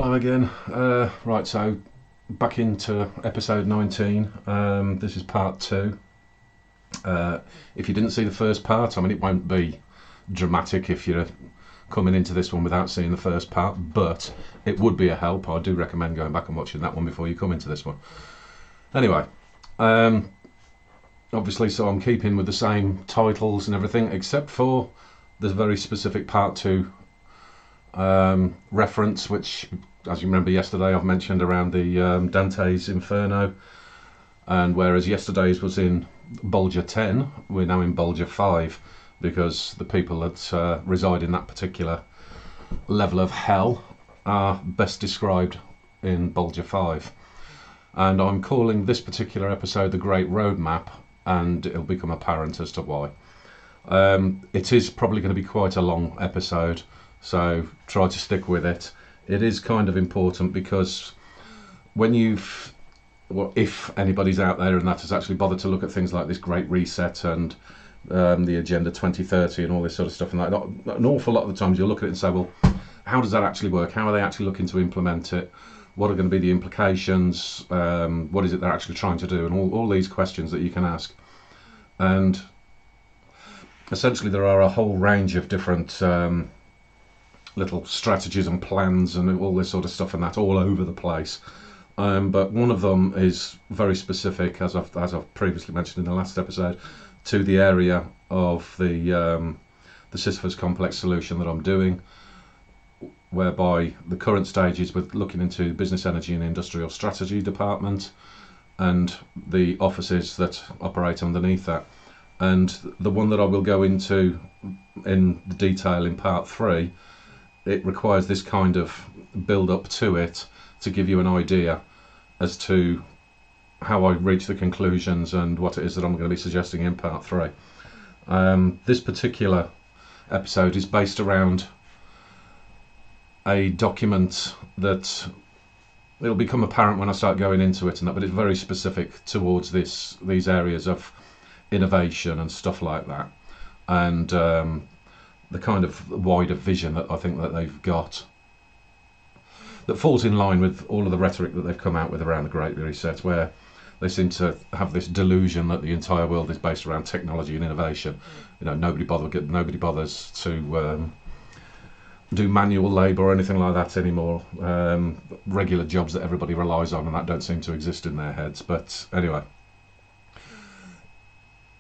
Hello again. Right, so back into episode 19. This is part 2. If you didn't see the first part, I mean, it won't be dramatic if you're coming into this one without seeing the first part, but it would be a help. I do recommend going back and watching that one before you come into this one. Anyway, obviously, so I'm keeping with the same titles and everything, except for the very specific part 2 reference, which, as you remember yesterday, I've mentioned around the Dante's Inferno, and whereas yesterday's was in Bolgia 10, we're now in Bolgia 5, because the people that reside in that particular level of hell are best described in Bolgia 5. And I'm calling this particular episode The Great Roadmap, and it'll become apparent as to why. It is probably going to be quite a long episode, so try to stick with it. It is kind of important because when if anybody's out there and that has actually bothered to look at things like this Great Reset and the Agenda 2030 and all this sort of stuff, and like an awful lot of the times you'll look at it and say, well, how does that actually work? How are they actually looking to implement it? What are going to be the implications? What is it they're actually trying to do? And all these questions that you can ask. And essentially there are a whole range of different little strategies and plans and all this sort of stuff and that all over the place. But one of them is very specific, as I've previously mentioned in the last episode, to the area of the Sisyphus complex solution that I'm doing, whereby the current stage is with looking into Business, Energy and Industrial Strategy Department and the offices that operate underneath that. And the one that I will go into in detail in part 3, it requires this kind of build up to it to give you an idea as to how I reach the conclusions and what it is that I'm going to be suggesting in part 3. This particular episode is based around a document that it'll become apparent when I start going into it and that, but it's very specific towards these areas of innovation and stuff like that, and the kind of wider vision that I think that they've got that falls in line with all of the rhetoric that they've come out with around the Great Reset, where they seem to have this delusion that the entire world is based around technology and innovation. You know, nobody bothers to do manual labour or anything like that anymore. Regular jobs that everybody relies on and that don't seem to exist in their heads. But anyway,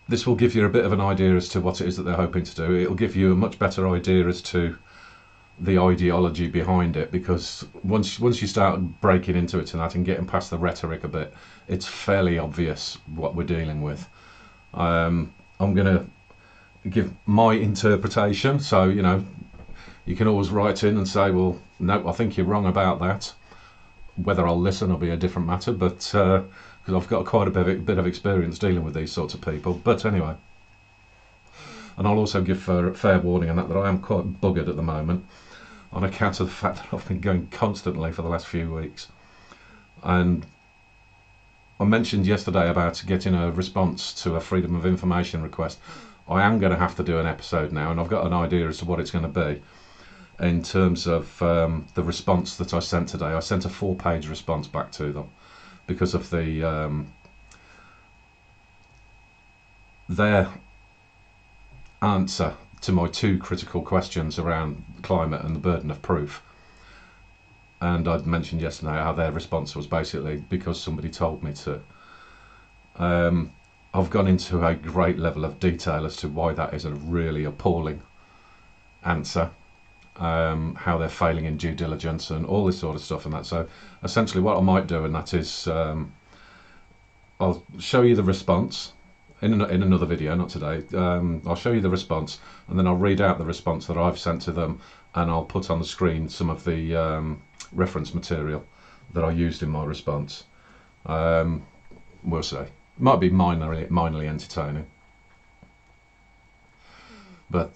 this will give you a bit of an idea as to what it is that they're hoping to do. It'll give you a much better idea as to the ideology behind it, because once you start breaking into it and that and getting past the rhetoric a bit, it's fairly obvious what we're dealing with. I'm going to give my interpretation, so you know, you can always write in and say, well, no, I think you're wrong about that. Whether I'll listen will be a different matter, but because I've got quite a bit of experience dealing with these sorts of people. But anyway, and I'll also give fair warning on that I am quite buggered at the moment on account of the fact that I've been going constantly for the last few weeks. And I mentioned yesterday about getting a response to a Freedom of Information request. I am going to have to do an episode now, and I've got an idea as to what it's going to be. In terms of the response that I sent today, I sent a 4-page response back to them because of their answer to my 2 critical questions around climate and the burden of proof. And I'd mentioned yesterday how their response was basically because somebody told me to. I've gone into a great level of detail as to why that is a really appalling answer. How they're failing in due diligence and all this sort of stuff and that. So essentially what I might do, and that is I'll show you the response in another video, not today. I'll show you the response and then I'll read out the response that I've sent to them, and I'll put on the screen some of the reference material that I used in my response. We'll see. Might be minorly entertaining. But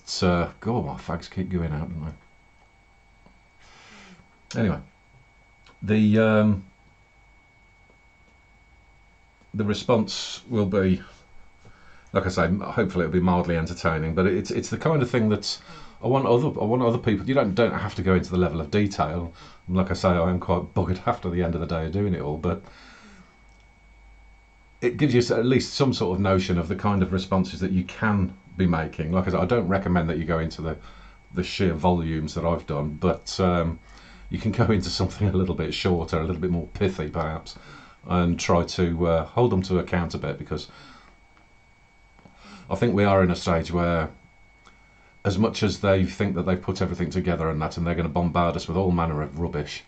God, my fags keep going out, don't they? Anyway, the response will be, like I say, hopefully it'll be mildly entertaining, but it's the kind of thing that I want other people. You don't have to go into the level of detail. Like I say, I am quite buggered after the end of the day of doing it all, but it gives you at least some sort of notion of the kind of responses that you can be making. Like I said, I don't recommend that you go into the sheer volumes that I've done, but you can go into something a little bit shorter, a little bit more pithy perhaps, and try to hold them to account a bit, because I think we are in a stage where, as much as they think that they've put everything together and that, and they're going to bombard us with all manner of rubbish,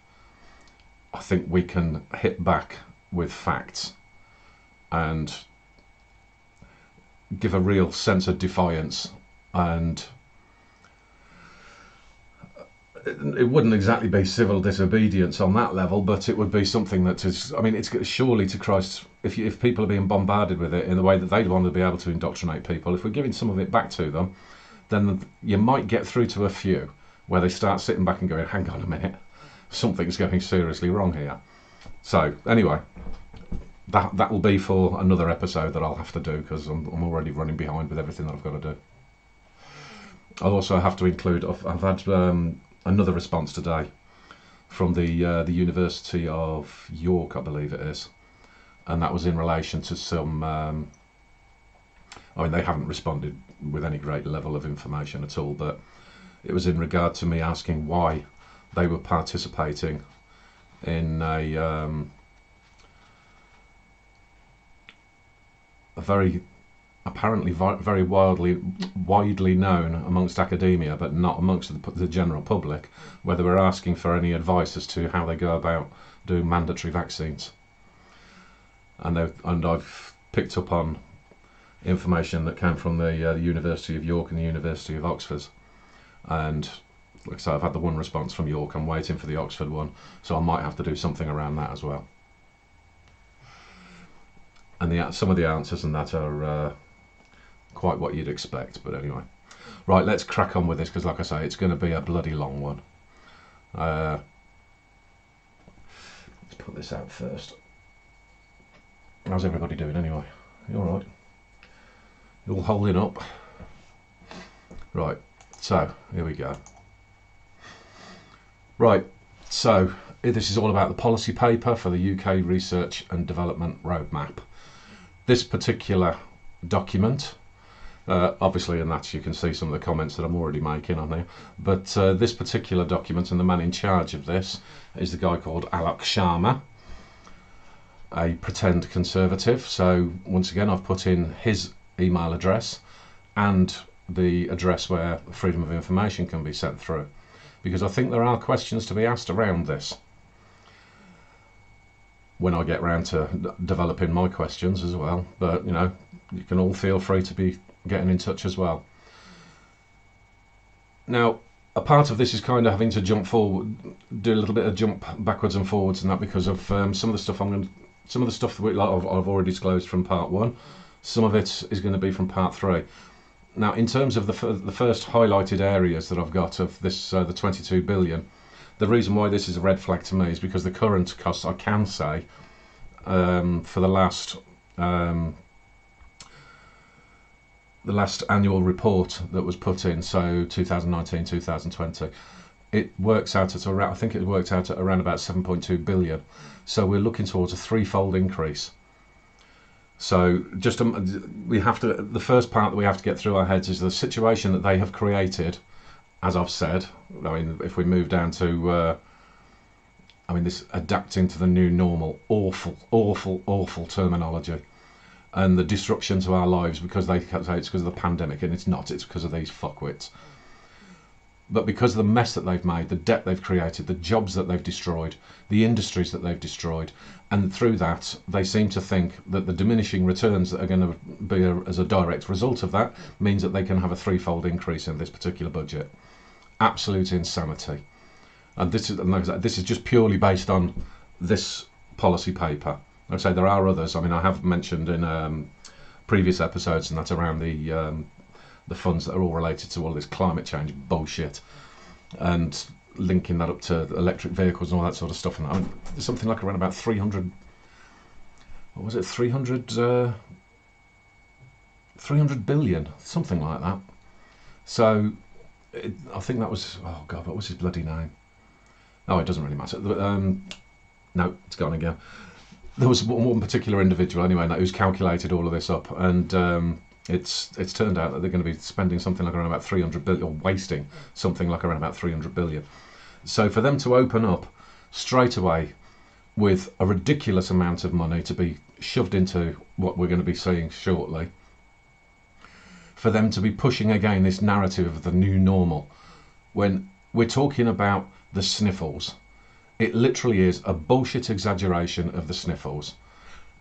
I think we can hit back with facts and give a real sense of defiance. And it wouldn't exactly be civil disobedience on that level, but it would be something that is, I mean, it's surely to Christ, if people are being bombarded with it in the way that they'd want to be able to indoctrinate people, if we're giving some of it back to them, then you might get through to a few where they start sitting back and going, hang on a minute, something's going seriously wrong here. So anyway, that will be for another episode that I'll have to do, because I'm already running behind with everything that I've got to do. I'll also have to include, I've had another response today from the University of York, I believe it is, and that was in relation to some, I mean, they haven't responded with any great level of information at all, but it was in regard to me asking why they were participating in a very apparently very widely known amongst academia, but not amongst the general public, where they were asking for any advice as to how they go about doing mandatory vaccines. And I've picked up on information that came from the University of York and the University of Oxford, and like I say, I've had the one response from York. I'm waiting for the Oxford one, so I might have to do something around that as well. And some of the answers and that are quite what you'd expect, but anyway. Right, let's crack on with this, because like I say, it's going to be a bloody long one. Let's put this out first. How's everybody doing anyway? You all right? You all holding up? Right, so here we go. Right, so this is all about the policy paper for the UK Research and Development Roadmap. This particular document, obviously in that you can see some of the comments that I'm already making on there, but this particular document, and the man in charge of this is the guy called Alok Sharma, a pretend conservative. So once again, I've put in his email address and the address where freedom of information can be sent through, because I think there are questions to be asked around this when I get round to developing my questions as well. But you know, you can all feel free to be getting in touch as well. Now, a part of this is kind of having to jump forward, do a little bit of jump backwards and forwards, and that because of some of the stuff that I've already disclosed from part 1. Some of it is going to be from part 3. Now, in terms of the first highlighted areas that I've got of this, the 22 billion, the reason why this is a red flag to me is because the current costs, I can say, for the last annual report that was put in, so 2019-2020, it works out at around, I think it worked out at around about 7.2 billion. So we're looking towards a threefold increase. So just we have to, the first part that we have to get through our heads is the situation that they have created. As I've said, I mean, if we move down to, I mean, this adapting to the new normal, awful terminology, and the disruption to our lives because they say it's because of the pandemic, and it's not, it's because of these fuckwits. But because of the mess that they've made, the debt they've created, the jobs that they've destroyed, the industries that they've destroyed, and through that, they seem to think that the diminishing returns that are going to be as a direct result of that means that they can have a threefold increase in this particular budget. Absolute insanity. And this is just purely based on this policy paper. Like I say, there are others. I mean, I have mentioned in previous episodes, and that's around the funds that are all related to all this climate change bullshit, and linking that up to electric vehicles and all that sort of stuff. And I mean, there's something like around about 300. What was it? 300 billion, something like that. So I think that was, oh God, what was his bloody name? Oh, it doesn't really matter. No, it's gone again. There was one particular individual anyway who's calculated all of this up, and it's turned out that they're going to be spending something like around about 300 billion, or wasting something like around about 300 billion. So for them to open up straight away with a ridiculous amount of money to be shoved into what we're going to be seeing shortly, for them to be pushing again this narrative of the new normal, when we're talking about the sniffles. It literally is a bullshit exaggeration of the sniffles,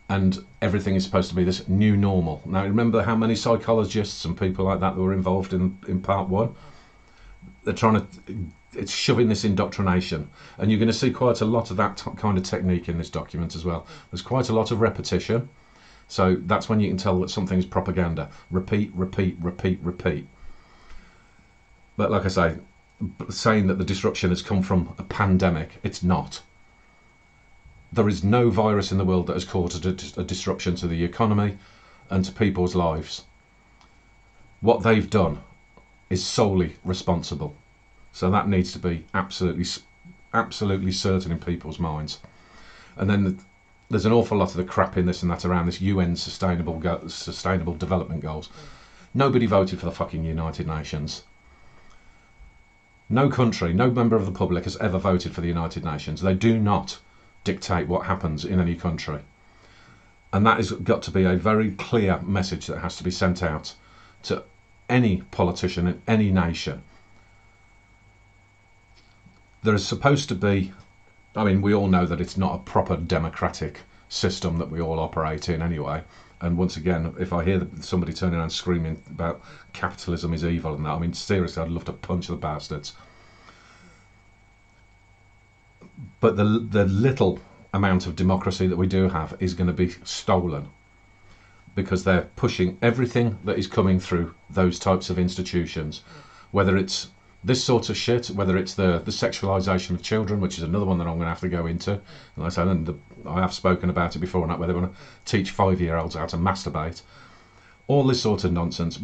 and everything is supposed to be this new normal. Now, remember how many psychologists and people like that were involved in part one? They're trying to, it's shoving this indoctrination, and you're going to see quite a lot of that kind of technique in this document as well. There's quite a lot of repetition, so that's when you can tell that something is propaganda. Repeat, repeat, repeat, repeat. But like I say, saying that the disruption has come from a pandemic, it's not. There is no virus in the world that has caused a disruption to the economy and to people's lives. What they've done is solely responsible. So that needs to be absolutely certain in people's minds. And then there's an awful lot of the crap in this and that around this UN sustainable development goals. Nobody voted for the fucking United Nations. No country, no member of the public has ever voted for the United Nations. They do not dictate what happens in any country. And that has got to be a very clear message that has to be sent out to any politician in any nation. There is supposed to be, I mean, we all know that it's not a proper democratic system that we all operate in anyway. And once again, if I hear somebody turning around screaming about capitalism is evil and that, I mean, seriously, I'd love to punch the bastards. But the little amount of democracy that we do have is going to be stolen, because they're pushing everything that is coming through those types of institutions, whether it's this sort of shit, whether it's the sexualisation of children, which is another one that I'm going to have to go into. And like I said, I have spoken about it before, not where they want to teach 5-year-olds how to masturbate. All this sort of nonsense.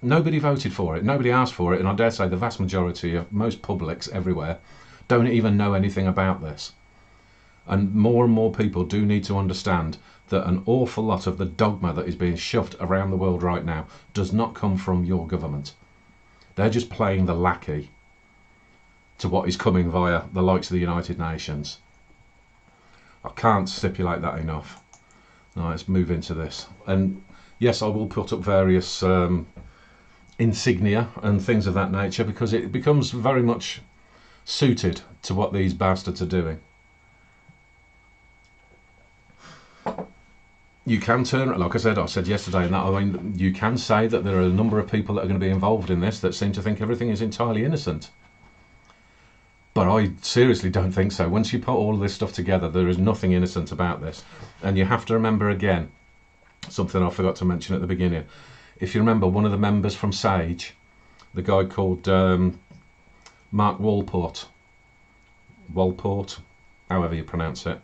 Nobody voted for it, nobody asked for it, and I dare say the vast majority of most publics everywhere don't even know anything about this. And more people do need to understand that an awful lot of the dogma that is being shoved around the world right now does not come from your government. They're just playing the lackey to what is coming via the likes of the United Nations. I can't stipulate that enough. Now let's move into this. And yes, I will put up various insignia and things of that nature, because it becomes very much suited to what these bastards are doing. You can turn, like I said yesterday, and that, I mean, you can say that there are a number of people that are going to be involved in this that seem to think everything is entirely innocent. But I seriously don't think so. Once you put all of this stuff together, there is nothing innocent about this. And you have to remember again, something I forgot to mention at the beginning. If you remember, one of the members from SAGE, the guy called Mark Walport, however you pronounce it,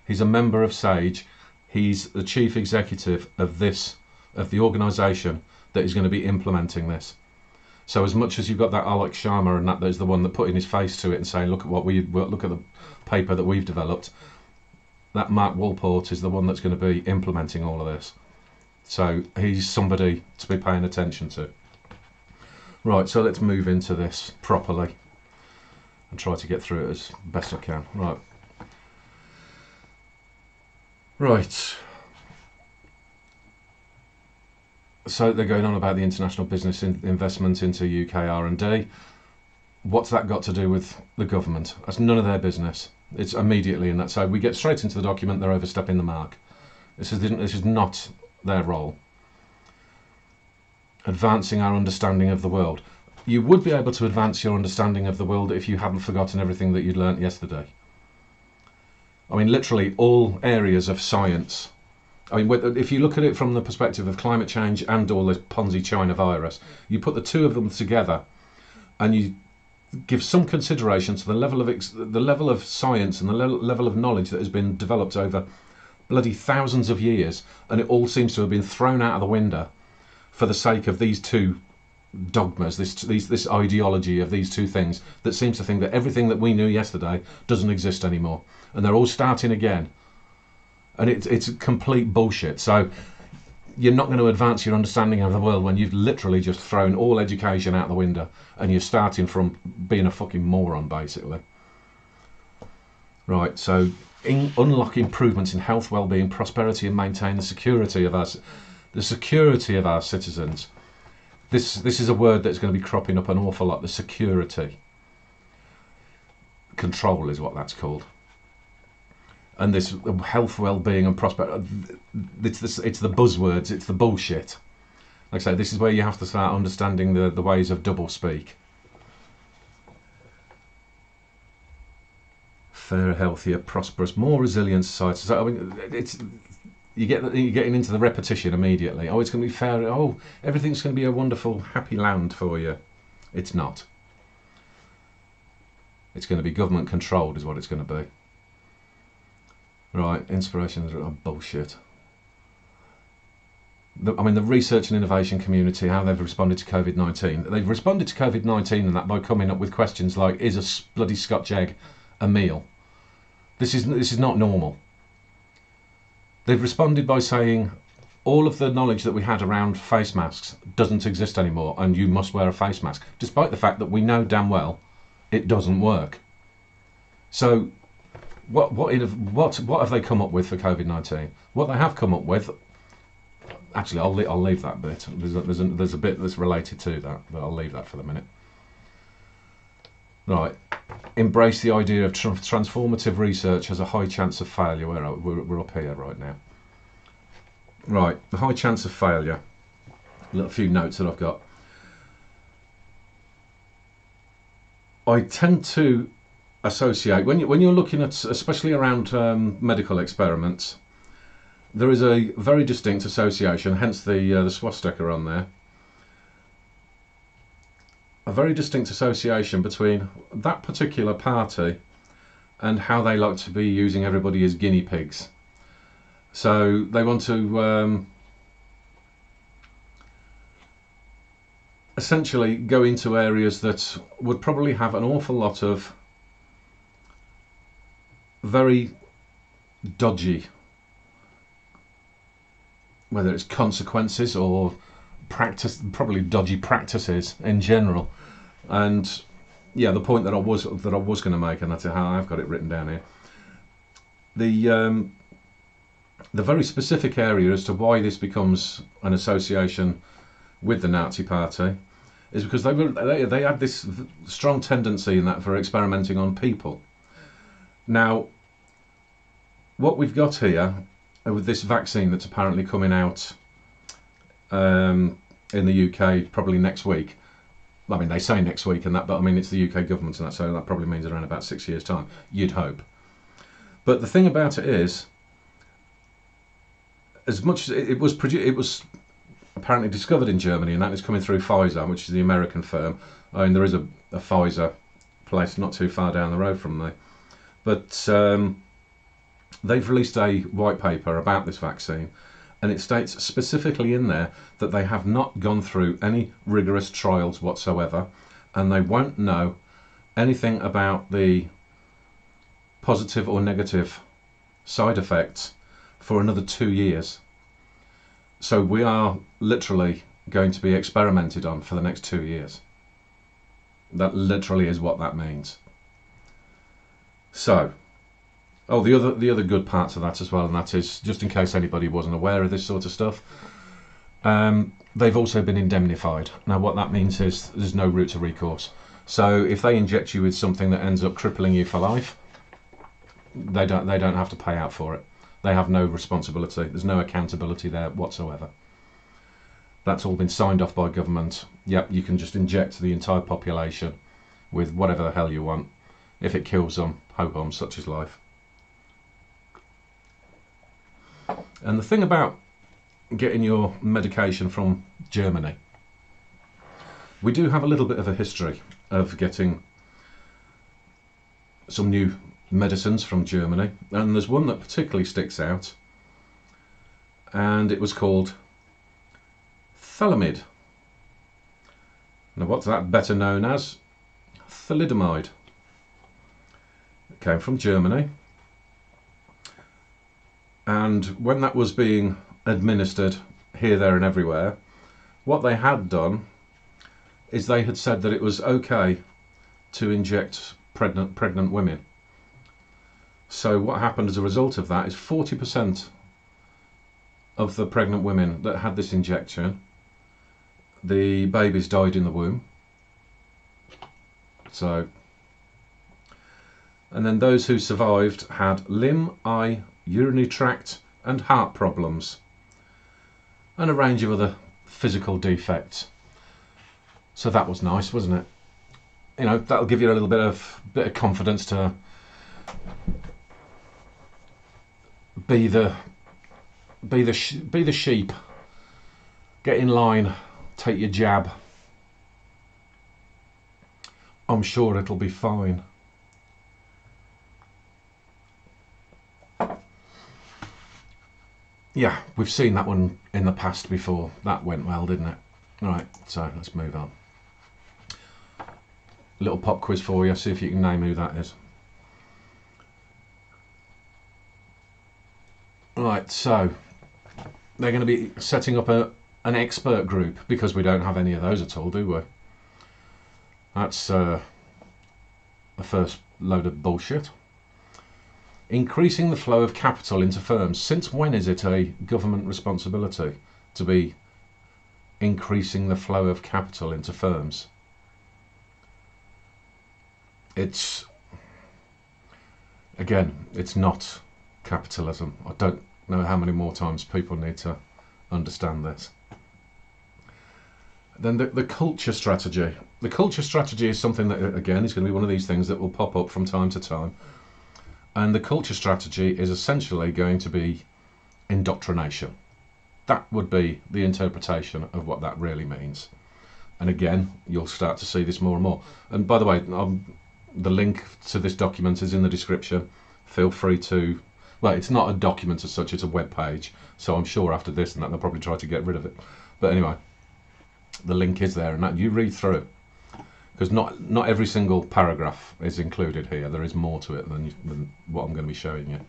he's a member of SAGE. He's the chief executive of the organisation that is going to be implementing this. So as much as you've got that Alok Sharma and that is the one that putting his face to it and saying, look at the paper that we've developed, that Mark Walport is the one that's going to be implementing all of this. So he's somebody to be paying attention to. Right, so let's move into this properly and try to get through it as best I can. Right. So they're going on about the international business investment into UK R&D. What's that got to do with the government? That's none of their business. It's immediately in that. So we get straight into the document. They're overstepping the mark. This is not their role. Advancing our understanding of the world. You would be able to advance your understanding of the world if you haven't forgotten everything that you'd learnt yesterday. I mean, literally all areas of science. I mean, if you look at it from the perspective of climate change and all this Ponzi China virus, you put the two of them together and you give some consideration to the level of science and the level of knowledge that has been developed over bloody thousands of years, and it all seems to have been thrown out of the window for the sake of these two dogmas, this ideology of these two things that seems to think that everything that we knew yesterday doesn't exist anymore, and they're all starting again, and it's complete bullshit. So you're not going to advance your understanding of the world when you've literally just thrown all education out the window and you're starting from being a fucking moron, basically. Right, so unlock improvements in health, well-being, prosperity, and maintain the security of our citizens. This is a word that's going to be cropping up an awful lot. The security control is what that's called. And this health, well-being, and prosperity, it's the buzzwords, it's the bullshit. Like I say, this is where you have to start understanding the ways of double speak. Fairer, healthier, prosperous, more resilient society. So I mean, you're getting into the repetition immediately. Oh, it's going to be fair. Oh, everything's going to be a wonderful, happy land for you. It's not. It's going to be government controlled, is what it's going to be. Right, inspirations are bullshit. I mean, the research and innovation community, how they've responded to COVID-19. They've responded to COVID-19 and that by coming up with questions like, is a bloody Scotch egg a meal? This is not normal. They've responded by saying all of the knowledge that we had around face masks doesn't exist anymore and you must wear a face mask, despite the fact that we know damn well it doesn't work. So what have they come up with for COVID-19? What they have come up with, actually I'll leave that bit. There's a bit that's related to that, but I'll leave that for the minute. Right, embrace the idea of transformative research has a high chance of failure. We're up here right now. Right, the high chance of failure. A few notes that I've got. I tend to associate when you're looking at, especially around medical experiments, there is a very distinct association, hence the swastika on there. A very distinct association between that particular party and how they like to be using everybody as guinea pigs. So they want to essentially go into areas that would probably have an awful lot of very dodgy, whether it's consequences or probably dodgy practices in general. And yeah, the point that I was going to make, and that's how I've got it written down here, the very specific area as to why this becomes an association with the Nazi Party is because they had this strong tendency in that for experimenting on people. Now, what we've got here with this vaccine that's apparently coming out in the UK probably next week. I mean, they say next week and that, but I mean, it's the UK government and that, so that probably means around about 6 years' time, you'd hope. But the thing about it is, as much as it was apparently discovered in Germany, and that is coming through Pfizer, which is the American firm. I mean, there is a Pfizer place not too far down the road from there. But they've released a white paper about this vaccine, and it states specifically in there that they have not gone through any rigorous trials whatsoever, and they won't know anything about the positive or negative side effects for another 2 years. So we are literally going to be experimented on for the next 2 years. That literally is what that means. So, oh, the other good parts of that as well, and that is, just in case anybody wasn't aware of this sort of stuff, they've also been indemnified. Now what that means is there's no route to recourse. So if they inject you with something that ends up crippling you for life, they don't have to pay out for it. They have no responsibility. There's no accountability there whatsoever. That's all been signed off by government. Yep, you can just inject the entire population with whatever the hell you want. If it kills them, ho-hum, such is life. And the thing about getting your medication from Germany, we do have a little bit of a history of getting some new medicines from Germany, and there's one that particularly sticks out, and it was called Thalamid. Now what's that better known as? Thalidomide. It came from Germany, and when that was being administered here, there and everywhere, what they had done is they had said that it was okay to inject pregnant women. So what happened as a result of that is 40% of the pregnant women that had this injection, the babies died in the womb. So, and then those who survived had limb, eye, urinary tract and heart problems, and a range of other physical defects. So that was nice, wasn't it? You know, that'll give you a little bit of confidence to be the sheep. Get in line, take your jab. I'm sure it'll be fine. Yeah, we've seen that one in the past before. That went well, didn't it? Right, so let's move on. Little pop quiz for you, see if you can name who that is. Right, so they're going to be setting up an expert group, because we don't have any of those at all, do we? That's the first load of bullshit. Increasing the flow of capital into firms. Since when is it a government responsibility to be increasing the flow of capital into firms? It's, again, it's not capitalism. I don't know how many more times people need to understand this. Then the culture strategy. The culture strategy is something that, again, is going to be one of these things that will pop up from time to time. And the culture strategy is essentially going to be indoctrination. That would be the interpretation of what that really means. And again, you'll start to see this more and more. And by the way, the link to this document is in the description. Feel free to, well, it's not a document as such, it's a web page. So I'm sure after this and that, they'll probably try to get rid of it. But anyway, the link is there, and that you read through, because not every single paragraph is included here. There is more to it than what I'm going to be showing you.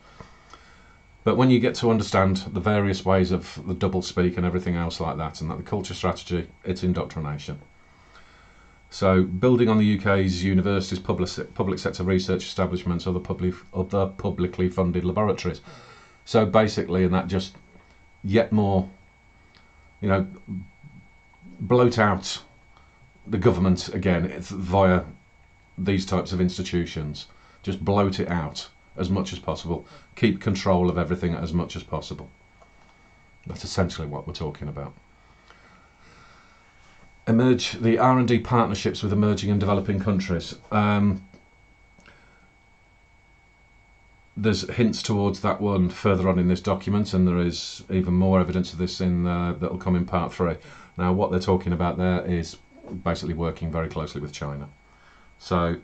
But when you get to understand the various ways of the double speak and everything else like that, and that the culture strategy, it's indoctrination. So building on the UK's universities, public sector research establishments, other publicly funded laboratories. So basically, and that just yet more, you know, bloat out the government again via these types of institutions. Just bloat it out as much as possible. Keep control of everything as much as possible. That's essentially what we're talking about. The R&D partnerships with emerging and developing countries. There's hints towards that one further on in this document, and there is even more evidence of this in that'll come in part 3. Now, what they're talking about there is basically working very closely with China. So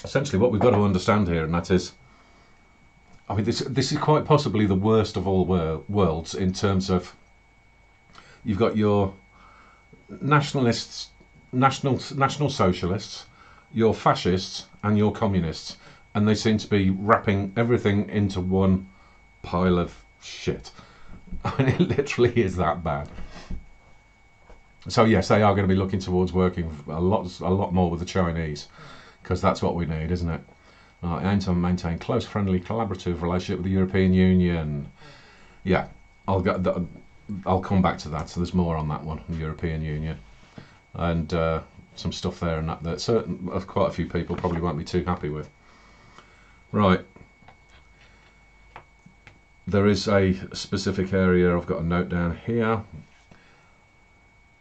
essentially what we've got to understand here, and that is, I mean, this is quite possibly the worst of all worlds, in terms of you've got your nationalists, national socialists, your fascists and your communists, and they seem to be wrapping everything into one pile of shit. I mean, it literally is that bad. So yes, they are going to be looking towards working a lot more with the Chinese, because that's what we need, isn't it? Aim to maintain close, friendly, collaborative relationship with the European Union. Yeah, I'll come back to that. So there's more on that one, the European Union, and some stuff there, and that certain of quite a few people probably won't be too happy with. Right. There is a specific area I've got a note down here.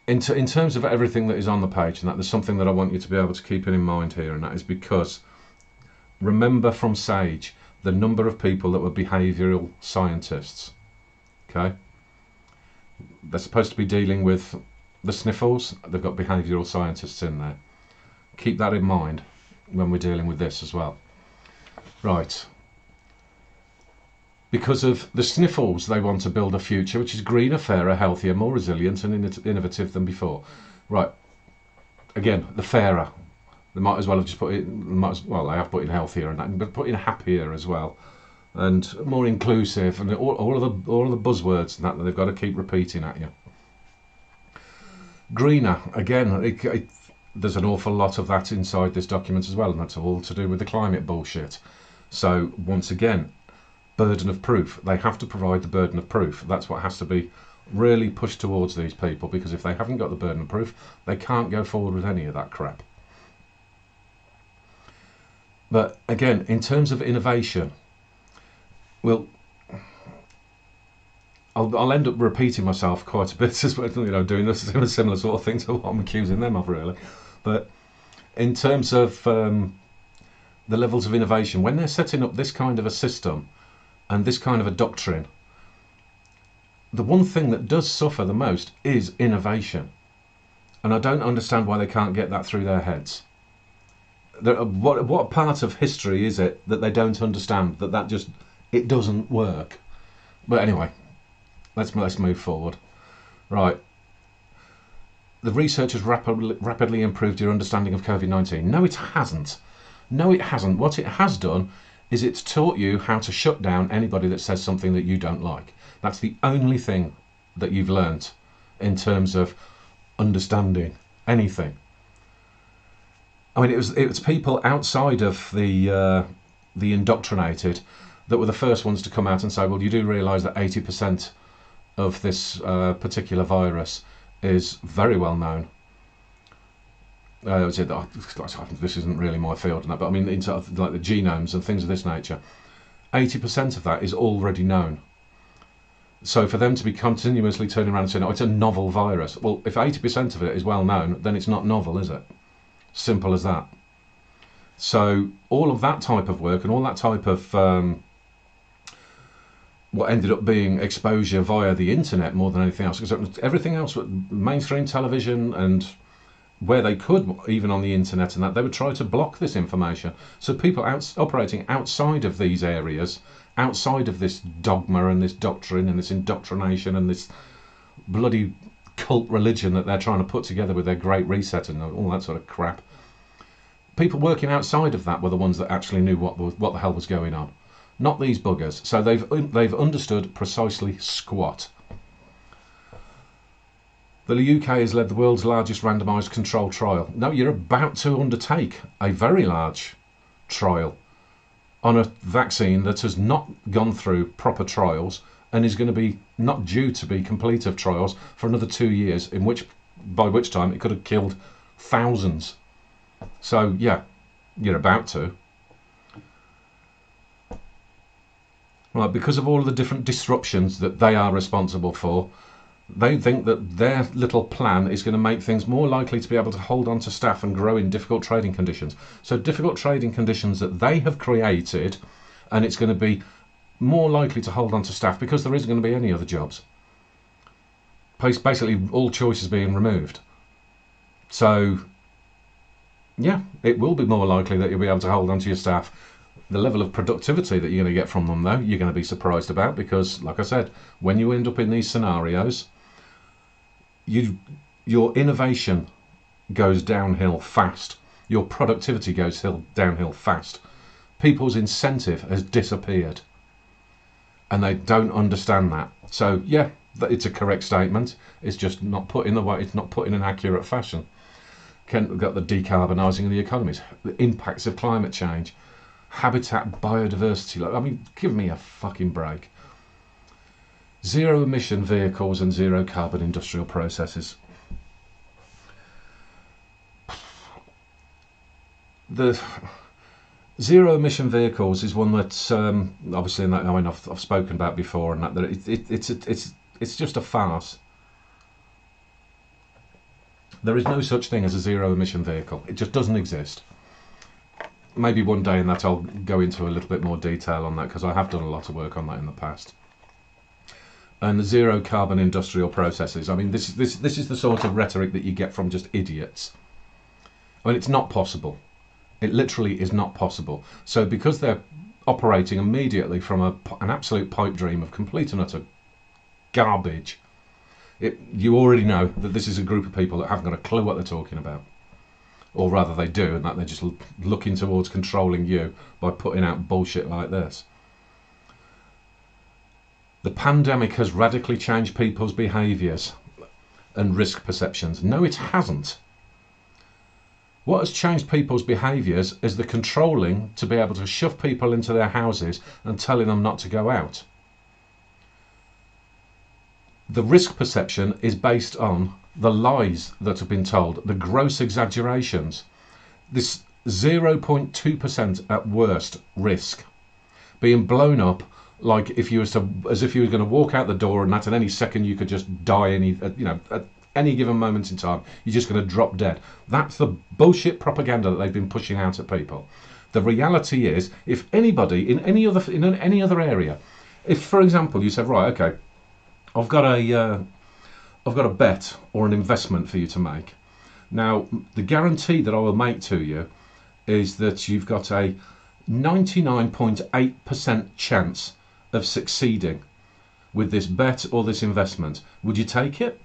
In terms of everything that is on the page, and that there's something that I want you to be able to keep in mind here, and that is because, remember from SAGE, the number of people that were behavioural scientists. Okay? They're supposed to be dealing with the sniffles, they've got behavioural scientists in there. Keep that in mind when we're dealing with this as well. Right. because of the sniffles. They want to build a future which is greener, fairer, healthier, more resilient and innovative than before. Right, again, the fairer. They might as well have just put it, well, they have put in healthier and that, but put in happier as well, and more inclusive, and all of the buzzwords and that they've got to keep repeating at you. Greener, again, there's an awful lot of that inside this document as well, and that's all to do with the climate bullshit. So once again, burden of proof. They have to provide the burden of proof. That's what has to be really pushed towards these people, because if they haven't got the burden of proof, they can't go forward with any of that crap. But again, in terms of innovation, well, I'll end up repeating myself quite a bit as well, doing this similar sort of thing to what I'm accusing them of, really. But in terms of the levels of innovation, when they're setting up this kind of a system and this kind of a doctrine, the one thing that does suffer the most is innovation. And I don't understand why they can't get that through their heads. What part of history is it that they don't understand, that just, it doesn't work? But anyway, let's move forward. Right. The research has rapidly improved your understanding of COVID-19. No, it hasn't. No, it hasn't. What it has done is it's taught you how to shut down anybody that says something that you don't like. That's the only thing that you've learnt in terms of understanding anything. I mean, it was people outside of the indoctrinated that were the first ones to come out and say, well, you do realise that 80% of this particular virus is very well known. This isn't really my field, and that, but I mean, into like the genomes and things of this nature, 80% of that is already known. So for them to be continuously turning around and saying, oh, it's a novel virus. Well, if 80% of it is well known, then it's not novel, is it? Simple as that. So all of that type of work and all that type of what ended up being exposure via the internet more than anything else, because everything else, mainstream television and where they could, even on the internet and that, they would try to block this information. So people operating outside of these areas, outside of this dogma and this doctrine and this indoctrination and this bloody cult religion that they're trying to put together with their Great Reset and all that sort of crap, people working outside of that were the ones that actually knew what the hell was going on, not these buggers. So they've understood precisely squat. The UK has led the world's largest randomised controlled trial. No, you're about to undertake a very large trial on a vaccine that has not gone through proper trials and is going to be not due to be completed trials for another 2 years, by which time it could have killed thousands. So yeah, you're about to. Well, because of all of the different disruptions that they are responsible for, they think that their little plan is going to make things more likely to be able to hold on to staff and grow in difficult trading conditions. So difficult trading conditions that they have created, and it's going to be more likely to hold on to staff because there isn't going to be any other jobs. Basically, all choices being removed. So, yeah, it will be more likely that you'll be able to hold on to your staff. The level of productivity that you're going to get from them, though, you're going to be surprised about, because, like I said, when you end up in these scenarios, your innovation goes downhill fast. Your productivity goes downhill fast. People's incentive has disappeared, and they don't understand that. So, yeah, it's a correct statement. It's just not put in the way. It's not put in an accurate fashion. We've got the decarbonising of the economies, the impacts of climate change, habitat, biodiversity. I mean, give me a fucking break. Zero emission vehicles and zero carbon industrial processes. The zero emission vehicles is one that's obviously, in that, I mean, I've spoken about before, and that it's just a farce. There is no such thing as a zero emission vehicle. It just doesn't exist. Maybe one day in that I'll go into a little bit more detail on that, because I have done a lot of work on that in the past. And the zero carbon industrial processes, I mean, this is the sort of rhetoric that you get from just idiots. I mean, it's not possible. It literally is not possible. So because they're operating immediately from an absolute pipe dream of complete and utter garbage, you already know that this is a group of people that haven't got a clue what they're talking about. Or rather they do, and that they're just looking towards controlling you by putting out bullshit like this. The pandemic has radically changed people's behaviours and risk perceptions. No, it hasn't. What has changed people's behaviours is the controlling to be able to shove people into their houses and telling them not to go out. The risk perception is based on the lies that have been told, the gross exaggerations. This 0.2% at worst risk being blown up like if you was to, as if you were going to walk out the door and that at any second you could just die at any given moment in time, you're just going to drop dead. That's the bullshit propaganda that they've been pushing out at people. The reality is, if anybody in any other area, if for example you said, right, okay, I've got a bet or an investment for you to make. Now, the guarantee that I will make to you is that you've got a 99.8% chance of succeeding with this bet or this investment. Would you take it?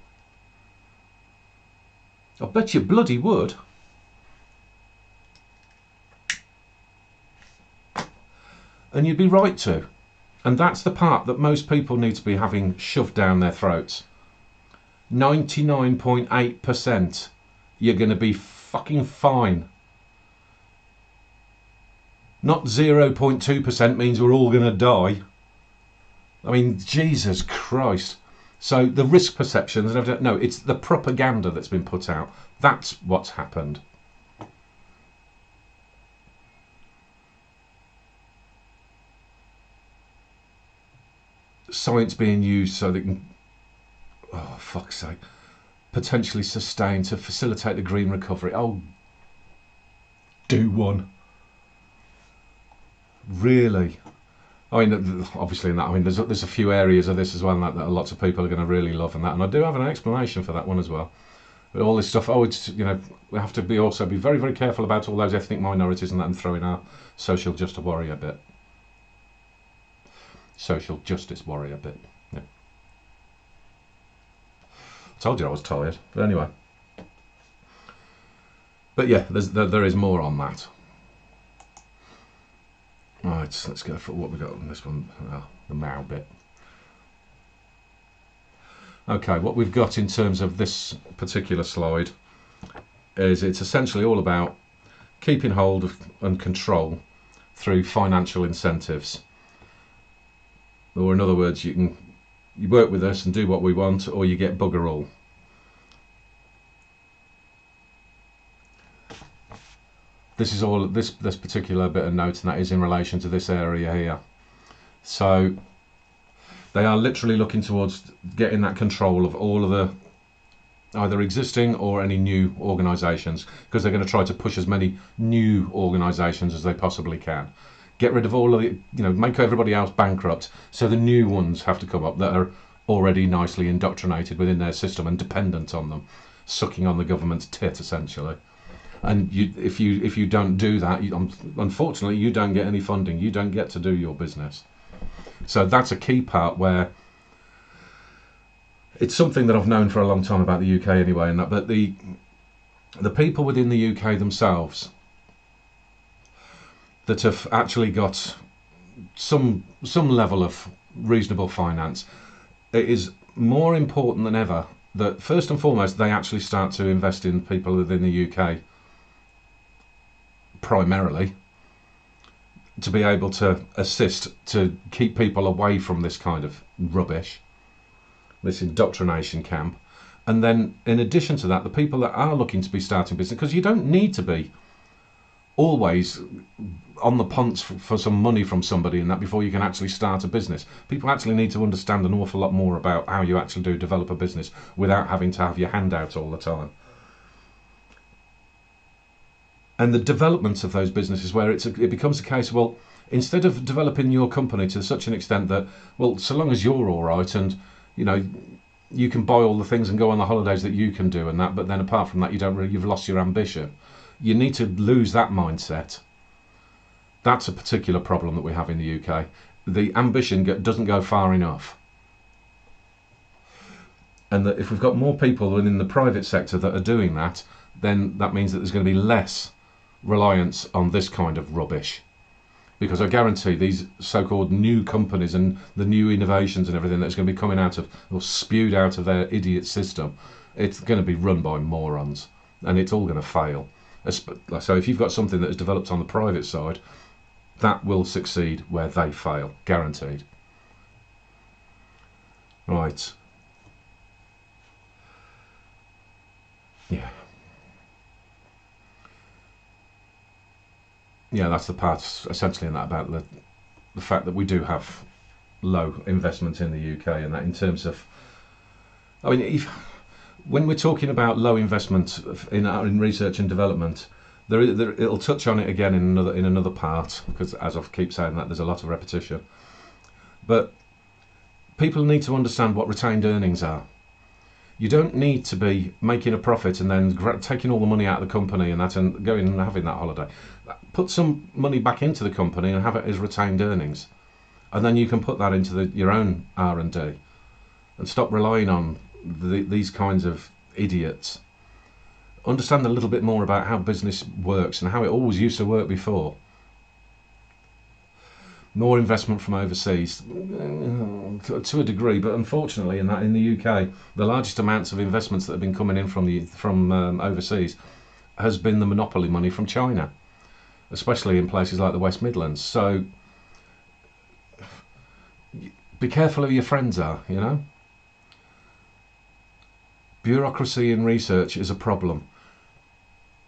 I bet you bloody would. And you'd be right to. And that's the part that most people need to be having shoved down their throats. 99.8%. You're going to be fucking fine. Not 0.2% means we're all going to die. I mean, Jesus Christ. So the risk perceptions, no, it's the propaganda that's been put out. That's what's happened. Science being used so they can, oh fuck's sake, potentially sustain to facilitate the green recovery. Oh, do one. Really? I mean, obviously in that, I mean, there's a few areas of this as well that lots of people are going to really love and that, and I do have an explanation for that one as well. But all this stuff, it's, we have to also be very, very careful about all those ethnic minorities and that, and throw in our social justice warrior bit. Social justice warrior bit. Yeah. I told you I was tired, but anyway. But yeah, there is more on that. Right, let's go for what we got on this one, the Mao bit. Okay, what we've got in terms of this particular slide is it's essentially all about keeping hold of and control through financial incentives. Or in other words, you work with us and do what we want, or you get bugger all. This is all this particular bit of note, and that is in relation to this area here. So they are literally looking towards getting that control of all of the either existing or any new organisations, because they're going to try to push as many new organisations as they possibly can. Get rid of all of the, make everybody else bankrupt, so the new ones have to come up that are already nicely indoctrinated within their system and dependent on them, sucking on the government's tit essentially. And if you don't do that, unfortunately, you don't get any funding. You don't get to do your business. So that's a key part where it's something that I've known for a long time about the UK anyway, and that, but the people within the UK themselves that have actually got some level of reasonable finance, it is more important than ever that first and foremost they actually start to invest in people within the UK primarily, to be able to assist to keep people away from this kind of rubbish, this indoctrination camp. And then in addition to that, the people that are looking to be starting business, because you don't need to be always on the punts for some money from somebody and that before you can actually start a business. People actually need to understand an awful lot more about how you actually do develop a business without having to have your hand out all the time. And the development of those businesses where it becomes a case, well, instead of developing your company to such an extent that, well, so long as you're all right and, you can buy all the things and go on the holidays that you can do and that, but then apart from that, you've lost your ambition. You need to lose that mindset That's a particular problem that we have in the UK. The ambition doesn't go far enough. And that if we've got more people in the private sector that are doing that, then that means that there's going to be less reliance on this kind of rubbish. Because I guarantee these so-called new companies and the new innovations and everything that's going to be coming out of or spewed out of their idiot system, it's going to be run by morons, and it's all going to fail. So if you've got something that is developed on the private side, that will succeed where they fail, guaranteed. Right. Yeah. Yeah, that's the part essentially in that about the fact that we do have low investment in the UK, and that in terms of, I mean, when we're talking about low investment in research and development, it'll touch on it again in another part, because as I keep saying that, there's a lot of repetition. But people need to understand what retained earnings are. You don't need to be making a profit and then taking all the money out of the company and that and going and having that holiday. Put some money back into the company and have it as retained earnings, and then you can put that into your own R&D and stop relying on these kinds of idiots. Understand a little bit more about how business works and how it always used to work before. More investment from overseas to a degree, but unfortunately in the UK, the largest amounts of investments that have been coming in from overseas has been the monopoly money from China, especially in places like the West Midlands. So be careful who your friends are, you know. Bureaucracy in research is a problem.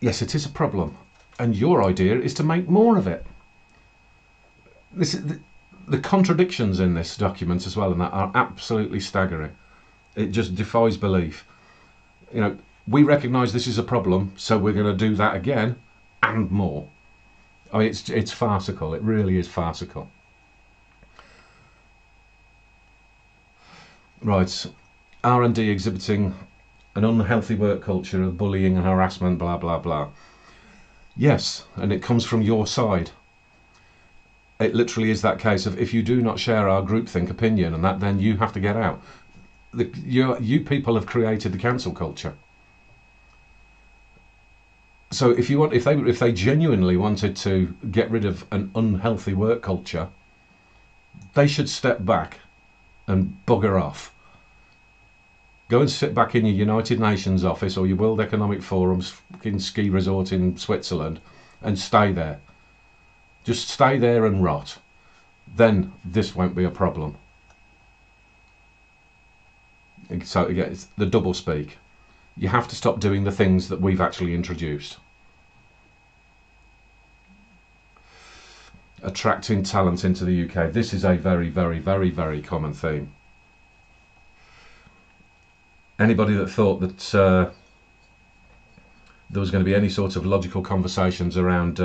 Yes, it is a problem, and your idea is to make more of it. The contradictions in this document as well, and that are absolutely staggering. It just defies belief. You know, we recognise this is a problem, so we're going to do that again and more. I mean, it's farcical. It really is farcical. Right, R&D exhibiting an unhealthy work culture of bullying and harassment, blah blah blah. Yes, and it comes from your side. It literally is that case of, if you do not share our groupthink opinion and that, then you have to get out. You people have created the cancel culture. So if they genuinely wanted to get rid of an unhealthy work culture, they should step back and bugger off. Go and sit back in your United Nations office or your World Economic Forum's fucking ski resort in Switzerland and stay there. Just stay there and rot. Then this won't be a problem. So again, it's the double speak. You have to stop doing the things that we've actually introduced. Attracting talent into the UK. This is a very, very, very, very common theme. Anybody that thought that there was going to be any sort of logical conversations around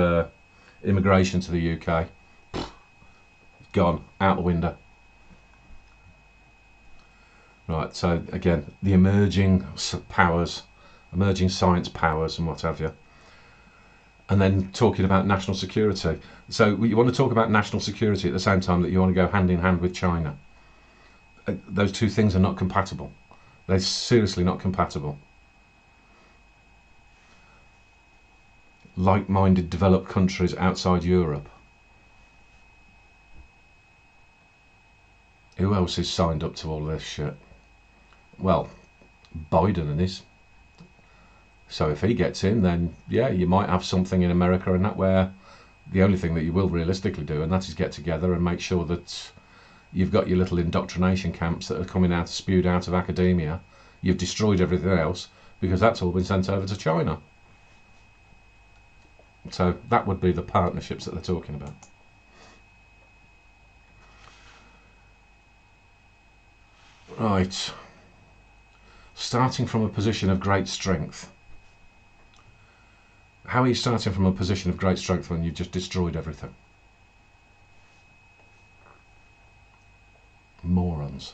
immigration to the UK, gone out the window. Right, so again, the emerging powers, emerging science powers and what have you. And then talking about national security. So you want to talk about national security at the same time that you want to go hand in hand with China. Those two things are not compatible. They're seriously not compatible. Like-minded developed countries outside Europe. Who else is signed up to all this shit? Well, Biden and his. So if he gets in, then yeah, you might have something in America and that, where the only thing that you will realistically do, and that is get together and make sure that you've got your little indoctrination camps that are coming out, spewed out of academia. You've destroyed everything else because that's all been sent over to China. So that would be the partnerships that they're talking about. Right. Starting from a position of great strength. How are you starting from a position of great strength when you've just destroyed everything? Morons.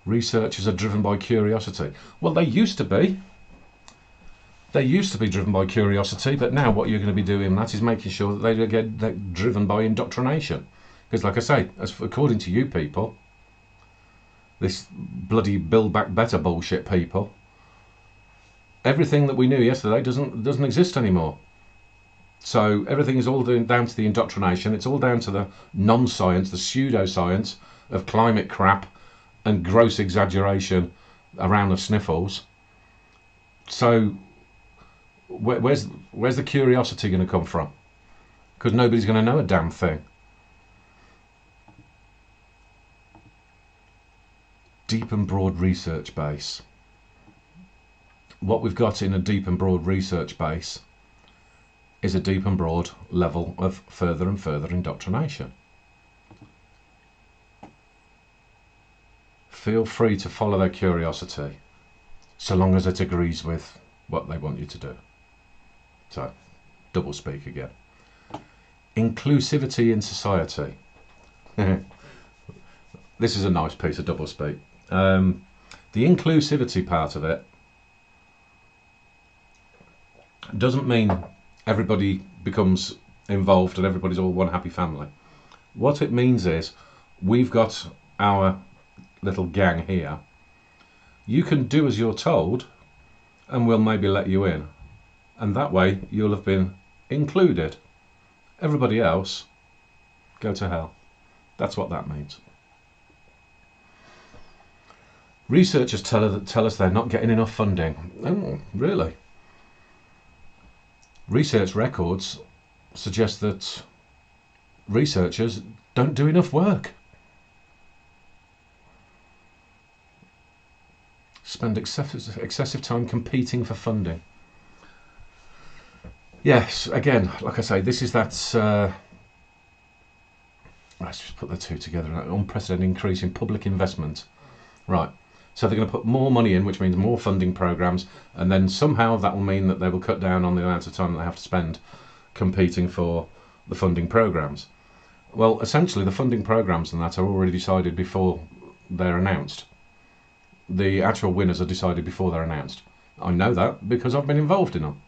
Researchers are driven by curiosity. Well, they used to be. They used to be driven by curiosity, but now what you're going to be doing that is making sure that they get driven by indoctrination. Because, like I say, according to you people, this bloody Build Back Better bullshit people, everything that we knew yesterday doesn't exist anymore. So everything is all down to the indoctrination. It's all down to the non-science, the pseudo-science of climate crap and gross exaggeration around the sniffles. So where's the curiosity going to come from? Because nobody's going to know a damn thing. Deep and broad research base. What we've got in a deep and broad research base is a deep and broad level of further and further indoctrination. Feel free to follow their curiosity, so long as it agrees with what they want you to do. So, double speak again. Inclusivity in society. This is a nice piece of double speak. The inclusivity part of it doesn't mean everybody becomes involved and everybody's all one happy family. What it means is we've got our little gang here. You can do as you're told and we'll maybe let you in, and that way you'll have been included. Everybody else, go to hell. That's what that means. Researchers tell us they're not getting enough funding. Oh, really? Research records suggest that researchers don't do enough work. Spend excessive time competing for funding. Yes, again, like I say, this is that, let's just put the two together, an unprecedented increase in public investment. Right, so they're going to put more money in, which means more funding programs, and then somehow that will mean that they will cut down on the amount of time that they have to spend competing for the funding programs. Well, essentially the funding programs and that are already decided before they're announced. The actual winners are decided before they're announced. I know that because I've been involved in them.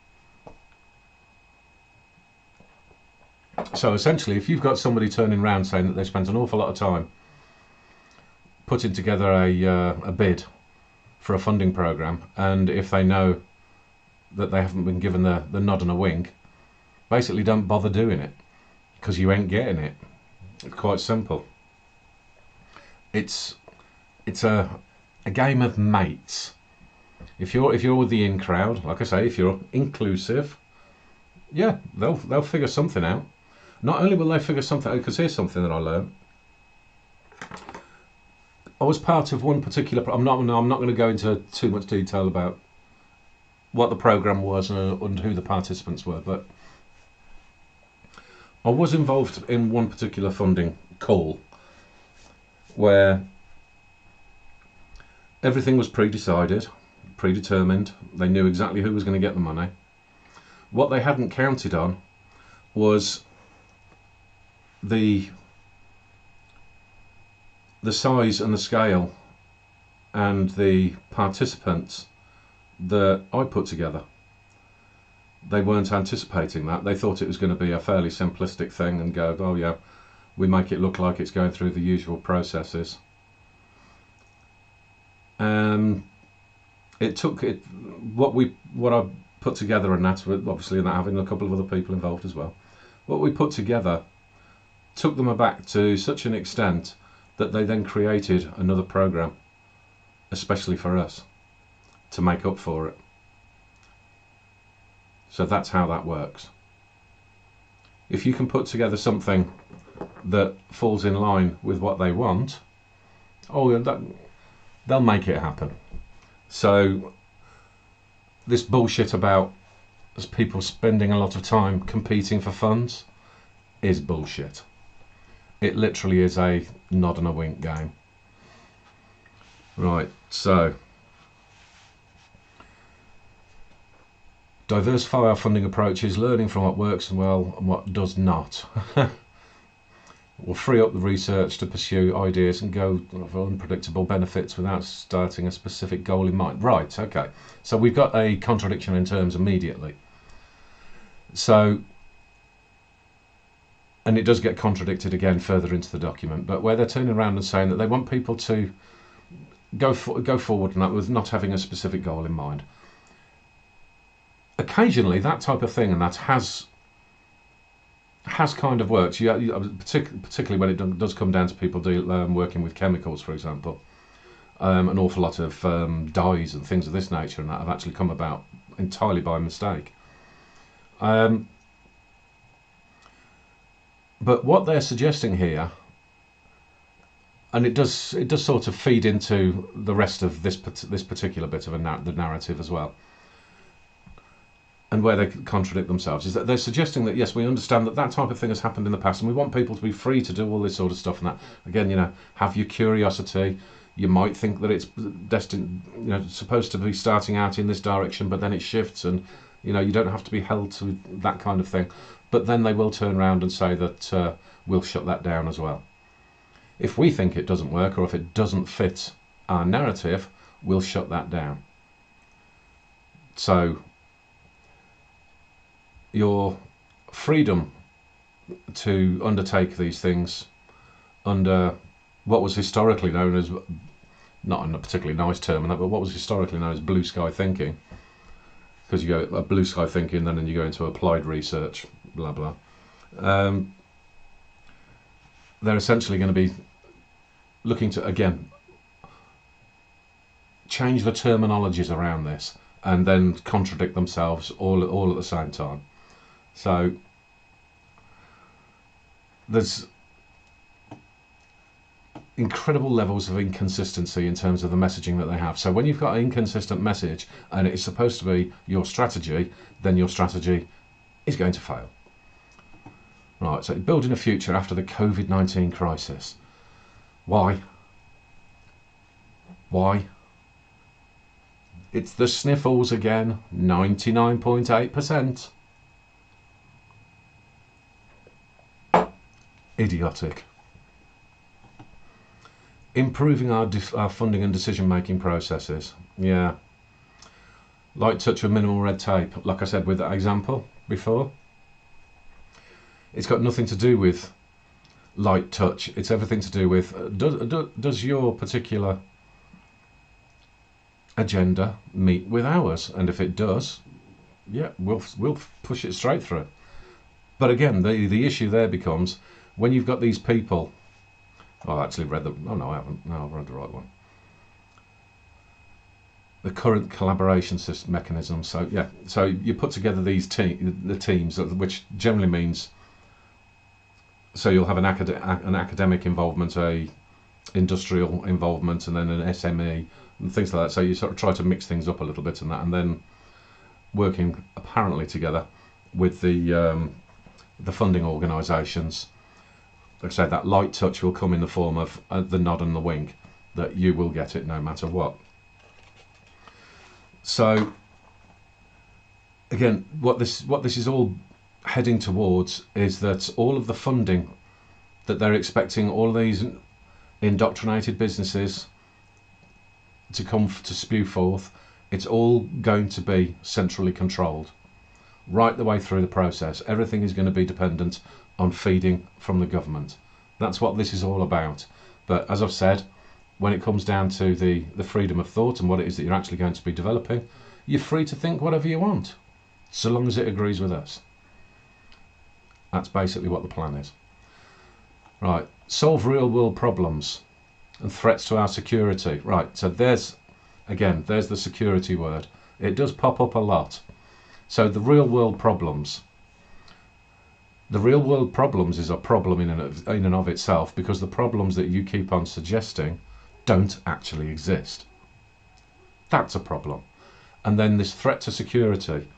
So essentially, if you've got somebody turning around saying that they spent an awful lot of time putting together a bid for a funding program, and if they know that they haven't been given the nod and a wink, basically don't bother doing it, because you ain't getting it. It's quite simple. It's a game of mates. If you're with the in crowd, like I say, if you're inclusive, yeah, they'll figure something out. Not only will they figure something out, because here's something that I learned. I was part of one particular. I'm not going to go into too much detail about what the program was and who the participants were, but I was involved in one particular funding call where everything was predecided, predetermined. They knew exactly who was going to get the money. What they hadn't counted on was the size and the scale and the participants that I put together. They weren't anticipating that. They thought it was going to be a fairly simplistic thing and go, oh yeah, we make it look like it's going through the usual processes. It took it what I put together, and that's obviously that having a couple of other people involved as well. What we put together took them aback to such an extent that they then created another program, especially for us, to make up for it. So that's how that works. If you can put together something that falls in line with what they want, they'll make it happen. So this bullshit about people spending a lot of time competing for funds is bullshit. It literally is a nod and a wink game. Right, so diversify our funding approaches, learning from what works well and what does not. will free up the research to pursue ideas and go for unpredictable benefits without starting a specific goal in mind. Right, okay. So we've got a contradiction in terms immediately. So, and it does get contradicted again further into the document, but where they're turning around and saying that they want people to go forward and that with not having a specific goal in mind. Occasionally that type of thing, and that has kind of worked. Particularly when it does come down to people working with chemicals, for example. An awful lot of dyes and things of this nature and that have actually come about entirely by mistake. But what they're suggesting here, and it does sort of feed into the rest of this particular bit of the narrative as well, and where they contradict themselves, is that they're suggesting that yes, we understand that type of thing has happened in the past, and we want people to be free to do all this sort of stuff. And that, again, have your curiosity. You might think that it's destined, supposed to be starting out in this direction, but then it shifts, and you don't have to be held to that kind of thing. But then they will turn around and say that we'll shut that down as well. If we think it doesn't work, or if it doesn't fit our narrative, we'll shut that down. So your freedom to undertake these things under what was historically known as, not a particularly nice term, but what was historically known as blue sky thinking, because you go a blue sky thinking, then you go into applied research, blah blah. They're essentially going to be looking to, again, change the terminologies around this and then contradict themselves all at the same time. So there's incredible levels of inconsistency in terms of the messaging that they have. So when you've got an inconsistent message and it's supposed to be your strategy, then your strategy is going to fail. Right, so building a future after the COVID-19 crisis. Why? It's the sniffles again, 99.8%. Idiotic. Improving our funding and decision-making processes. Yeah. Light touch with minimal red tape. Like I said with that example before, it's got nothing to do with light touch. It's everything to do with does your particular agenda meet with ours? And if it does, yeah, we'll push it straight through. But again, the issue there becomes when you've got these people. I actually read the. Oh no, I haven't. No, I've read the right one. The current collaboration system mechanism. So yeah, so you put together these teams, which generally means. So you'll have an academic involvement, a industrial involvement, and then an SME and things like that. So you sort of try to mix things up a little bit and that, and then working apparently together with the funding organisations. Like I say, that light touch will come in the form of the nod and the wink, that you will get it no matter what. So again, what this is all heading towards is that all of the funding that they're expecting all these indoctrinated businesses to come to spew forth, it's all going to be centrally controlled right the way through the process. Everything is going to be dependent on feeding from the government. That's what this is all about. But as I've said, when it comes down to the freedom of thought and what it is that you're actually going to be developing, you're free to think whatever you want, so long as it agrees with us. That's basically what the plan is. Right, solve real world problems and threats to our security. Right, so there's the security word. It does pop up a lot. So the real world problems. The real world problems is a problem in and of itself, because the problems that you keep on suggesting don't actually exist. That's a problem. And then this threat to security.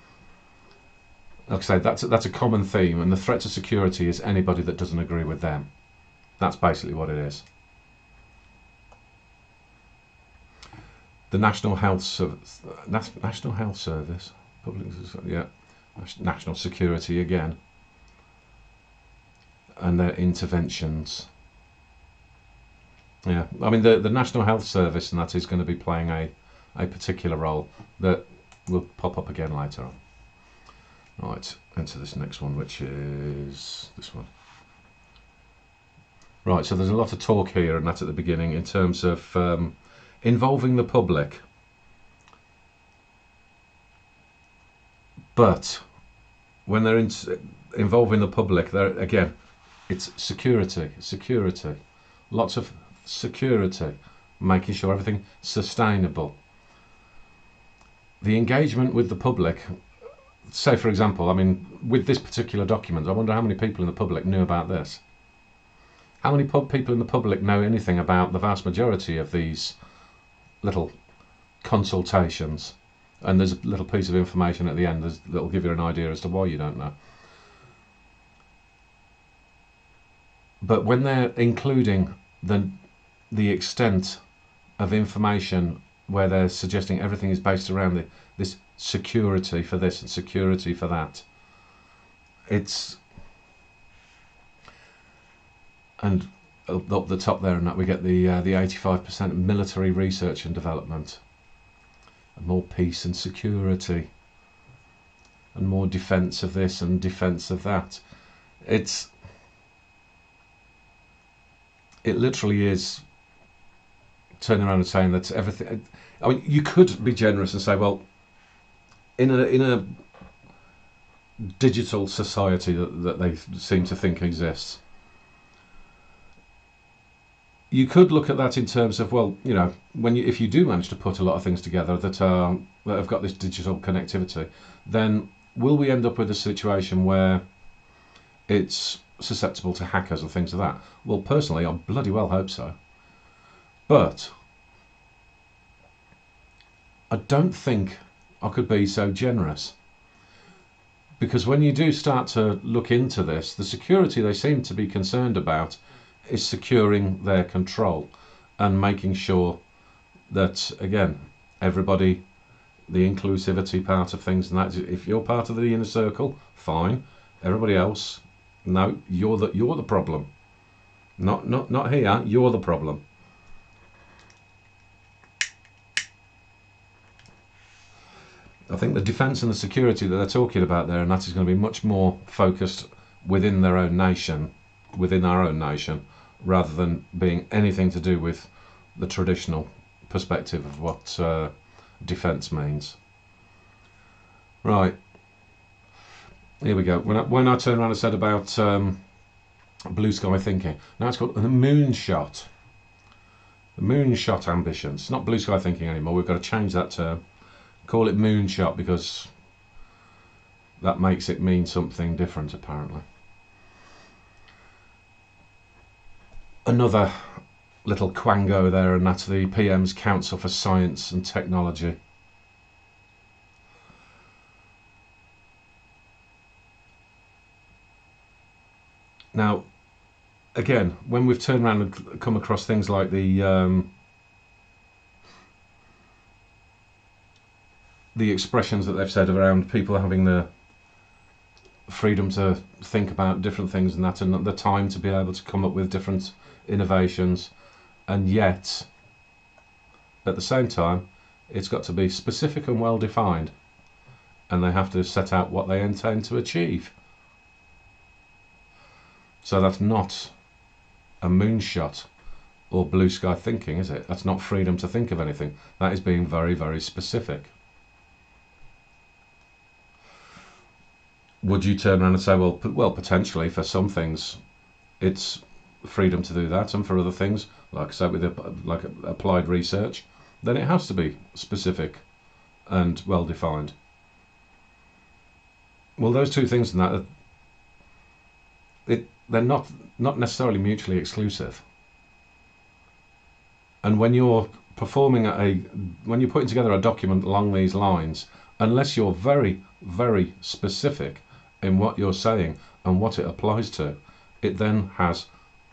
Like I say, that's a common theme, and the threat to security is anybody that doesn't agree with them. That's basically what it is. The National Health Service, National Security again. and their interventions. Yeah, I mean the National Health Service and that is going to be playing a particular role that will pop up again later on. Right, into this next one, which is this one. Right, so there's a lot of talk here and that at the beginning in terms of involving the public. But when they're involving the public, again, it's security, lots of security, making sure everything sustainable. The engagement with the public, say for example, I mean, with this particular document, I wonder how many people in the public knew about this. How many people in the public know anything about the vast majority of these little consultations? And there's a little piece of information at the end that'll give you an idea as to why you don't know. But when they're including the extent of information where they're suggesting everything is based around this security for this and security for that, and up the top there and that we get the 85% military research and development, and more peace and security, and more defence of this and defence of that. It literally is turning around and saying that everything. I mean, you could be generous and say, well, in a digital society that they seem to think exists, you could look at that in terms of, well, you know, if you do manage to put a lot of things together that have got this digital connectivity, then will we end up with a situation where it's susceptible to hackers and things like that? Well, personally, I bloody well hope so. But I don't think I could be so generous, because when you do start to look into this, the security they seem to be concerned about is securing their control and making sure that, again, everybody, the inclusivity part of things, and that, if you're part of the inner circle, fine. Everybody else, no, you're the problem. Not here. You're the problem. I think the defence and the security that they're talking about there, and that is going to be much more focused within their own nation, within our own nation, rather than being anything to do with the traditional perspective of what defence means. Right, here we go. When I turned around and said about blue sky thinking, now it's called the moonshot. The moonshot ambitions. It's not blue sky thinking anymore. We've got to change that term. Call it moonshot, because that makes it mean something different, apparently. Another little quango there, and that's the PM's Council for Science and Technology. Now, again, when we've turned around and come across things like the expressions that they've said around people having the freedom to think about different things and that, and the time to be able to come up with different innovations, and yet at the same time it's got to be specific and well defined, and they have to set out what they intend to achieve. So that's not a moonshot or blue sky thinking, is it? That's not freedom to think of anything. That is being very, very specific. Would you turn around and say, well, potentially for some things it's freedom to do that, and for other things, like I said, with applied research, then it has to be specific and well defined. Well, those two things in that, they're not necessarily mutually exclusive. And when you're when you're putting together a document along these lines, unless you're very, very specific in what you're saying and what it applies to, it then has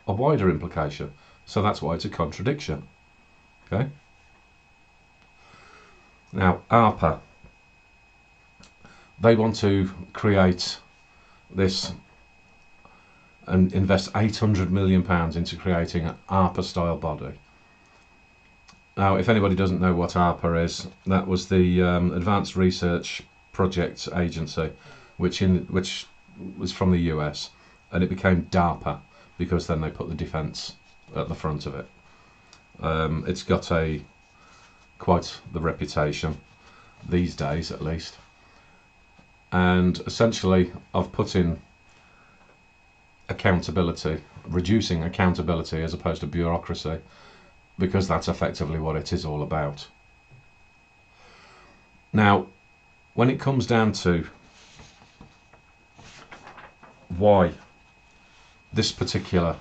a wider implication. So that's why it's a contradiction. Okay. Now, ARPA, they want to create this and invest £800 million into creating an ARPA style body. Now, if anybody doesn't know what ARPA is, that was the Advanced Research Projects Agency, which was from the US, and it became DARPA because then they put the defence at the front of it. It's got quite the reputation these days, at least. And essentially, I've put in accountability, reducing accountability as opposed to bureaucracy, because that's effectively what it is all about. Now, when it comes down to why this particular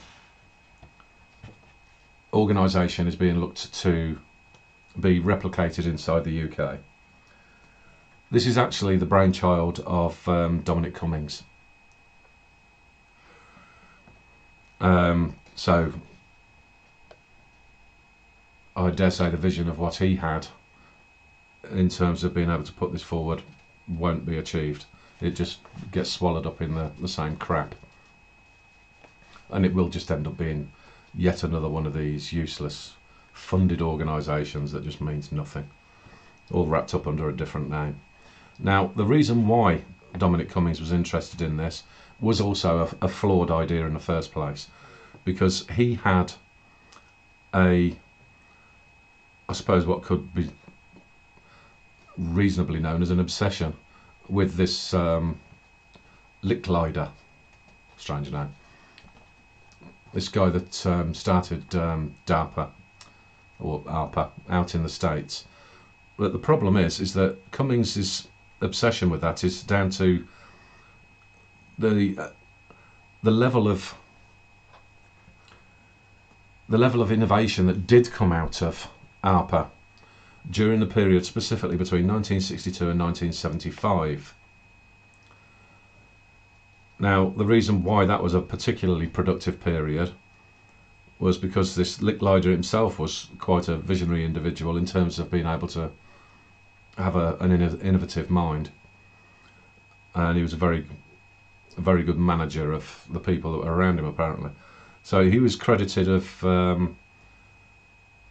organisation is being looked to be replicated inside the UK, this is actually the brainchild of Dominic Cummings. So I dare say the vision of what he had in terms of being able to put this forward won't be achieved. It just gets swallowed up in the same crap, and it will just end up being yet another one of these useless funded organisations that just means nothing, all wrapped up under a different name. Now, the reason why Dominic Cummings was interested in this was also a flawed idea in the first place, because he had I suppose what could be reasonably known as an obsession with this Licklider, strange name, this guy that started DARPA or ARPA out in the States. But the problem is that Cummings' obsession with that is down to the level of innovation that did come out of ARPA during the period specifically between 1962 and 1975. Now, the reason why that was a particularly productive period was because this Licklider himself was quite a visionary individual in terms of being able to have an innovative mind, and he was a very good manager of the people that were around him, apparently. So he was credited of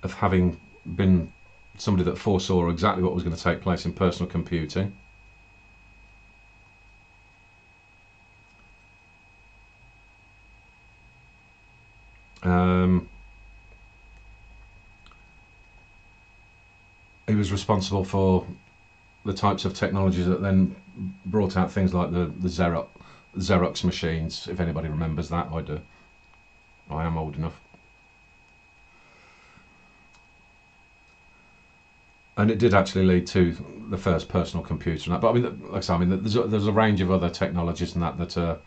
having been somebody that foresaw exactly what was going to take place in personal computing. He was responsible for the types of technologies that then brought out things like the Xerox machines, if anybody remembers that. I do. I am old enough. And it did actually lead to the first personal computer and that. But I mean, like I mean, there's a range of other technologies and that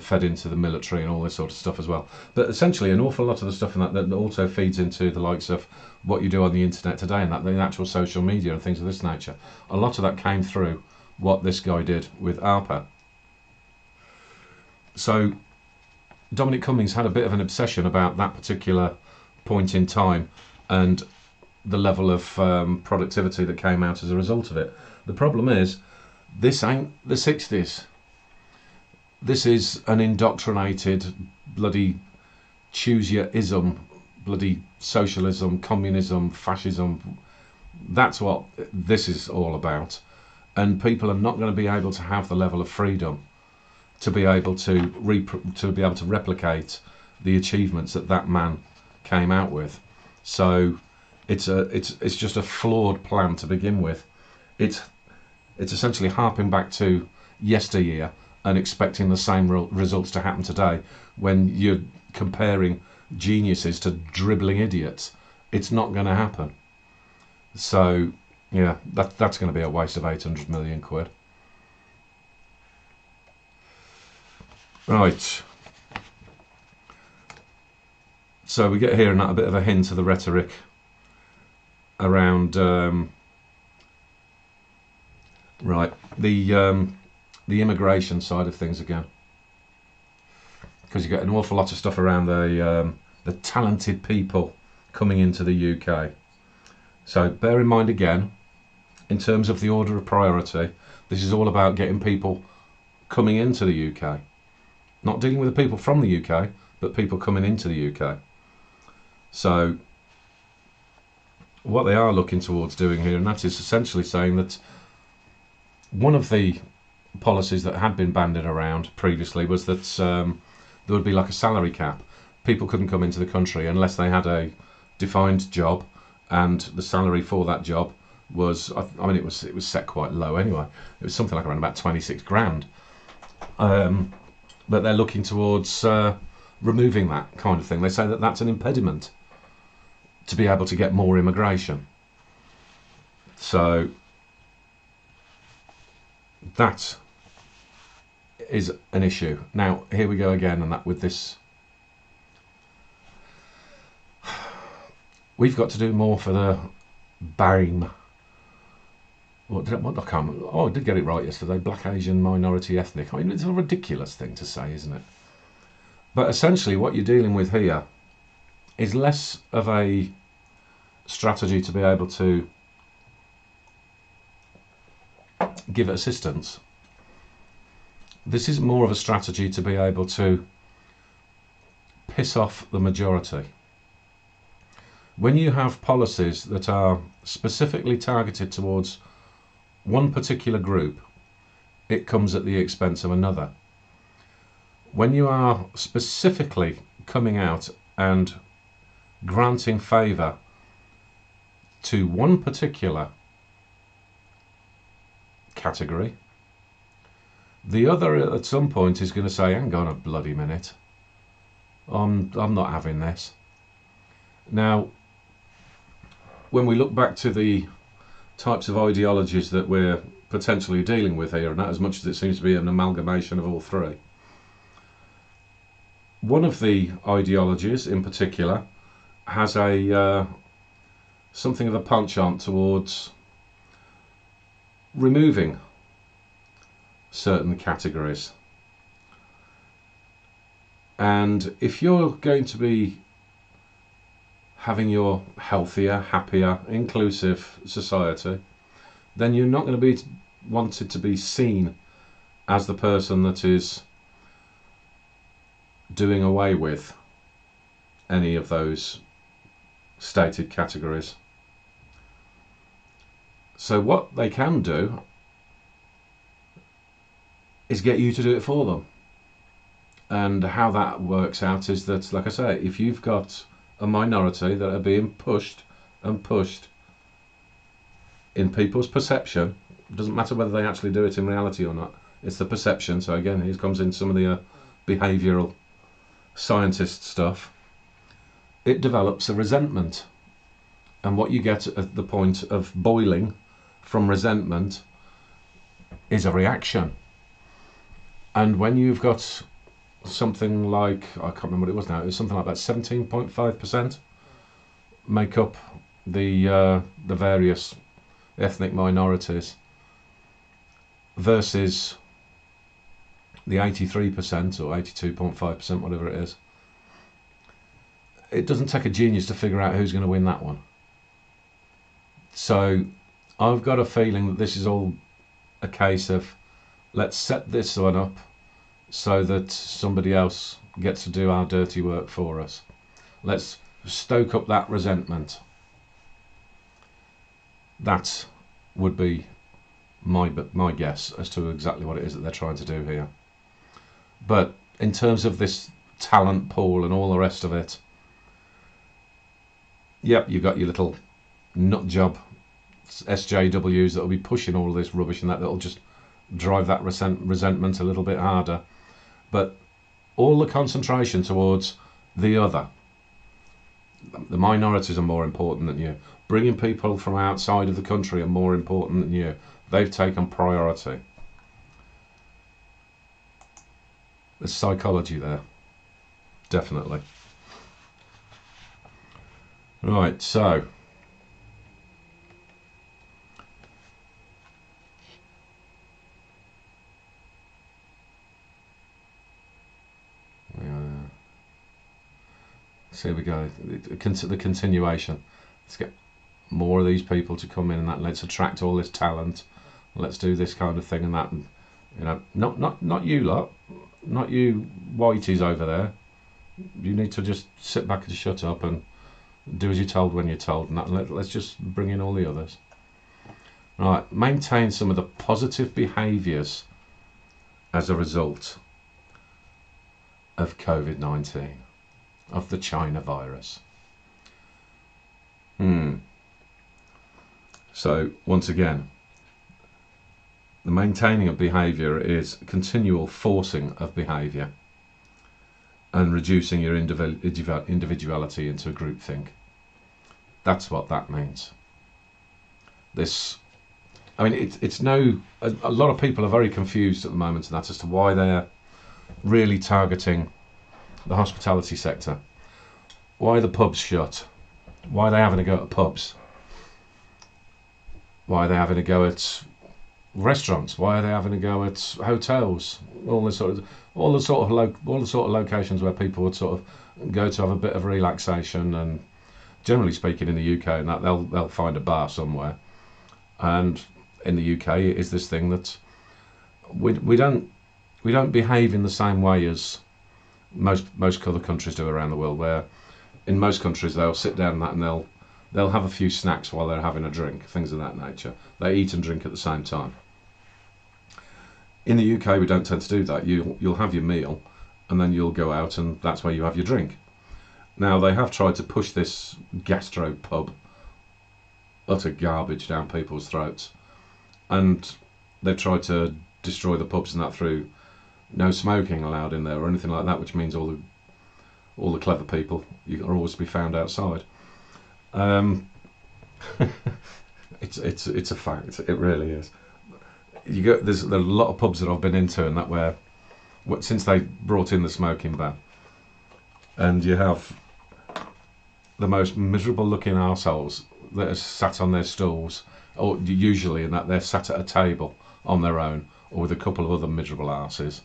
fed into the military and all this sort of stuff as well. But essentially, an awful lot of the stuff in that also feeds into the likes of what you do on the internet today and that the actual social media and things of this nature. A lot of that came through what this guy did with ARPA. So Dominic Cummings had a bit of an obsession about that particular point in time and the level of productivity that came out as a result of it. The problem is, this ain't the 60s. This is an indoctrinated bloody choose-your-ism, bloody socialism, communism, fascism. That's what this is all about. And people are not going to be able to have the level of freedom to be able to replicate the achievements that man came out with. So it's just a flawed plan to begin with. It's essentially harping back to yesteryear and expecting the same results to happen today when you're comparing geniuses to dribbling idiots. It's not going to happen. So yeah, that's going to be a waste of 800 million quid. Right. So we get here and that a bit of a hint of the rhetoric around right, the immigration side of things again, because you get an awful lot of stuff around the talented people coming into the UK. So bear in mind again, in terms of the order of priority, this is all about getting people coming into the UK. not dealing with the people from the UK, but people coming into the UK. So what they are looking towards doing here, and that is essentially saying that one of the policies that had been banded around previously was that there would be like a salary cap. People couldn't come into the country unless they had a defined job, and the salary for that job was, I mean, it was set quite low anyway. It was something like around about 26 grand. But they're looking towards removing that kind of thing. They say that that's an impediment to be able to get more immigration. So that is an issue. Now here we go again, and that with this, we've got to do more for the BAME. I did get it right yesterday. Black, Asian, minority, ethnic. I mean, it's a ridiculous thing to say, isn't it? But essentially what you're dealing with here is less of a strategy to be able to give assistance. This is more of a strategy to be able to piss off the majority. When you have policies that are specifically targeted towards one particular group, it comes at the expense of another. When you are specifically coming out and granting favour to one particular category, the other at some point is going to say, hang on a bloody minute, I'm not having this. Now, when we look back to the types of ideologies that we're potentially dealing with here, and that as much as it seems to be an amalgamation of all three, one of the ideologies in particular has a something of a penchant towards removing certain categories. And if you're going to be having your healthier, happier, inclusive society, then you're not going to be wanted to be seen as the person that is doing away with any of those stated categories. So what they can do is get you to do it for them. And how that works out is that, like I say, if you've got a minority that are being pushed and pushed in people's perception, it doesn't matter whether they actually do it in reality or not, it's the perception. So again, here comes in some of the behavioural scientist stuff. It develops a resentment, and what you get at the point of boiling from resentment is a reaction. And when you've got something like, I can't remember what it was now, it was something like that 17.5% make up the various ethnic minorities versus the 83% or 82.5%, whatever it is. It doesn't take a genius to figure out who's going to win that one. So I've got a feeling that this is all a case of, let's set this one up so that somebody else gets to do our dirty work for us. Let's stoke up that resentment. That would be my guess as to exactly what it is that they're trying to do here. But in terms of this talent pool and all the rest of it, yep, you've got your little nut job SJWs that will be pushing all of this rubbish, and that'll just drive that resentment a little bit harder. But all the concentration towards the other, the minorities are more important than you. Bringing people from outside of the country are more important than you. They've taken priority. There's psychology there, definitely. Right, so so here we go, the continuation. Let's get more of these people to come in, and that, let's attract all this talent, let's do this kind of thing and that, and, you know, not you lot, not you whiteys over there. You need to just sit back and shut up and do as you're told when you're told, and let's just bring in all the others. Right, maintain some of the positive behaviours as a result of COVID-19, of the China virus. So once again, the maintaining of behaviour is continual forcing of behaviour and reducing your individuality into groupthink. That's what that means. I mean, it's no. A lot of people are very confused at the moment, and that's as to why they're really targeting the hospitality sector. Why are the pubs shut? Why are they having a go at pubs? Why are they having a go at restaurants? Why are they having a go at hotels? All the sort of locations where people would sort of go to have a bit of relaxation, and generally speaking, in the UK, and that they'll find a bar somewhere. And in the UK, it is this thing that we don't behave in the same way as most other countries do around the world. Where in most countries they'll sit down and they'll have a few snacks while they're having a drink, things of that nature. They eat and drink at the same time. In the UK, we don't tend to do that. You'll have your meal, and then you'll go out, and that's where you have your drink. Now, they have tried to push this gastro pub utter garbage down people's throats, and they've tried to destroy the pubs and that through no smoking allowed in there or anything like that, which means all the clever people, you can always be found outside. It's a fact. It really is. There are a lot of pubs that I've been into, and that where since they brought in the smoking ban, and you have the most miserable looking arseholes that are sat on their stools, or usually in that they're sat at a table on their own or with a couple of other miserable arses,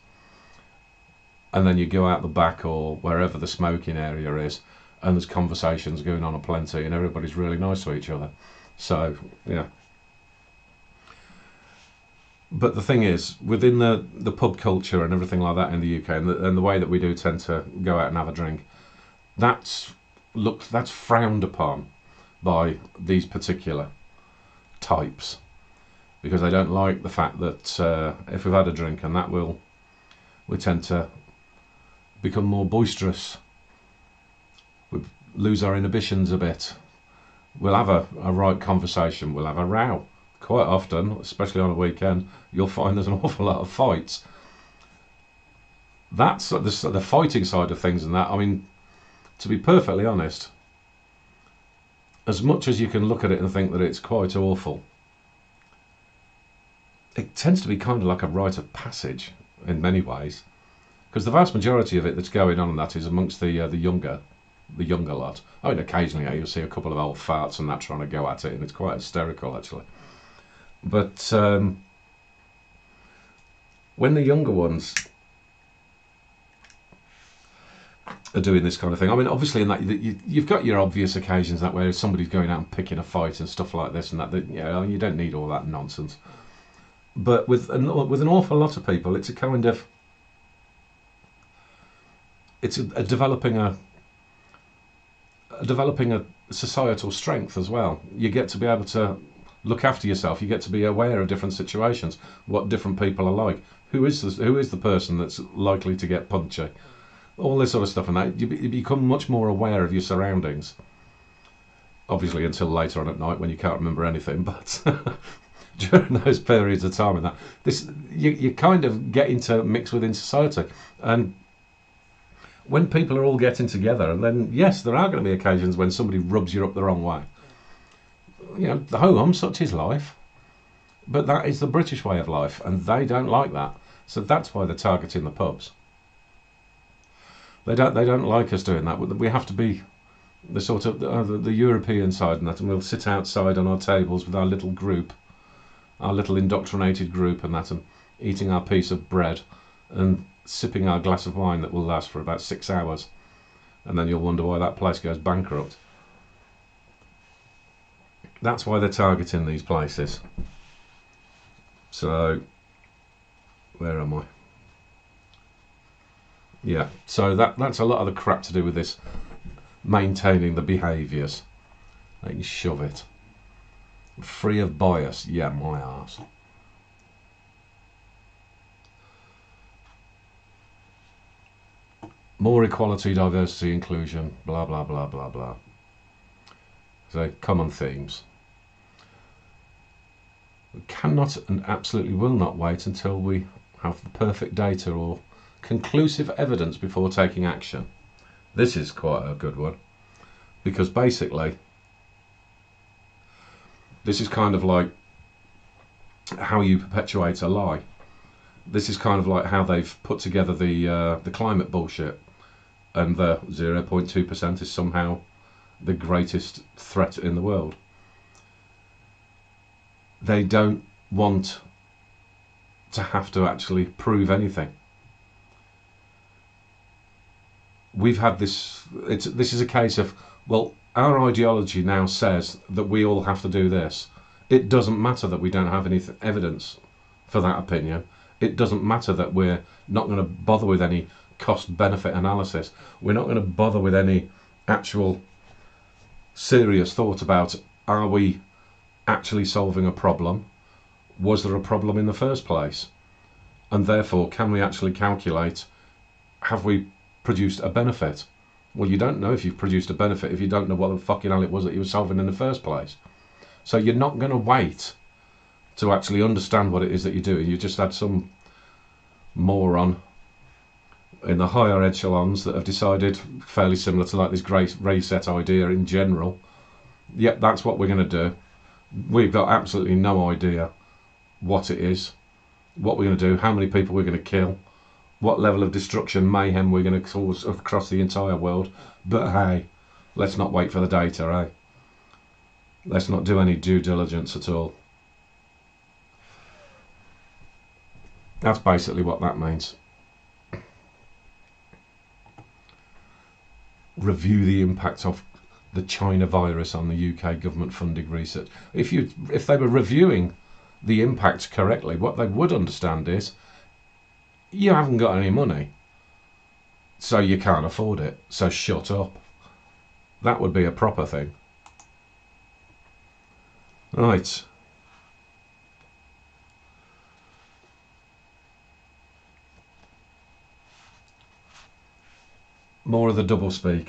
and then you go out the back or wherever the smoking area is, and there's conversations going on aplenty, and everybody's really nice to each other. So yeah. But the thing is, within the pub culture and everything like that in the UK, and the way that we do tend to go out and have a drink, that's frowned upon by these particular types, because they don't like the fact that if we've had a drink, and that we tend to become more boisterous, we lose our inhibitions a bit, we'll have a right conversation, we'll have a row. Quite often, especially on a weekend, you'll find there's an awful lot of fights. That's the fighting side of things, and that, I mean, to be perfectly honest, as much as you can look at it and think that it's quite awful, it tends to be kind of like a rite of passage in many ways, because the vast majority of it that's going on, and that is amongst the younger lot. I mean, occasionally you'll see a couple of old farts and that trying to go at it, and it's quite hysterical actually. But when the younger ones are doing this kind of thing, I mean, obviously in that you've got your obvious occasions that where somebody's going out and picking a fight and stuff like this and that, you know, you don't need all that nonsense. But with an awful lot of people, it's a kind of developing a societal strength as well. You get to be able to look after yourself. You get to be aware of different situations, what different people are like. Who is the person that's likely to get punchy? All this sort of stuff, and that you become much more aware of your surroundings. Obviously, until later on at night when you can't remember anything, but during those periods of time and that, you kind of get into mix within society. And when people are all getting together, and then yes, there are going to be occasions when somebody rubs you up the wrong way. You know, the ho-hum, such is life, but that is the British way of life, and they don't like that. So that's why they're targeting the pubs. They don't like us doing that. We have to be the sort of the European side and that, and we'll sit outside on our tables with our little group, our little indoctrinated group and that, and eating our piece of bread and sipping our glass of wine that will last for about 6 hours, and then you'll wonder why that place goes bankrupt. That's why they're targeting these places. So, where am I? Yeah, so that's a lot of the crap to do with this maintaining the behaviours. They can shove it. Free of bias, yeah, my arse. More equality, diversity, inclusion, blah, blah, blah, blah, blah. So, common themes. We cannot and absolutely will not wait until we have the perfect data or conclusive evidence before taking action. This is quite a good one, because basically this is kind of like how you perpetuate a lie. This is kind of like how they've put together the climate bullshit, and the 0.2% is somehow the greatest threat in the world. They don't want to have to actually prove anything. We've had this. This is a case of, well, our ideology now says that we all have to do this. It doesn't matter that we don't have any evidence for that opinion. It doesn't matter that we're not going to bother with any cost-benefit analysis. We're not going to bother with any actual serious thought about, are we actually solving a problem? Was there a problem in the first place? And therefore, can we actually calculate, have we produced a benefit? Well, you don't know if you've produced a benefit if you don't know what the fucking hell it was that you were solving in the first place. So you're not going to wait to actually understand what it is that you're doing. You just had some moron in the higher echelons that have decided, fairly similar to like this great reset idea in general, yep, that's what we're going to do. We've got absolutely no idea what it is, what we're going to do, how many people we're going to kill, what level of destruction, mayhem we're going to cause across the entire world. But hey, let's not wait for the data, eh? Let's not do any due diligence at all. That's basically what that means. Review the impact of the China virus on the UK government funding research. If they were reviewing the impact correctly, what they would understand is you haven't got any money, so you can't afford it, so shut up. That would be a proper thing. Right. More of the doublespeak.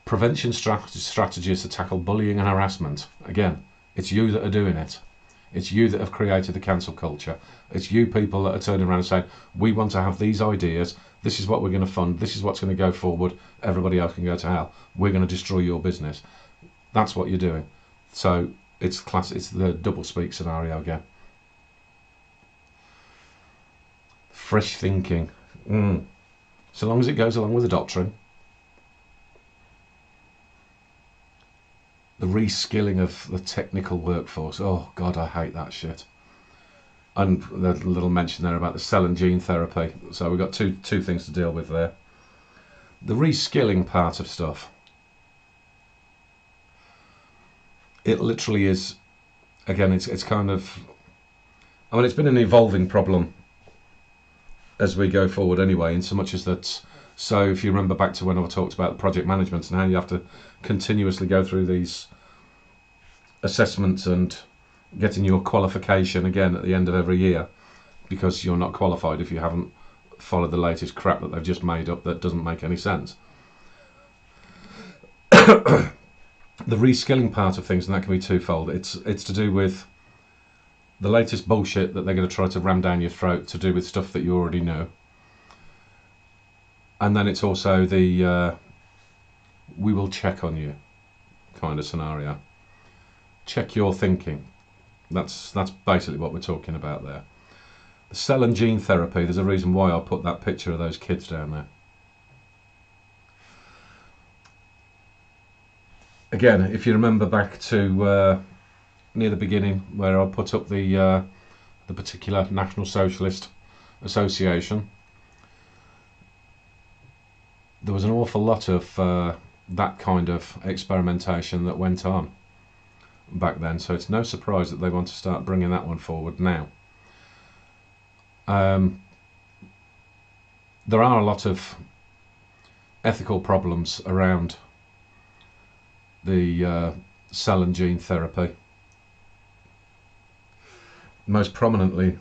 Prevention strategies to tackle bullying and harassment. Again, it's you that are doing it. It's you that have created the cancel culture. It's you people that are turning around and saying, we want to have these ideas, this is what we're going to fund, this is what's going to go forward, everybody else can go to hell. We're going to destroy your business. That's what you're doing. So it's the doublespeak scenario again. Fresh thinking. So long as it goes along with the doctrine. The reskilling of the technical workforce. Oh God, I hate that shit. And the little mention there about the cell and gene therapy. So we've got two things to deal with there. The reskilling part of stuff. It literally is, again, it's kind of, I mean, it's been an evolving problem as we go forward anyway, in so much as that, so if you remember back to when I talked about project management and how you have to continuously go through these assessments and getting your qualification again at the end of every year, because you're not qualified if you haven't followed the latest crap that they've just made up that doesn't make any sense. The reskilling part of things, and that can be twofold. It's to do with the latest bullshit that they're going to try to ram down your throat to do with stuff that you already know. And then it's also the we will check on you kind of scenario. Check your thinking. That's basically what we're talking about there. The cell and gene therapy, there's a reason why I put that picture of those kids down there. Again, if you remember back to near the beginning where I put up the particular National Socialist Association, there was an awful lot of that kind of experimentation that went on back then, so it's no surprise that they want to start bringing that one forward now. there are a lot of ethical problems around the cell and gene therapy, most prominently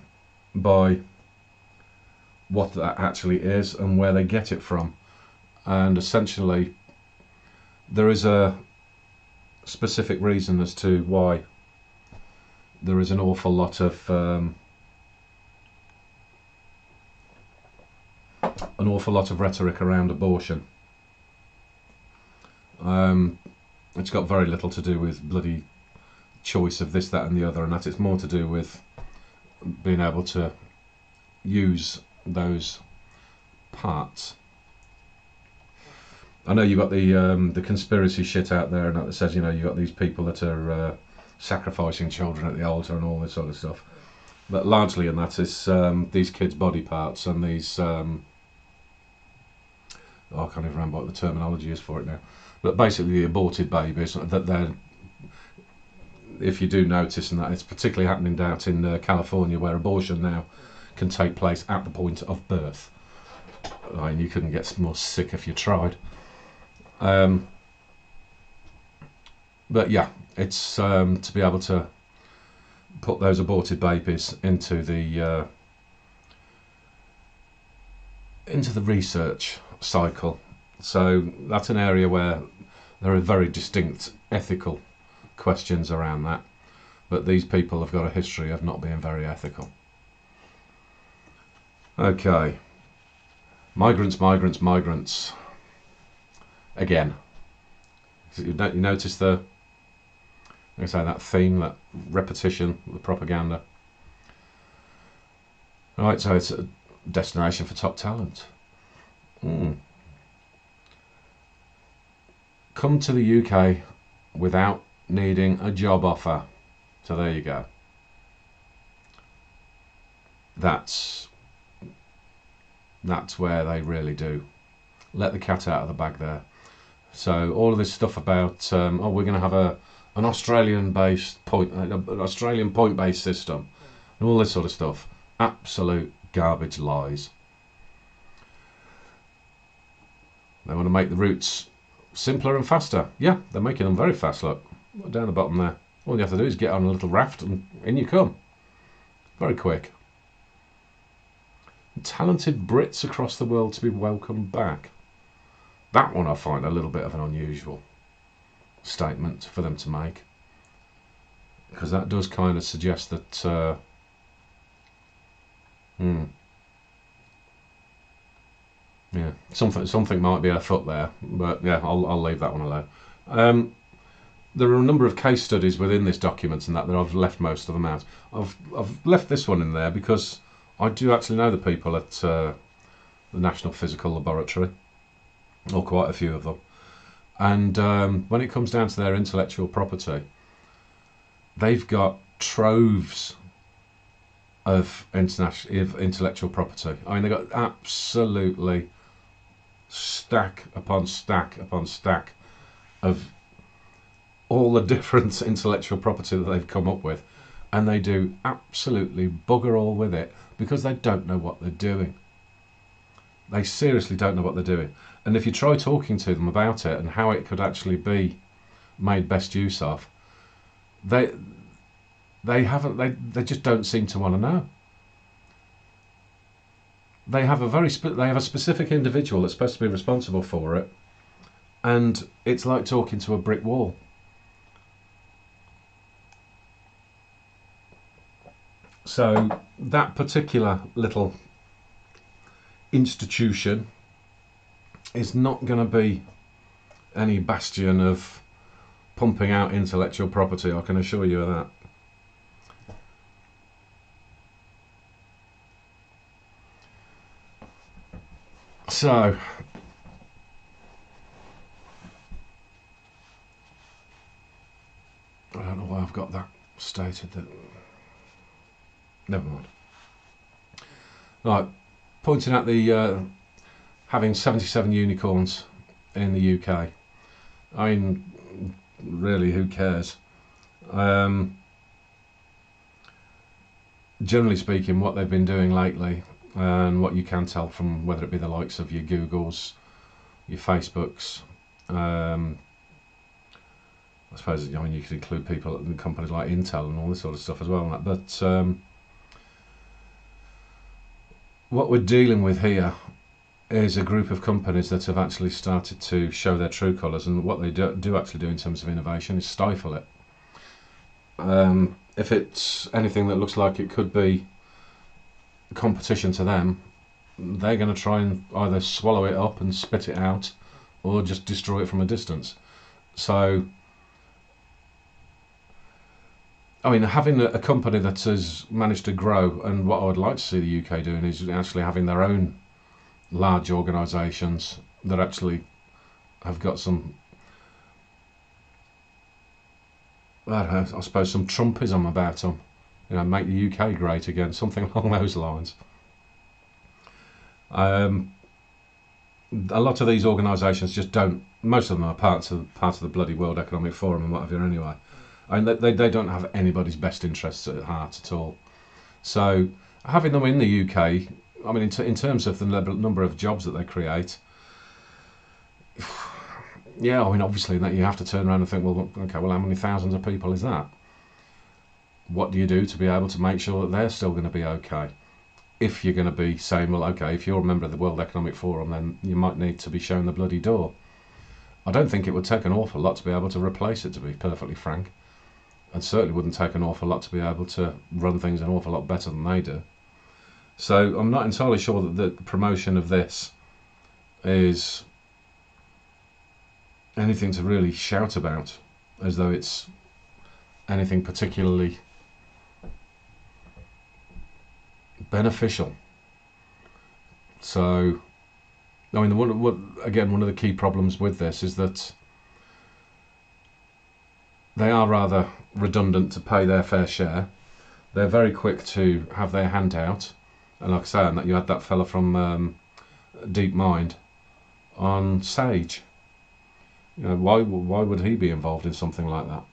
by what that actually is and where they get it from. And essentially there is a specific reason as to why there is an awful lot of rhetoric around abortion. It's got very little to do with bloody choice of this, that and the other, and that it's more to do with being able to use those parts. I know you've got the conspiracy shit out there, and that says, you know, you've got these people that are sacrificing children at the altar and all this sort of stuff. But largely in that is these kids' body parts and these... I can't even remember what the terminology is for it now. But basically the aborted babies, that they're... If you do notice, and that it's particularly happening out in California, where abortion now can take place at the point of birth. I mean, you couldn't get more sick if you tried. But yeah, it's to be able to put those aborted babies into the research cycle. So that's an area where there are very distinct ethical questions around that. But these people have got a history of not being very ethical. Okay. Migrants, migrants, migrants. Again. You notice the... Like I say, that theme, that repetition, the propaganda. Right, so it's a destination for top talent. Come to the UK without needing a job offer. So there you go. That's where they really do let the cat out of the bag there. So all of this stuff about we're going to have an Australian-based point-based system, and all this sort of stuff, absolute garbage lies. They want to make the routes simpler and faster. Yeah, they're making them very fast. Look down the bottom there. All you have to do is get on a little raft and in you come. Very quick. Talented Brits across the world to be welcomed back. That one I find a little bit of an unusual statement for them to make, because that does kind of suggest that yeah, something might be afoot there, but yeah, I'll leave that one alone. There are a number of case studies within this document, and that I've left most of them out. I've left this one in there because I do actually know the people at the National Physical Laboratory, or quite a few of them, and when it comes down to their intellectual property, they've got troves of intellectual property. I mean, they've got absolutely stack upon stack upon stack of all the different intellectual property that they've come up with, and they do absolutely bugger all with it because they don't know what they're doing. They seriously don't know what they're doing. And if you try talking to them about it and how it could actually be made best use of, they just don't seem to want to know. They have a specific individual that's supposed to be responsible for it, and it's like talking to a brick wall. So that particular little institution is not going to be any bastion of pumping out intellectual property, I can assure you of that. So I don't know why I've got that stated. That never mind. Right, pointing at the having 77 unicorns in the UK. I mean, really, who cares? Generally speaking, what they've been doing lately And what you can tell from whether it be the likes of your Googles, your Facebooks, I suppose, I mean, you could include people in companies like Intel and all this sort of stuff as well. But what we're dealing with here is a group of companies that have actually started to show their true colours, and what they do actually do in terms of innovation is stifle it. If it's anything that looks like it could be competition to them, they're going to try and either swallow it up and spit it out, or just destroy it from a distance. So, I mean, having a company that has managed to grow, and what I would like to see the UK doing is actually having their own large organisations that actually have got some, I don't know, I suppose some Trumpism about them. You know, make the UK great again, something along those lines. A lot of these organisations just don't. Most of them are part of the bloody World Economic Forum and whatever anyway. I mean, they don't have anybody's best interests at heart at all. So having them in the UK, I mean, in terms of the number of jobs that they create, yeah, I mean, obviously that you have to turn around and think, well, okay, well, how many thousands of people is that? What do you do to be able to make sure that they're still going to be okay? If you're going to be saying, well, okay, if you're a member of the World Economic Forum, then you might need to be shown the bloody door. I don't think it would take an awful lot to be able to replace it, to be perfectly frank. It certainly wouldn't take an awful lot to be able to run things an awful lot better than they do. So I'm not entirely sure that the promotion of this is anything to really shout about, as though it's anything particularly beneficial. So, I mean, one of the key problems with this is that they are rather redundant to pay their fair share. They're very quick to have their hand out, and like I say, and that you had that fella from DeepMind on Sage. You know, why would he be involved in something like that?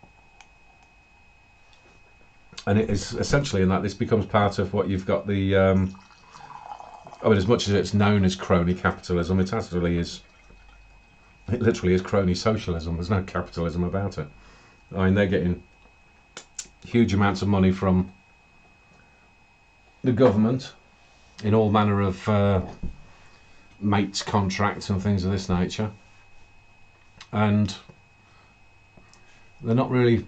And it is essentially in that this becomes part of what you've got the. I mean, as much as it's known as crony capitalism, it actually is. It literally is crony socialism. There's no capitalism about it. I mean, they're getting huge amounts of money from the government in all manner of mates contracts and things of this nature, and they're not really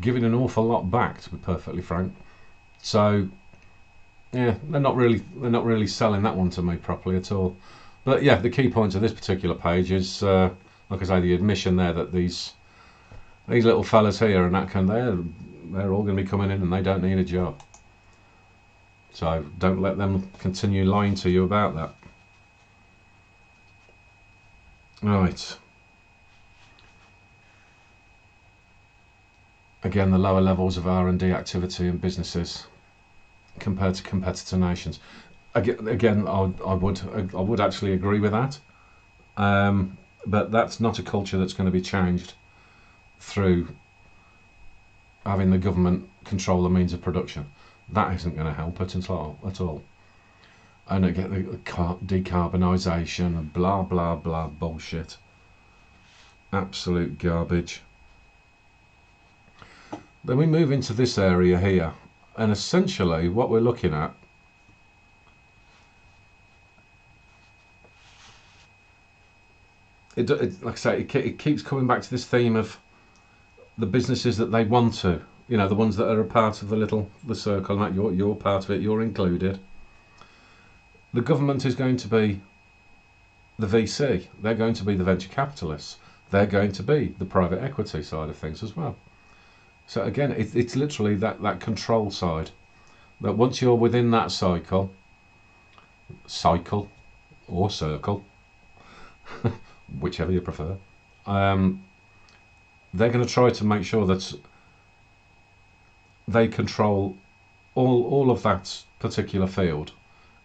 giving an awful lot back, to be perfectly frank. So yeah, they're not really selling that one to me properly at all. But yeah, the key point of this particular page is, like I say, the admission there that these little fellas here and that they're all going to be coming in and they don't need a job. So don't let them continue lying to you about that. Right. Again, the lower levels of R&D activity in businesses compared to competitor nations. Again, I would actually agree with that, but that's not a culture that's going to be changed through having the government control the means of production. That isn't going to help it at all. And again, the decarbonisation and blah blah blah bullshit. Absolute garbage. Then we move into this area here, and essentially what we're looking at like I say, it keeps coming back to this theme of the businesses that they want to, you know, the ones that are a part of the circle, and that you're part of it, you're included. The government is going to be the VC, they're going to be the venture capitalists, they're going to be the private equity side of things as well. So again, it's literally that control side, that once you're within that cycle or circle, whichever you prefer, they're going to try to make sure that they control all of that particular field,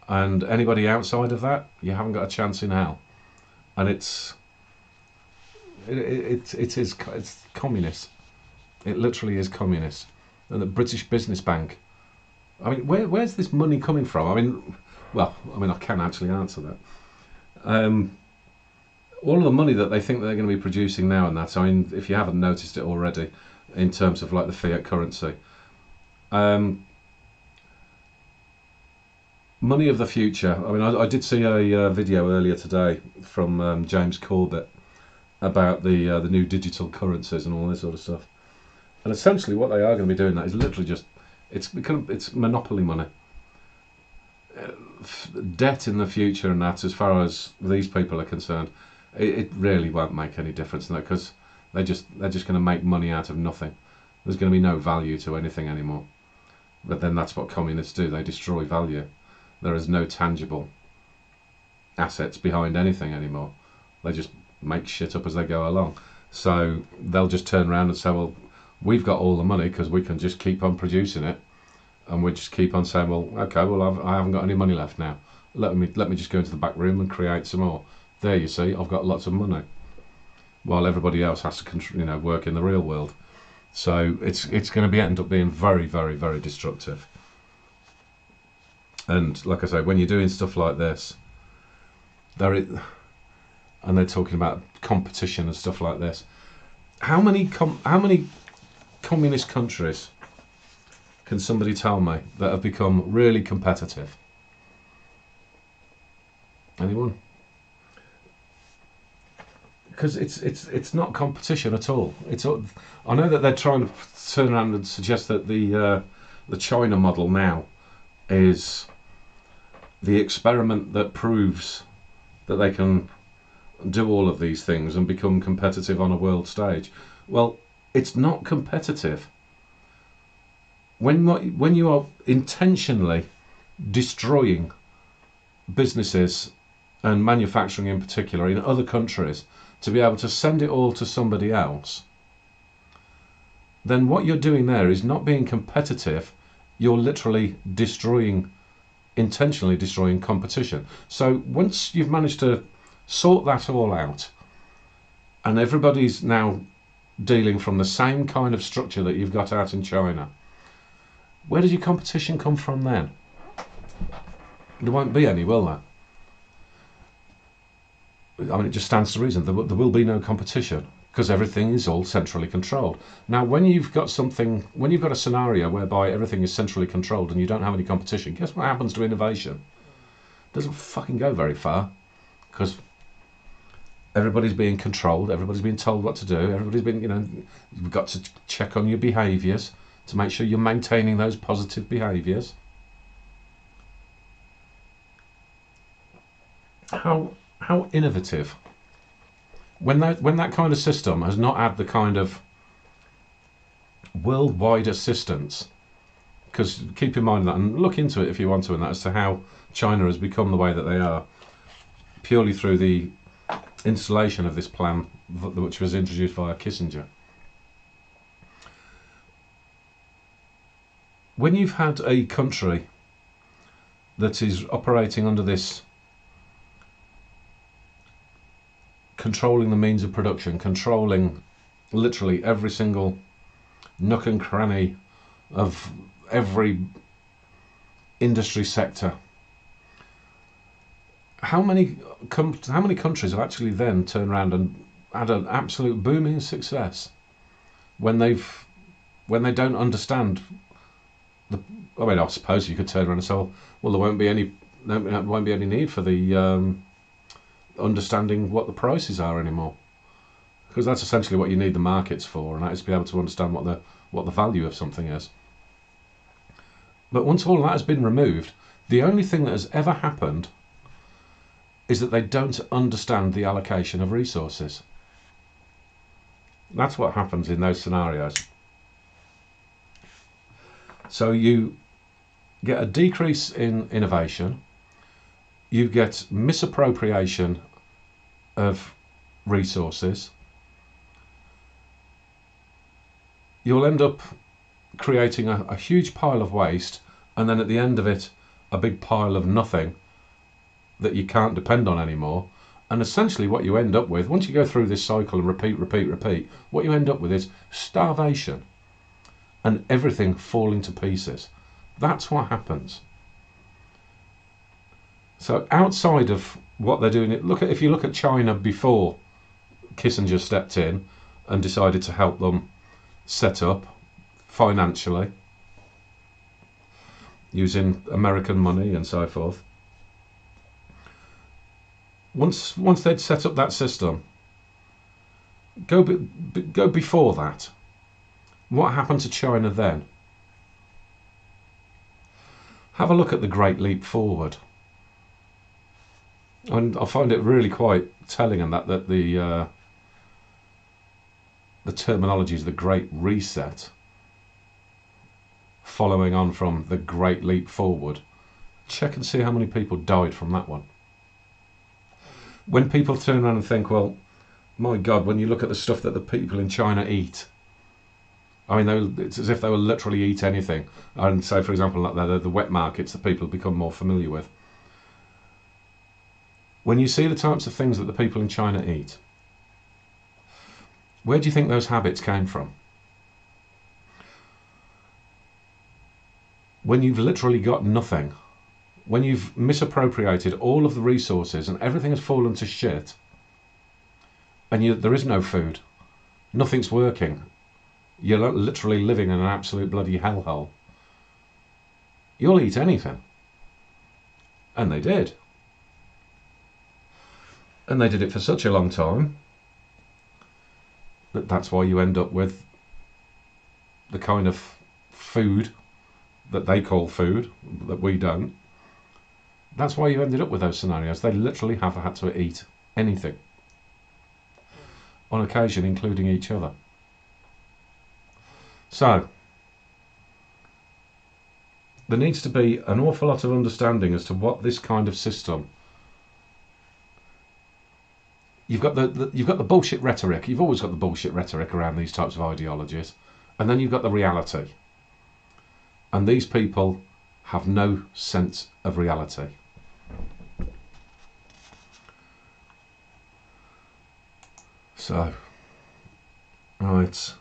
and anybody outside of that, you haven't got a chance in hell. And it's communist. It literally is communist. And the British Business Bank, I mean, where's this money coming from? I mean, well, I mean, I can actually answer that. All of the money that they think they're going to be producing now and that, I mean, if you haven't noticed it already, in terms of like the fiat currency, money of the future. I mean, I did see a video earlier today from James Corbett about the new digital currencies and all this sort of stuff. And essentially, what they are going to be doing that is literally just it's monopoly money. Debt in the future and that, as far as these people are concerned, it really won't make any difference in that, because they're just going to make money out of nothing. There's going to be no value to anything anymore. But then that's what communists do. They destroy value. There is no tangible assets behind anything anymore. They just make shit up as they go along. So they'll just turn around and say, well, we've got all the money because we can just keep on producing it, and we just keep on saying, well, okay, well, I haven't got any money left now. Let me just go into the back room and create some more. There, you see, I've got lots of money, while everybody else has to, work in the real world. So it's going to end up being very, very, very destructive. And like I say, when you're doing stuff like this, and they're talking about competition and stuff like this, how many communist countries can somebody tell me that have become really competitive? Anyone? Because it's not competition at all. I know that they're trying to turn around and suggest that the China model now is the experiment that proves that they can do all of these things and become competitive on a world stage. Well, it's not competitive. When you are intentionally destroying businesses and manufacturing in particular in other countries to be able to send it all to somebody else, then what you're doing there is not being competitive. You're literally intentionally destroying competition. So once you've managed to sort that all out, and everybody's now dealing from the same kind of structure that you've got out in China, where does your competition come from then? There won't be any, will there? I mean, it just stands to reason. There will be no competition, because everything is all centrally controlled. Now, when you've got a scenario whereby everything is centrally controlled and you don't have any competition, guess what happens to innovation? It doesn't fucking go very far, because everybody's being controlled, everybody's being told what to do, everybody's been, you've got to check on your behaviours to make sure you're maintaining those positive behaviours. How innovative. When that kind of system has not had the kind of worldwide assistance, because keep in mind that, and look into it if you want to, and that as to how China has become the way that they are, purely through the installation of this plan, which was introduced via Kissinger. When you've had a country that is operating under this, controlling the means of production, controlling literally every single nook and cranny of every industry sector, how many countries have actually then turned around and had an absolute booming success when they don't understand I mean, I suppose you could turn around and say, well, there won't be any need for the understanding what the prices are anymore, because that's essentially what you need the markets for, and that is to be able to understand what the value of something is. But once all that has been removed, the only thing that has ever happened is that they don't understand the allocation of resources. That's what happens in those scenarios. So you get a decrease in innovation, you get misappropriation of resources, you'll end up creating a huge pile of waste, and then at the end of it a big pile of nothing that you can't depend on anymore. And essentially what you end up with, once you go through this cycle and repeat, what you end up with is starvation and everything falling to pieces. That's what happens. So outside of what they're doing, if you look at China before Kissinger stepped in and decided to help them set up financially using American money and so forth. Once they'd set up that system, go before that. What happened to China then? Have a look at the Great Leap Forward. And I find it really quite telling in that the terminology is the Great Reset, following on from the Great Leap Forward. Check and see how many people died from that one. When people turn around and think, well, my God, when you look at the stuff that the people in China eat, I mean, it's as if they will literally eat anything. And say, for example, like the wet markets that people become more familiar with. When you see the types of things that the people in China eat, where do you think those habits came from? When you've literally got nothing, when you've misappropriated all of the resources and everything has fallen to shit, and there is no food, nothing's working, you're literally living in an absolute bloody hellhole, you'll eat anything. And they did. And they did it for such a long time that's why you end up with the kind of food that they call food, that we don't. That's why you ended up with those scenarios. They literally have had to eat anything, on occasion including each other. So there needs to be an awful lot of understanding as to what this kind of system. You've got the bullshit rhetoric. You've always got the bullshit rhetoric around these types of ideologies, and then you've got the reality. And these people have no sense of reality. So, right,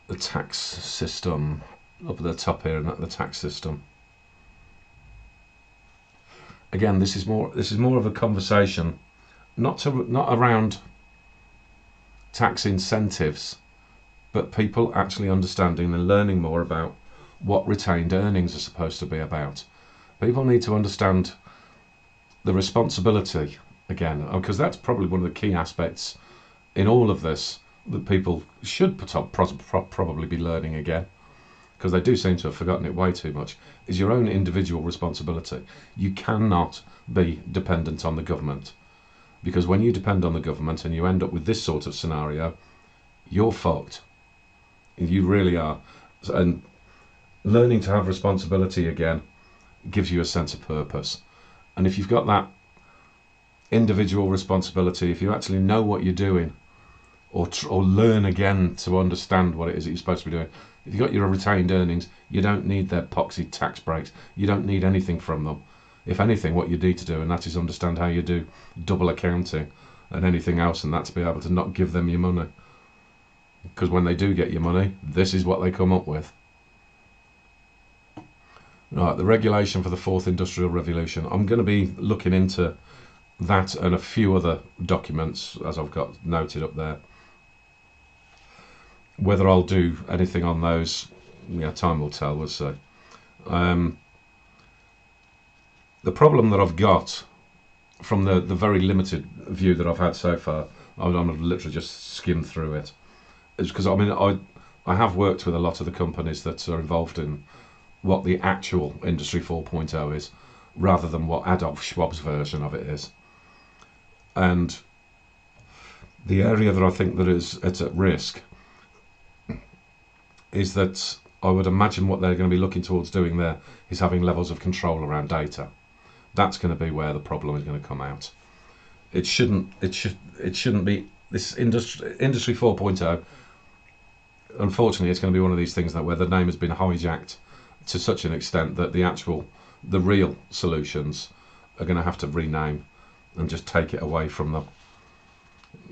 the tax system up at the top here, and the tax system. Again, this is more of a conversation, not around tax incentives, but people actually understanding and learning more about what retained earnings are supposed to be about. People need to understand the responsibility again, because that's probably one of the key aspects in all of this that people should probably be learning again, because they do seem to have forgotten it way too much, is your own individual responsibility. You cannot be dependent on the government, because when you depend on the government and you end up with this sort of scenario, you're fucked. You really are. And learning to have responsibility again gives you a sense of purpose. And if you've got that individual responsibility, if you actually know what you're doing, or learn again to understand what it is that you're supposed to be doing, if you've got your retained earnings, you don't need their poxy tax breaks. You don't need anything from them. If anything, what you need to do, and that is understand how you do double accounting and anything else, and that's be able to not give them your money. Because when they do get your money, this is what they come up with. Right, the regulation for the fourth industrial revolution. I'm going to be looking into that and a few other documents, as I've got noted up there. Whether I'll do anything on those, time will tell, we'll see. The problem that I've got from the very limited view that I've had so far, I've literally just skimmed through it, is because I have worked with a lot of the companies that are involved in what the actual Industry 4.0 is, rather than what Adolf Schwab's version of it is. And the area that I think that it's at risk is that I would imagine what they're going to be looking towards doing there is having levels of control around data. That's going to be where the problem is going to come out. It shouldn't be this industry 4.0. Unfortunately, it's going to be one of these things that where the name has been hijacked to such an extent that the real solutions are going to have to rename and just take it away from them,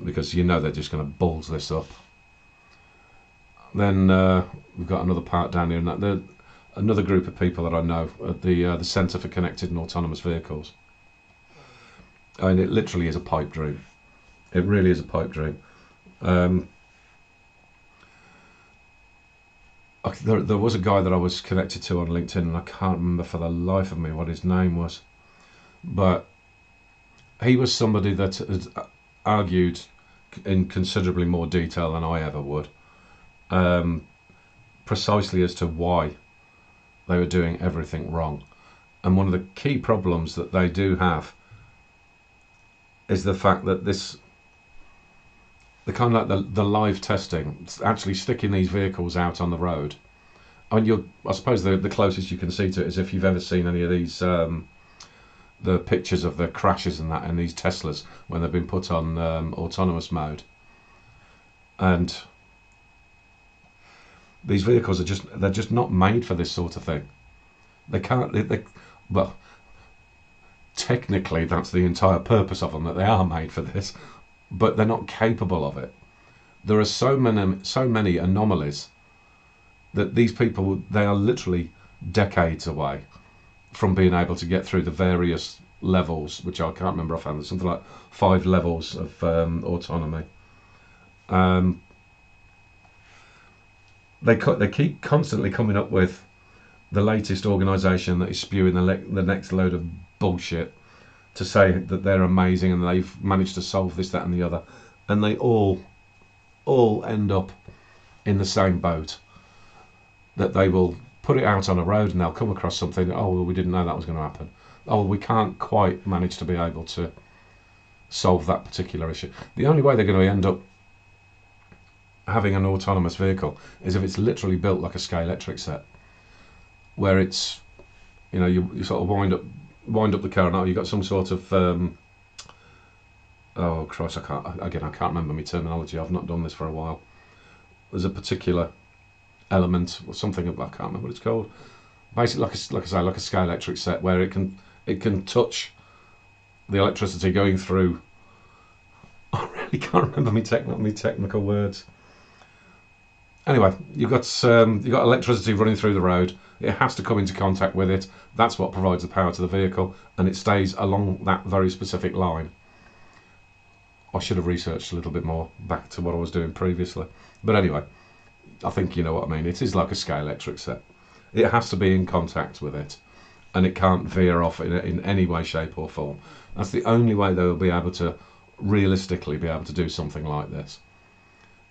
because they're just going to balls this up. Then we've got another part down here, and that another group of people that I know at the Centre for Connected and Autonomous Vehicles. I mean, it literally is a pipe dream. It really is a pipe dream. There was a guy that I was connected to on LinkedIn, and I can't remember for the life of me what his name was, but he was somebody that had argued in considerably more detail than I ever would, precisely as to why they were doing everything wrong. And one of the key problems that they do have is the fact that the kind of like the live testing, actually sticking these vehicles out on the road. I mean, I suppose the closest you can see to it is if you've ever seen any of these the pictures of the crashes and that in these Teslas when they've been put on autonomous mode. And these vehicles they're just not made for this sort of thing. They can't. Well, technically that's the entire purpose of them, that they are made for this, but they're not capable of it. There are so many anomalies that these people, they are literally decades away from being able to get through the various levels, which I can't remember offhand. There's something like 5 levels of autonomy. They keep constantly coming up with the latest organisation that is spewing the next load of bullshit to say that they're amazing and they've managed to solve this, that and the other, and they all end up in the same boat, that they will put it out on a road and they'll come across something. Oh, well, we didn't know that was going to happen. Oh, well, we can't quite manage to be able to solve that particular issue. The only way they're going to end up having an autonomous vehicle is if it's literally built like a Scalextric set, where it's, you sort of wind up the car, and you've got some sort of oh Christ, I can't remember my terminology. I've not done this for a while. There's a particular element or something, I can't remember what it's called. Basically, like I say, like a Scalextric set, where it can touch the electricity going through. I really can't remember my technical words. Anyway, you've got electricity running through the road. It has to come into contact with it. That's what provides the power to the vehicle, and it stays along that very specific line. I should have researched a little bit more back to what I was doing previously. But anyway, I think you know what I mean. It is like a Scalextric set. It has to be in contact with it, and it can't veer off in any way, shape or form. That's the only way they will be able to realistically be able to do something like this.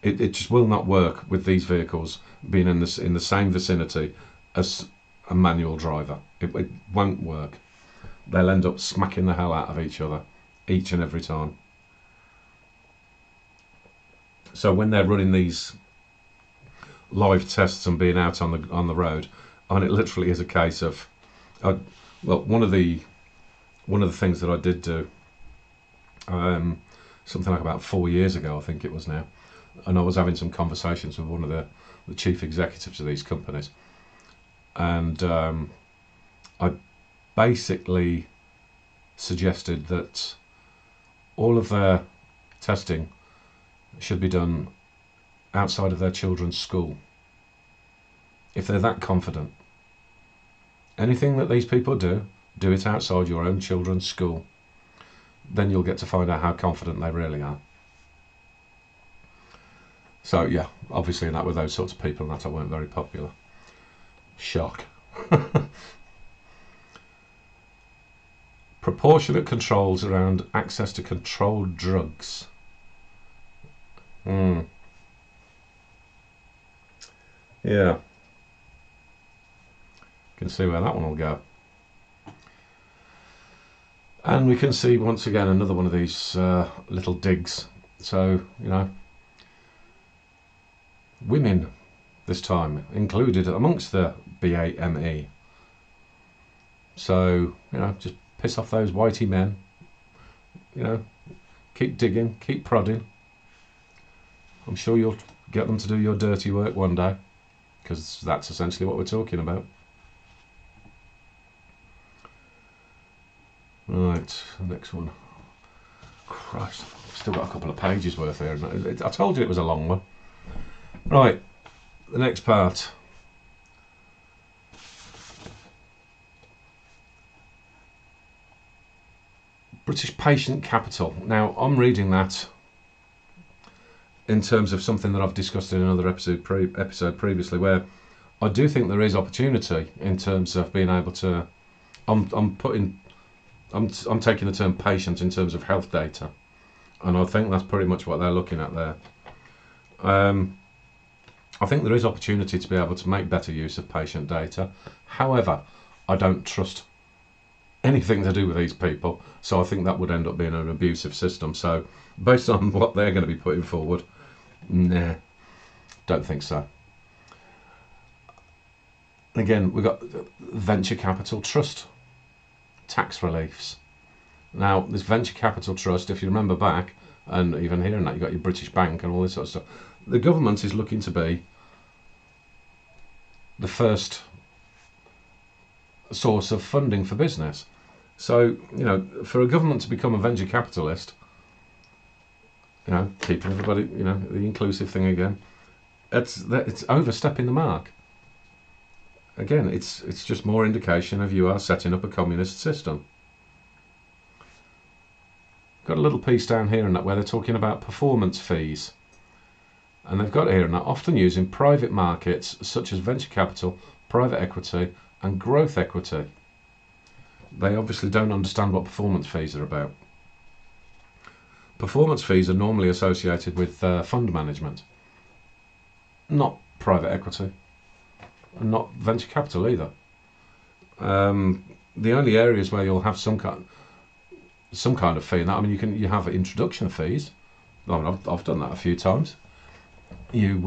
It just will not work with these vehicles being in the same vicinity as a manual driver. It won't work. They'll end up smacking the hell out of each other each and every time. So when they're running these live tests and being out on the road, and it literally is a case of, one of the things that I did do, something like about 4 years ago, I think it was now, and I was having some conversations with one of the chief executives of these companies, and I basically suggested that all of their testing should be done outside of their children's school. If they're that confident, anything that these people do it outside your own children's school. Then you'll get to find out how confident they really are. So yeah, obviously that with those sorts of people, that weren't very popular. Shock. Proportionate controls around access to controlled drugs. Yeah. Can see where that one will go. And we can see once again another one of these little digs. So, women this time included amongst the BAME. So, just piss off those whitey men. Keep digging, keep prodding. I'm sure you'll get them to do your dirty work one day, because that's essentially what we're talking about. Right, the next one. Christ, still got a couple of pages worth here. I told you it was a long one. Right, the next part. British patient capital. Now, I'm reading that in terms of something that I've discussed in another episode previously, where I do think there is opportunity in terms of being able to. I'm taking the term patient in terms of health data, and I think that's pretty much what they're looking at there. I think there is opportunity to be able to make better use of patient data. However, I don't trust anything to do with these people, so I think that would end up being an abusive system. So based on what they're going to be putting forward, nah, don't think so. Again, we've got venture capital trust tax reliefs. Now, this venture capital trust, if you remember back, and even here and that, you've got your British Bank and all this sort of stuff. The government is looking to be the first source of funding for business. So, you know, for a government to become a venture capitalist, you know, keeping everybody, you know, the inclusive thing again, it's overstepping the mark. Again, it's just more indication of you are setting up a communist system. Got a little piece down here and that where they're talking about performance fees. And they've got here and that often used in private markets such as venture capital, private equity and growth equity. They obviously don't understand what performance fees are about. Performance fees are normally associated with fund management, not private equity, and not venture capital either. The only areas where you'll have some kind of fee in that, I mean, you have introduction fees. I mean, I've done that a few times. You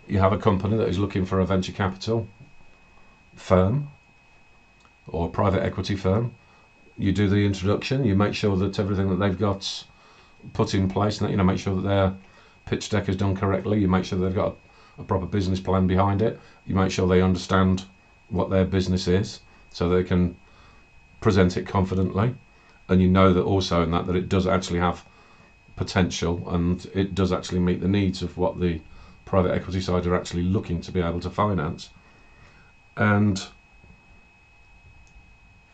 have a company that is looking for a venture capital firm or private equity firm. You do the introduction. You make sure that everything that they've got put in place, and that, you know, make sure that their pitch deck is done correctly. You make sure they've got a proper business plan behind it. You make sure they understand what their business is, so they can present it confidently. And you know that also in that it does actually have potential and it does actually meet the needs of what the private equity side are actually looking to be able to finance. And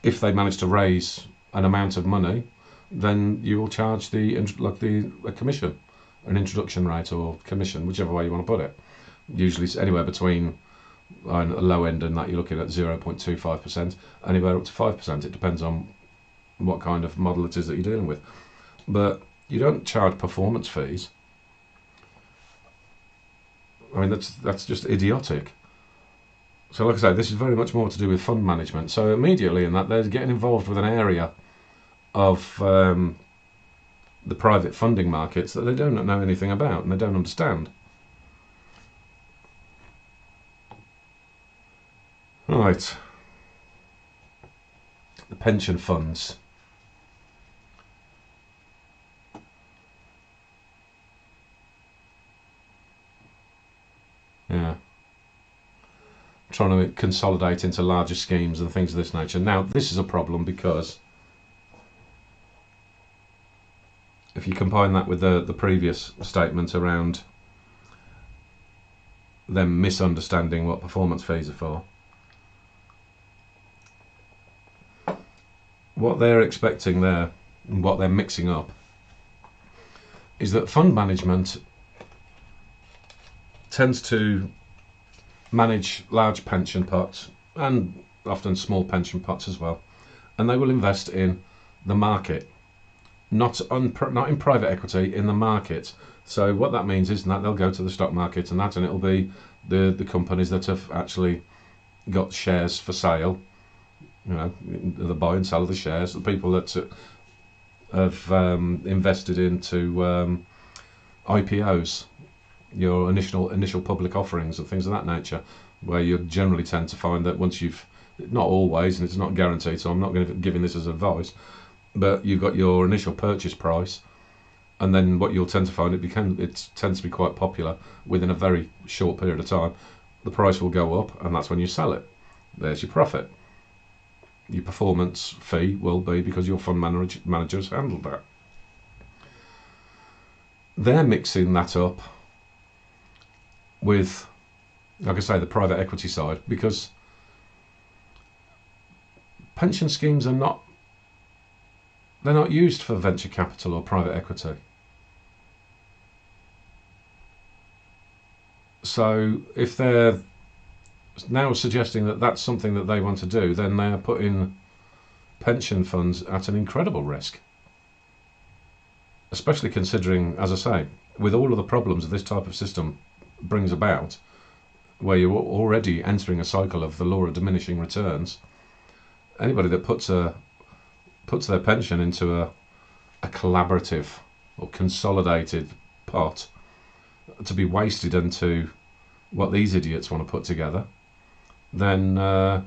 if they manage to raise an amount of money, then you will charge a commission, an introduction rate or commission, whichever way you want to put it. Usually it's anywhere between a low end and that you're looking at 0.25%, anywhere up to 5%. It depends on what kind of model it is that you're dealing with. But you don't charge performance fees. I mean, that's just idiotic. So like I say, this is very much more to do with fund management. So immediately in that, they're getting involved with an area of the private funding markets that they don't know anything about and they don't understand. Right. The pension funds. Yeah. Trying to consolidate into larger schemes and things of this nature. Now, this is a problem because if you combine that with the previous statement around them misunderstanding what performance fees are for, what they're expecting there and what they're mixing up is that fund management tends to manage large pension pots and often small pension pots as well, and they will invest in the market, not in private equity, in the market. So what that means is that they'll go to the stock market and it'll be the companies that have actually got shares for sale, you know, the buy and sell of the shares, the people that have invested into IPOs, your initial public offerings and things of that nature, where you generally tend to find that once you've, not always, and it's not guaranteed, so I'm not going to giving this as advice, but you've got your initial purchase price, and then what you'll tend to find, it tends to be quite popular within a very short period of time. The price will go up, and that's when you sell it. There's your profit. Your performance fee will be because your fund managers handled that. They're mixing that up with, like I say, the private equity side, because pension schemes are not They're not used for venture capital or private equity. So if they're now suggesting that that's something that they want to do, then they are putting pension funds at an incredible risk. Especially considering, as I say, with all of the problems this type of system brings about, where you're already entering a cycle of the law of diminishing returns, anybody that puts their pension into a collaborative or consolidated pot to be wasted into what these idiots want to put together, then yeah,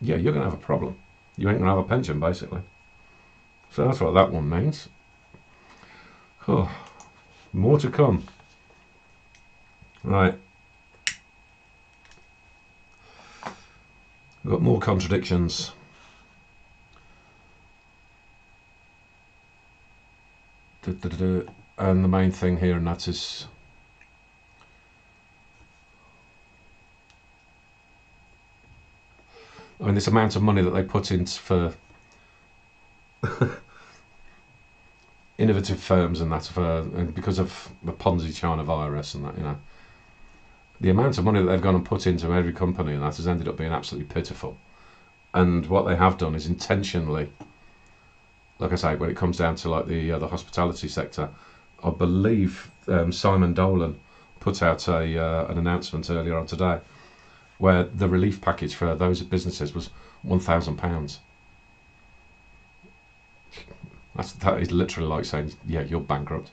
you're going to have a problem. You ain't going to have a pension, basically. So that's what that one means. Oh, more to come. Right. We've got more contradictions. And the main thing here, and that is this amount of money that they put in for innovative firms and that, and because of the Ponzi China virus and that, the amount of money that they've gone and put into every company and that has ended up being absolutely pitiful. And what they have done is intentionally, like I say, when it comes down to like the hospitality sector, I believe Simon Dolan put out an announcement earlier on today where the relief package for those businesses was £1,000. That is literally like saying, yeah, you're bankrupt.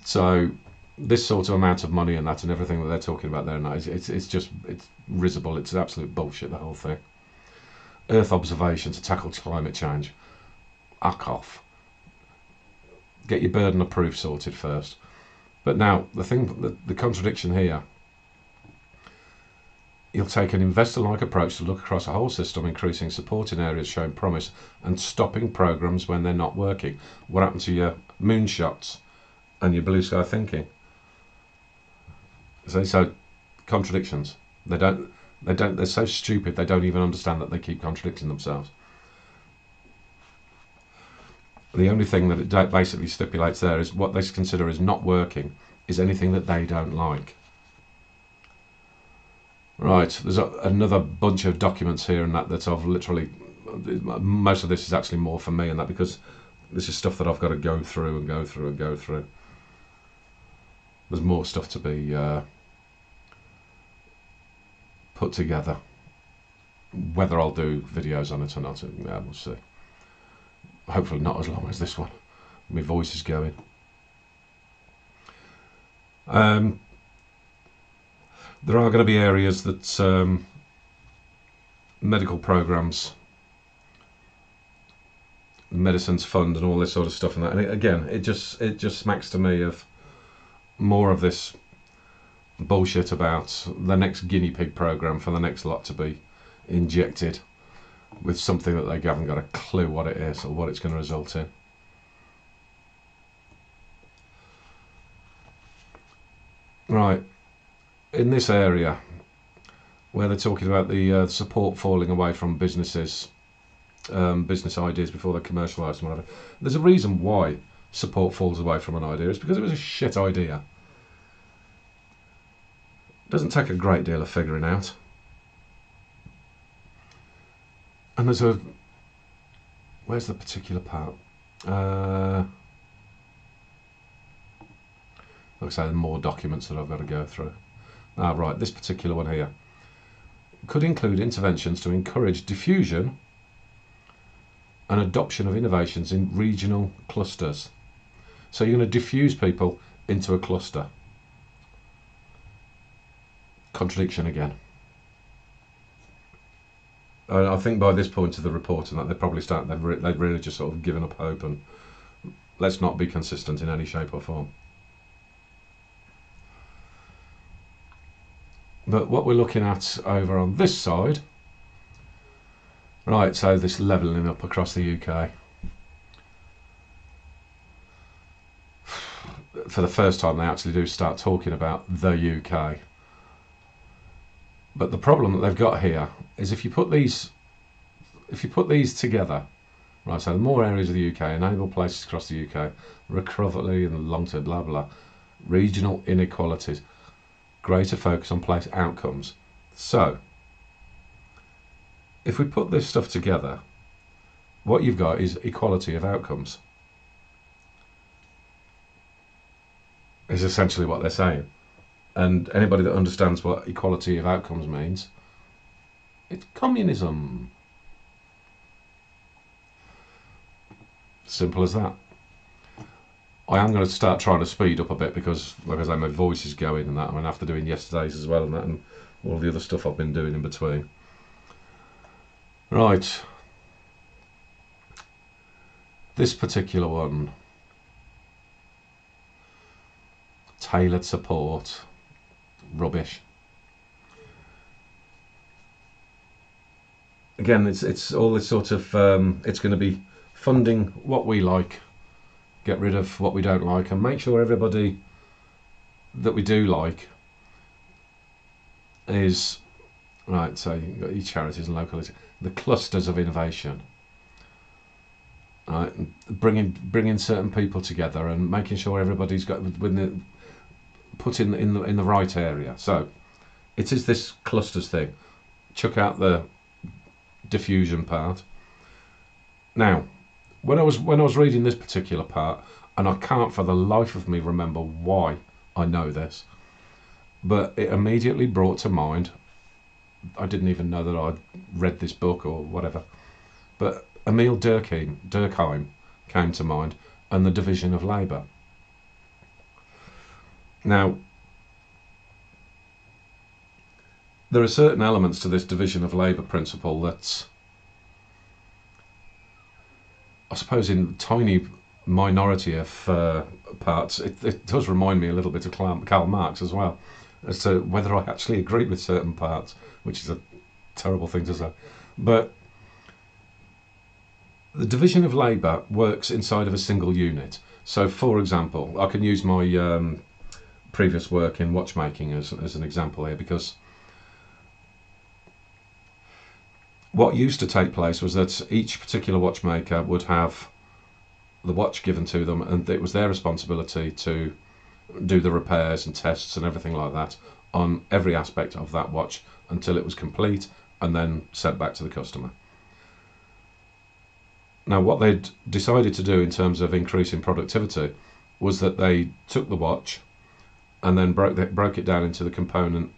So this sort of amount of money and that and everything that they're talking about there, and that, it's risible. It's absolute bullshit, the whole thing. Earth observation to tackle climate change. Fuck off. Get your burden of proof sorted first. But now, the contradiction here, you'll take an investor-like approach to look across a whole system, increasing support in areas showing promise and stopping programs when they're not working. What happened to your moonshots and your blue sky thinking? So contradictions. They're so stupid they don't even understand that they keep contradicting themselves. The only thing that it basically stipulates there is what they consider as not working is anything that they don't like. Right, there's another bunch of documents here and that I've literally, most of this is actually more for me and that, because this is stuff that I've got to go through and go through and go through. There's more stuff to be put together. Whether I'll do videos on it or not, yeah, we'll see. Hopefully not as long as this one. My voice is going. There are going to be areas that medical programs, medicines fund, and all this sort of stuff, and that. And again, it just smacks to me of more of this bullshit about the next guinea pig program for the next lot to be injected with something that they haven't got a clue what it is or what it's going to result in. Right. In this area where they're talking about the support falling away from businesses, business ideas before they're commercialised and whatever, there's a reason why support falls away from an idea. It's because it was a shit idea. It doesn't take a great deal of figuring out. And there's where's the particular part? Like I say, there's more documents that I've got to go through. Right, this particular one here could include interventions to encourage diffusion and adoption of innovations in regional clusters. So you're going to diffuse people into a cluster. Contradiction again. I think by this point of the report and that they've really just sort of given up hope and let's not be consistent in any shape or form. But what we're looking at over on this side, right, so this levelling up across the UK. For the first time they actually do start talking about the UK. But the problem that they've got here is if you put these together, Right, so the more areas of the UK, enable places across the UK, recovery and long-term, blah, blah, regional inequalities, greater focus on place outcomes. So, if we put this stuff together, what you've got is equality of outcomes, is essentially what they're saying. And anybody that understands what equality of outcomes means, it's communism. Simple as that. I am going to start trying to speed up a bit because, like I say, my voice is going and that. I mean, after doing yesterday's as well and that, and all the other stuff I've been doing in between. Right. This particular one, tailored support, rubbish. Again, it's all this sort of, it's going to be funding what we like, get rid of what we don't like, and make sure everybody that we do like is, right, so you've got your charities and local, the clusters of innovation. Right, bringing certain people together and making sure everybody's got put in the right area. So it is this clusters thing. Chuck out the diffusion part. Now, when I was reading this particular part, and I can't for the life of me remember why I know this, but it immediately brought to mind. I didn't even know that I'd read this book or whatever, but Emil Durkheim came to mind, and the division of labour. Now, there are certain elements to this division of labour principle that's, I suppose, in tiny minority of parts, it does remind me a little bit of Karl Marx as well, as to whether I actually agree with certain parts, which is a terrible thing to say. But the division of labour works inside of a single unit. So, for example, I can use my previous work in watchmaking as an example here, because what used to take place was that each particular watchmaker would have the watch given to them, and it was their responsibility to do the repairs and tests and everything like that on every aspect of that watch until it was complete, and then sent back to the customer. Now, what they'd decided to do in terms of increasing productivity was that they took the watch and then broke it down into the component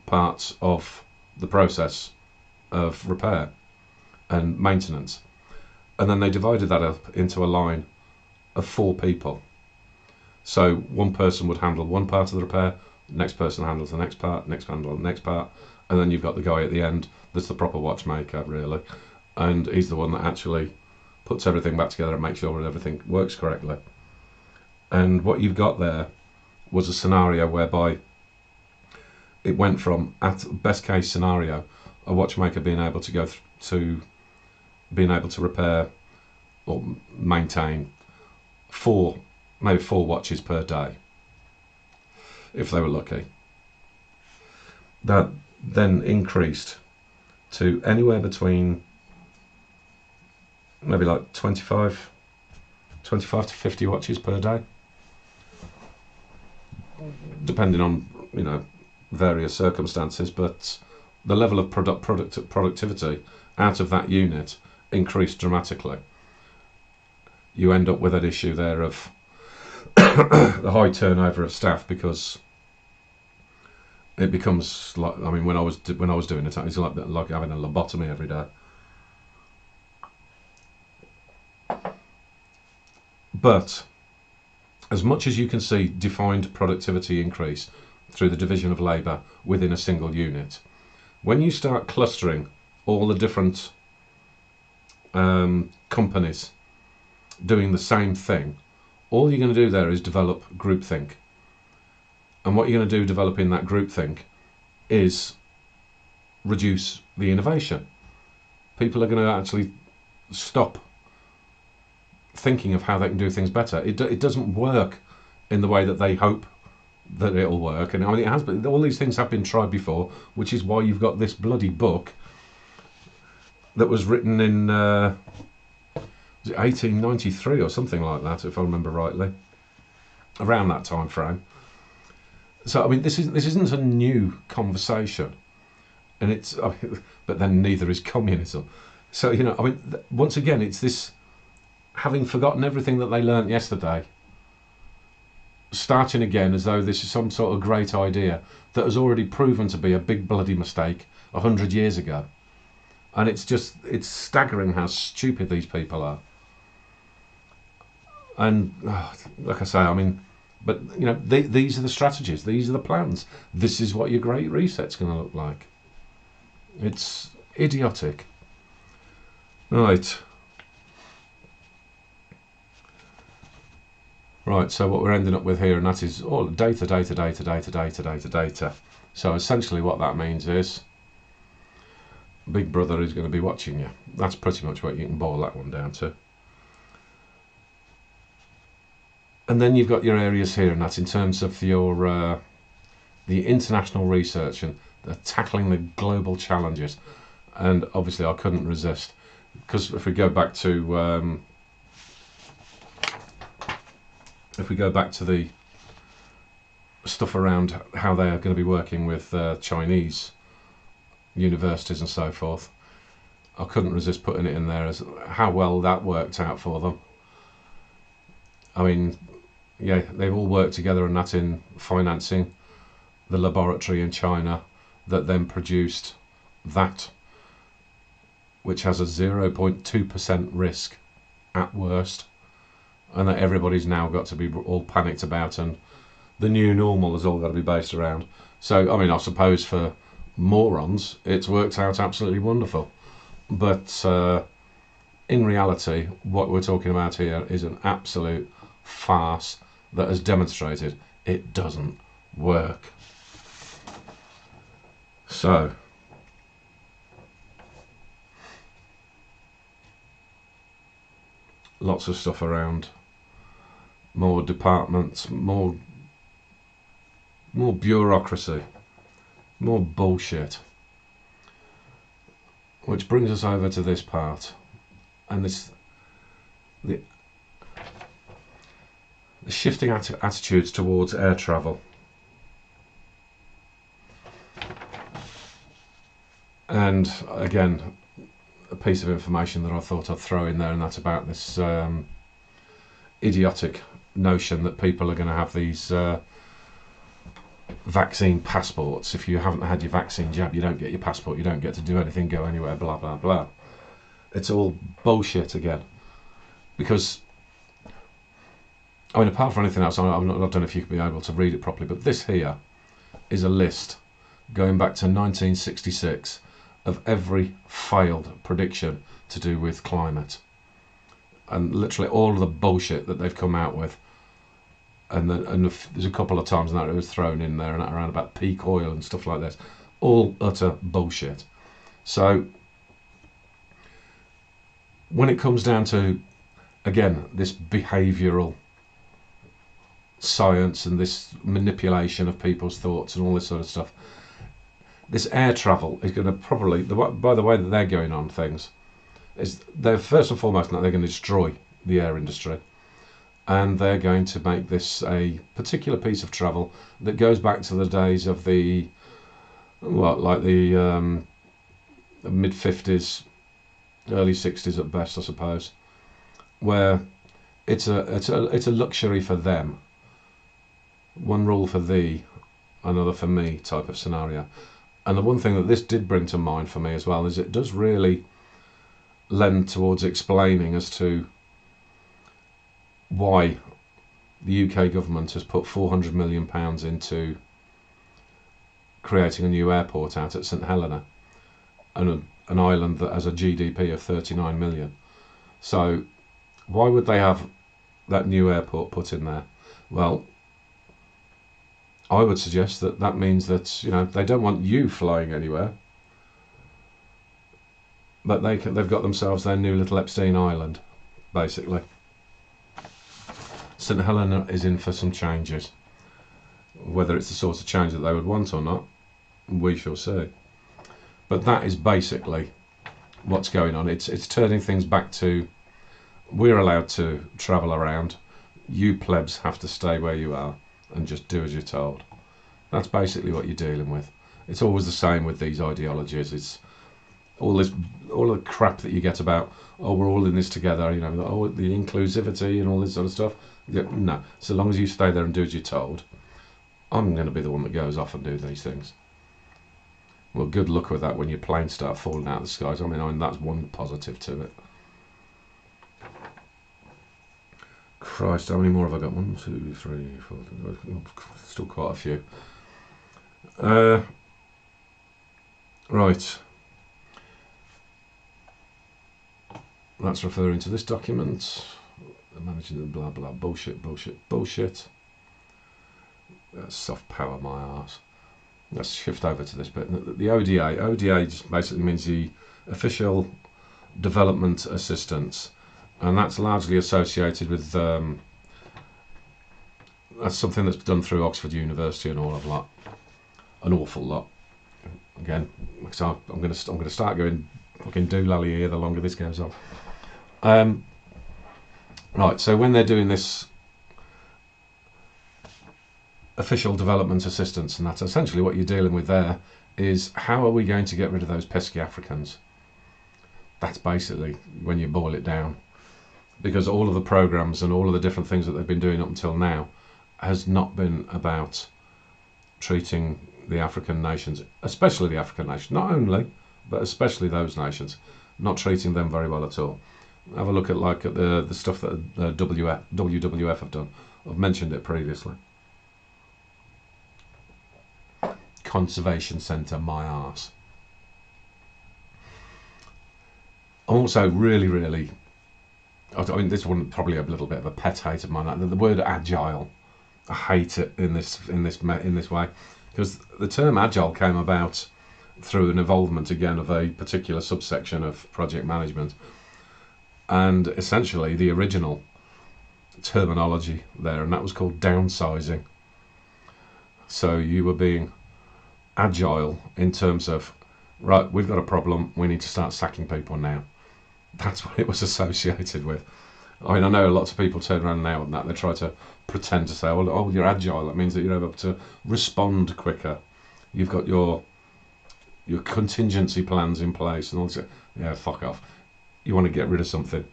parts of the process of repair and maintenance. And then they divided that up into a line of 4 people. So one person would handle one part of the repair, the next person handles the next part, next handle the next part, and then you've got the guy at the end that's the proper watchmaker, really. And he's the one that actually puts everything back together and makes sure that everything works correctly. And what you've got there was a scenario whereby it went from, at best case scenario, a watchmaker being able to go to being able to repair or maintain maybe four watches per day, if they were lucky. That then increased to anywhere between maybe like 25 to 50 watches per day, depending on, various circumstances. But the level of productivity out of that unit increased dramatically. You end up with an issue there of the high turnover of staff, because it becomes like, I mean, when I was doing it, it's like having a lobotomy every day. But as much as you can see defined productivity increase through the division of labour within a single unit, when you start clustering all the different companies doing the same thing, all you're going to do there is develop groupthink. And what you're going to do developing that groupthink is reduce the innovation. People are going to actually stop thinking of how they can do things better. It doesn't work in the way that they hope that it'll work. And I mean, it has been, all these things have been tried before, which is why you've got this bloody book that was written in was it 1893 or something like that, if I remember rightly, around that time frame. So I mean, this isn't a new conversation, and but then neither is communism. So I mean, once again, it's this having forgotten everything that they learnt yesterday, starting again as though this is some sort of great idea that has already proven to be a big bloody mistake 100 years ago. And it's staggering how stupid these people are. And like I say, I mean, but these are the strategies, these are the plans. This is what your Great Reset's going to look like. It's idiotic. Right. Right, so what we're ending up with here, and that is all data. So essentially what that means is Big Brother is going to be watching you. That's pretty much what you can boil that one down to. And then you've got your areas here, and that's in terms of your the international research and tackling the global challenges. And obviously I couldn't resist, because if we go back to the stuff around how they are going to be working with Chinese universities and so forth, I couldn't resist putting it in there as how well that worked out for them. I mean, yeah, they've all worked together, and that's in financing the laboratory in China that then produced that, which has a 0.2% risk at worst, and that everybody's now got to be all panicked about, and the new normal has all got to be based around. So, I mean, I suppose for morons, it's worked out absolutely wonderful. But in reality, what we're talking about here is an absolute farce that has demonstrated it doesn't work. So, lots of stuff around more departments, more bureaucracy, more bullshit. Which brings us over to this part, and the shifting attitudes towards air travel. And again, a piece of information that I thought I'd throw in there, and that's about this idiotic notion that people are going to have these vaccine passports. If you haven't had your vaccine jab, you don't get your passport, you don't get to do anything, go anywhere, blah blah blah. It's all bullshit again, because I mean, apart from anything else, I don't know if you could be able to read it properly, but this here is a list going back to 1966 of every failed prediction to do with climate, and literally all of the bullshit that they've come out with. And there's a couple of times that it was thrown in there, and around about peak oil and stuff like this, all utter bullshit. So when it comes down to, again, this behavioural science and this manipulation of people's thoughts and all this sort of stuff, this air travel is going to probably, by the way that they're going on things, is they're first and foremost that they're going to destroy the air industry, and they're going to make this a particular piece of travel that goes back to the days of the mid 50s, early 60s at best, I suppose, where it's a luxury for them, one rule for thee, another for me type of scenario. And the one thing that this did bring to mind for me as well is it does really lend towards explaining as to why the UK government has put £400 million into creating a new airport out at St Helena, an island that has a GDP of 39 million. So why would they have that new airport put in there? Well, I would suggest that means that they don't want you flying anywhere, but they've got themselves their new little Epstein Island, basically. St Helena is in for some changes. Whether it's the sort of change that they would want or not, we shall see. But that is basically what's going on. It's turning things back to We're allowed to travel around. You plebs have to stay where you are and just do as you're told. That's basically what you're dealing with. It's always the same with these ideologies. It's all the crap that you get about, oh, we're all in this together, you know, oh, the inclusivity and all this sort of stuff. No, so long as you stay there and do as you're told, I'm going to be the one that goes off and do these things. Well, good luck with that when your planes start falling out of the skies. I mean, that's one positive to it. Christ, how many more have I got? 1, 2, 3, 4. Still quite a few. Right. That's referring to this document. Managing the blah blah bullshit. That's soft power my arse. Let's shift over to this bit. The ODA. ODA just basically means the official development assistance, and that's largely associated with that's something that's done through Oxford University and all of that, an awful lot. Again, so I'm going to start going fucking doolally here the longer this goes on. Right, so when they're doing this official development assistance, and that's essentially what you're dealing with there, is how are we going to get rid of those pesky Africans? That's basically when you boil it down, because all of the programs and all of the different things that they've been doing up until now has not been about treating the African nations, especially the African nations, not only, but especially those nations, not treating them very well at all. Have a look at the stuff that WWF have done. I've mentioned it previously. Conservation Centre, my arse. I'm also really, I mean, this one probably a little bit of a pet hate of mine. The word agile, I hate it in this way, because the term agile came about through an evolvement again of a particular subsection of project management, and essentially the original terminology there, and that was called downsizing. So you were being agile in terms of, right, we've got a problem, we need to start sacking people now. That's what it was associated with. I mean, I know lots of people turn around now and that they try to pretend to say, well, oh, you're agile, that means that you're able to respond quicker, you've got your contingency plans in place and all this. Yeah, fuck off. You want to get rid of something.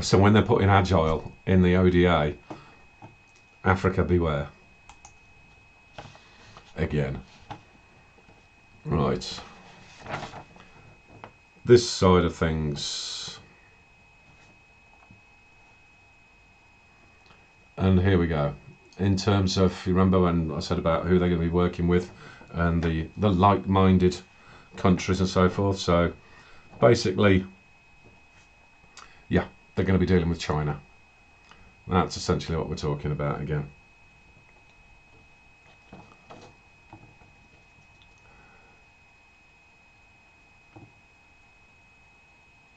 So when they're putting agile in the ODA, Africa beware. Again. Right. This side of things. And here we go. In terms of, you remember when I said about who they're going to be working with and the like-minded countries and so forth. So basically, yeah, they're going to be dealing with China. That's essentially what we're talking about again.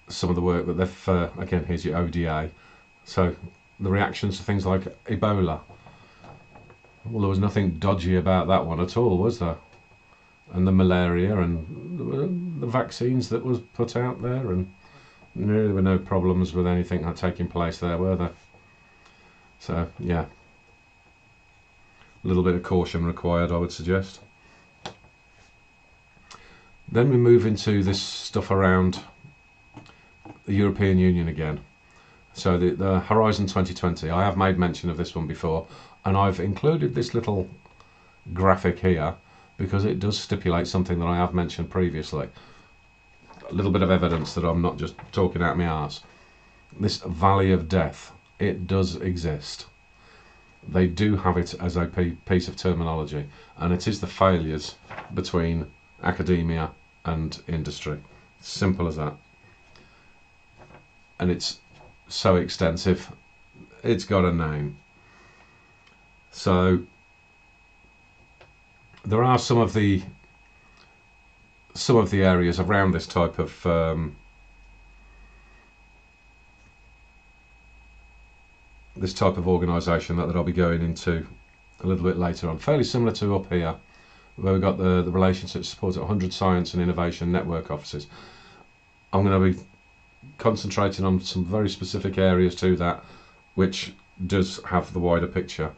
Some of the work that they've, again, here's your ODA. So the reactions to things like Ebola. Well, there was nothing dodgy about that one at all, was there? And the malaria and the vaccines that was put out there, and there were no problems with anything taking place there, were there? So, yeah. A little bit of caution required, I would suggest. Then we move into this stuff around the European Union again. So the Horizon 2020, I have made mention of this one before, and I've included this little graphic here because it does stipulate something that I have mentioned previously. A little bit of evidence that I'm not just talking out my arse. This valley of death, it does exist. They do have it as a piece of terminology, and it is the failures between academia and industry. Simple as that. And it's so extensive, it's got a name. So there are some of the areas around this type of organisation that I'll be going into a little bit later on. Fairly similar to up here, where we've got the relationship support at 100 Science and Innovation Network offices. I'm going to be concentrating on some very specific areas to that, which does have the wider picture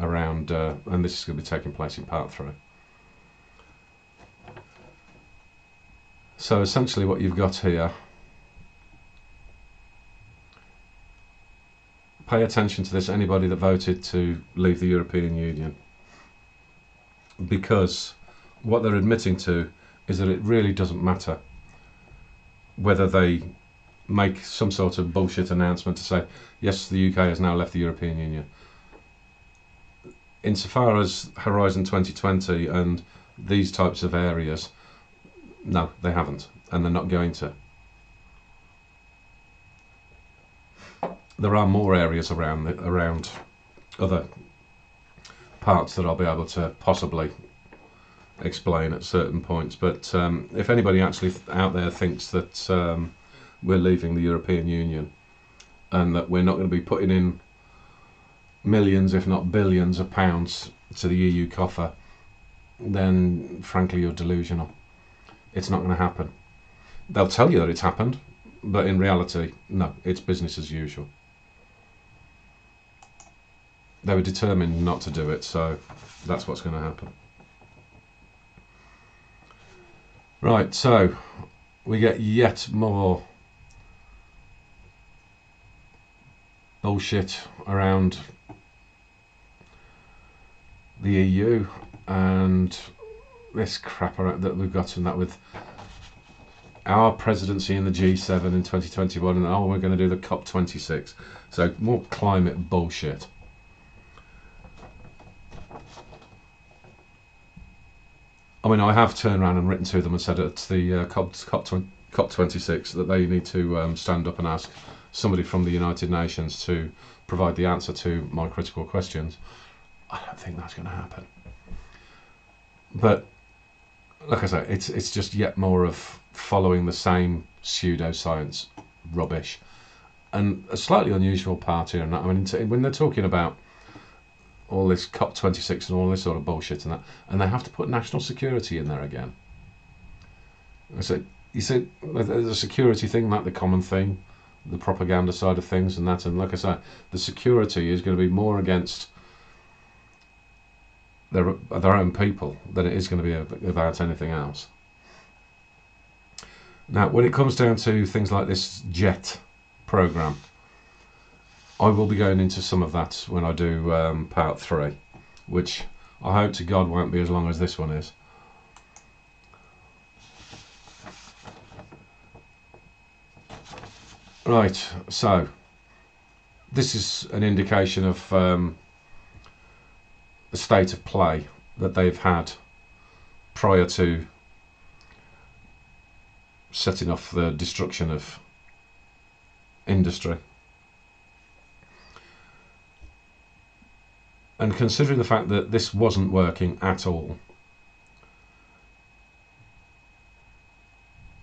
around, and this is going to be taking place in part 3. So essentially what you've got here, pay attention to this, anybody that voted to leave the European Union, because what they're admitting to is that it really doesn't matter whether they make some sort of bullshit announcement to say, yes, the UK has now left the European Union. Insofar as Horizon 2020 and these types of areas, no, they haven't, and they're not going to. There are more areas around other parts that I'll be able to possibly explain at certain points, but if anybody actually out there thinks that we're leaving the European Union and that we're not going to be putting in millions, if not billions of pounds to the EU coffer, then frankly you're delusional. It's not going to happen. They'll tell you that it's happened, but in reality, no, it's business as usual. They were determined not to do it, so that's what's going to happen. Right, so we get yet more bullshit around the EU and this crap that we've got, and that with our presidency in the G7 in 2021, and oh, we're going to do the COP26. So more climate bullshit. I mean, I have turned around and written to them and said at the COP26 that they need to stand up and ask somebody from the United Nations to provide the answer to my critical questions. I don't think that's going to happen. But like I say, it's just yet more of following the same pseudoscience rubbish. And a slightly unusual part here, and I mean, when they're talking about all this COP26 and all this sort of bullshit and that, and they have to put national security in there again. You said the security thing, that the common thing, the propaganda side of things and that, and like I say, the security is going to be more against their own people than it is going to be about anything else. Now, when it comes down to things like this JET program, I will be going into some of that when I do part 3, which I hope to God won't be as long as this one is. Right, so this is an indication of the state of play that they've had prior to setting off the destruction of industry. And considering the fact that this wasn't working at all,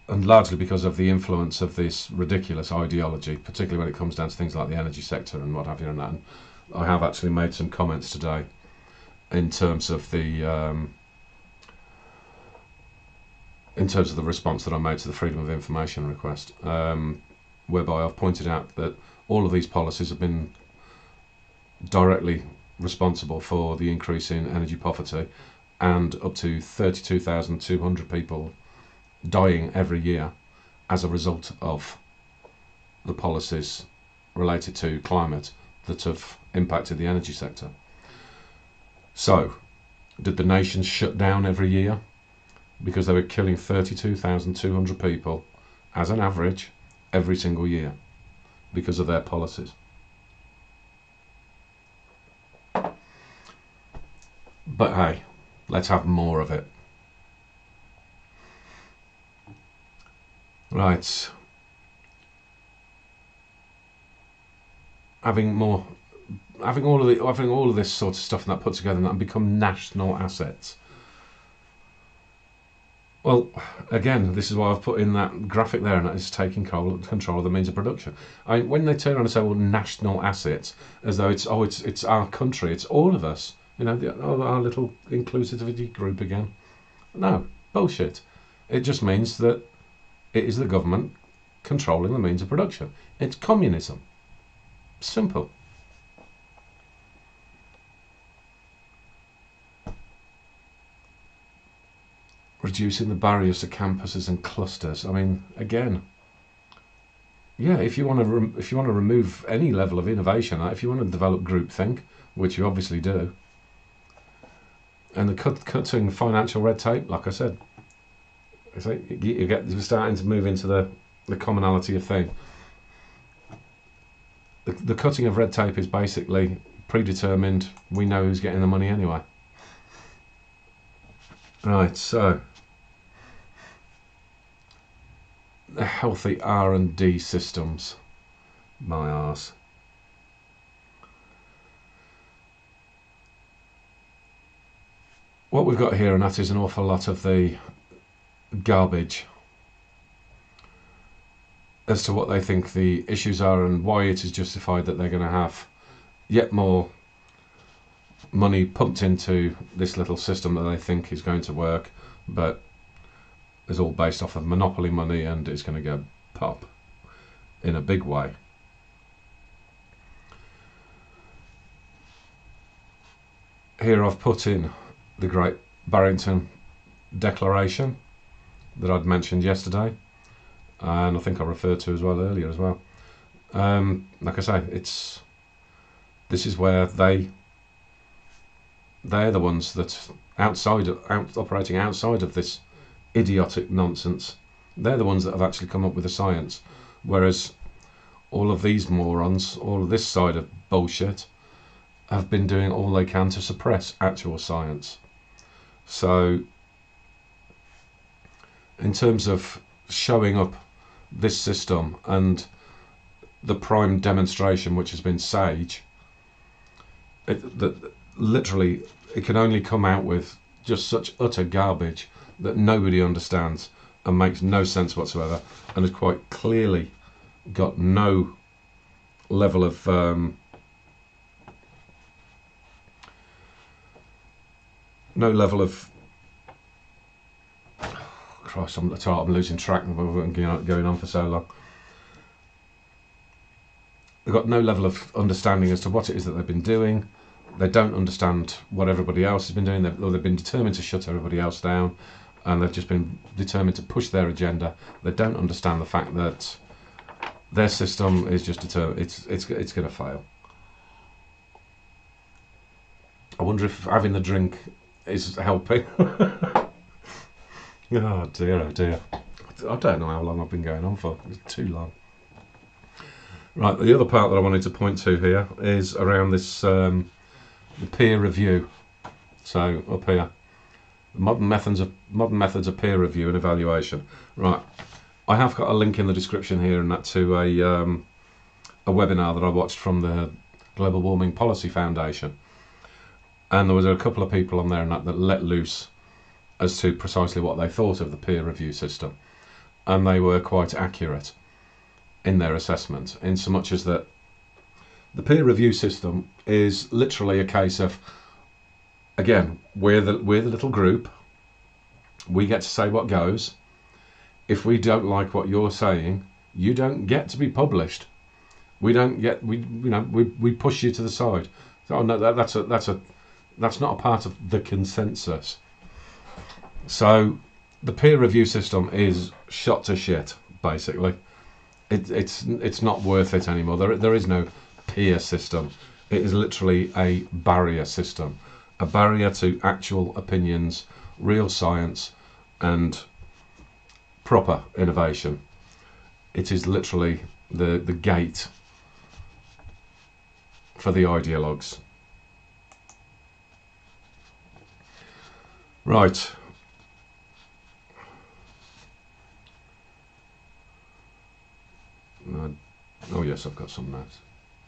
and largely because of the influence of this ridiculous ideology, particularly when it comes down to things like the energy sector and what have you, and that, and I have actually made some comments today in terms of the response that I made to the Freedom of Information request, whereby I've pointed out that all of these policies have been directly responsible for the increase in energy poverty and up to 32,200 people dying every year as a result of the policies related to climate that have impacted the energy sector. So, did the nations shut down every year because they were killing 32,200 people as an average every single year because of their policies? But hey, let's have more of it. Right. Having all of this sort of stuff and that put together and become national assets. Well, again, this is why I've put in that graphic there, and that is taking control of the means of production. I mean, when they turn around and say, well, national assets, as though it's our country, it's all of us, you know, our little inclusivity group again. No, bullshit. It just means that it is the government controlling the means of production. It's communism. Simple. Reducing the barriers to campuses and clusters. I mean, again, yeah, if you want to remove any level of innovation, if you want to develop groupthink, which you obviously do, and the cutting financial red tape, like I said, it's like you're starting to move into the commonality of thing. The cutting of red tape is basically predetermined. We know who's getting the money anyway. Right, so the healthy R&D systems, my arse. What we've got here, and that is an awful lot of the garbage as to what they think the issues are and why it is justified that they're going to have yet more money pumped into this little system that they think is going to work, but is all based off of monopoly money and it's going to go pop in a big way. Here I've put in the Great Barrington Declaration that I'd mentioned yesterday, and I think I referred to as well earlier as well. Like I say, this is where they're the ones that operating outside of this idiotic nonsense. They're the ones that have actually come up with the science, whereas all of these morons, all of this side of bullshit, have been doing all they can to suppress actual science. So in terms of showing up this system and the prime demonstration, which has been SAGE, literally it can only come out with just such utter garbage that nobody understands and makes no sense whatsoever, and has quite clearly got no level of Christ, I'm losing track of going on for so long. They've got no level of understanding as to what it is that they've been doing. They don't understand what everybody else has been doing. They've been determined to shut everybody else down, and they've just been determined to push their agenda. They don't understand the fact that their system is just determined. It's going to fail. I wonder if having the drink is helping. Oh dear. I don't know how long I've been going on for. It's too long. Right, the other part that I wanted to point to here is around this the peer review. So up here, modern methods of peer review and evaluation. Right, I have got a link in the description here, and that to a webinar that I watched from the Global Warming Policy Foundation, and there was a couple of people on there and that let loose as to precisely what they thought of the peer review system, and they were quite accurate in their assessment, in so much as that the peer review system is literally a case of, again, we're the little group, we get to say what goes. If we don't like what you're saying, you don't get to be published. We don't get, we push you to the side. So, oh no, that's not a part of the consensus. So the peer review system is shot to shit, basically. It's not worth it anymore. There is no peer system. It is literally a barrier system, a barrier to actual opinions, real science, and proper innovation. It is literally the gate for the ideologues. Right. Oh yes, I've got some notes.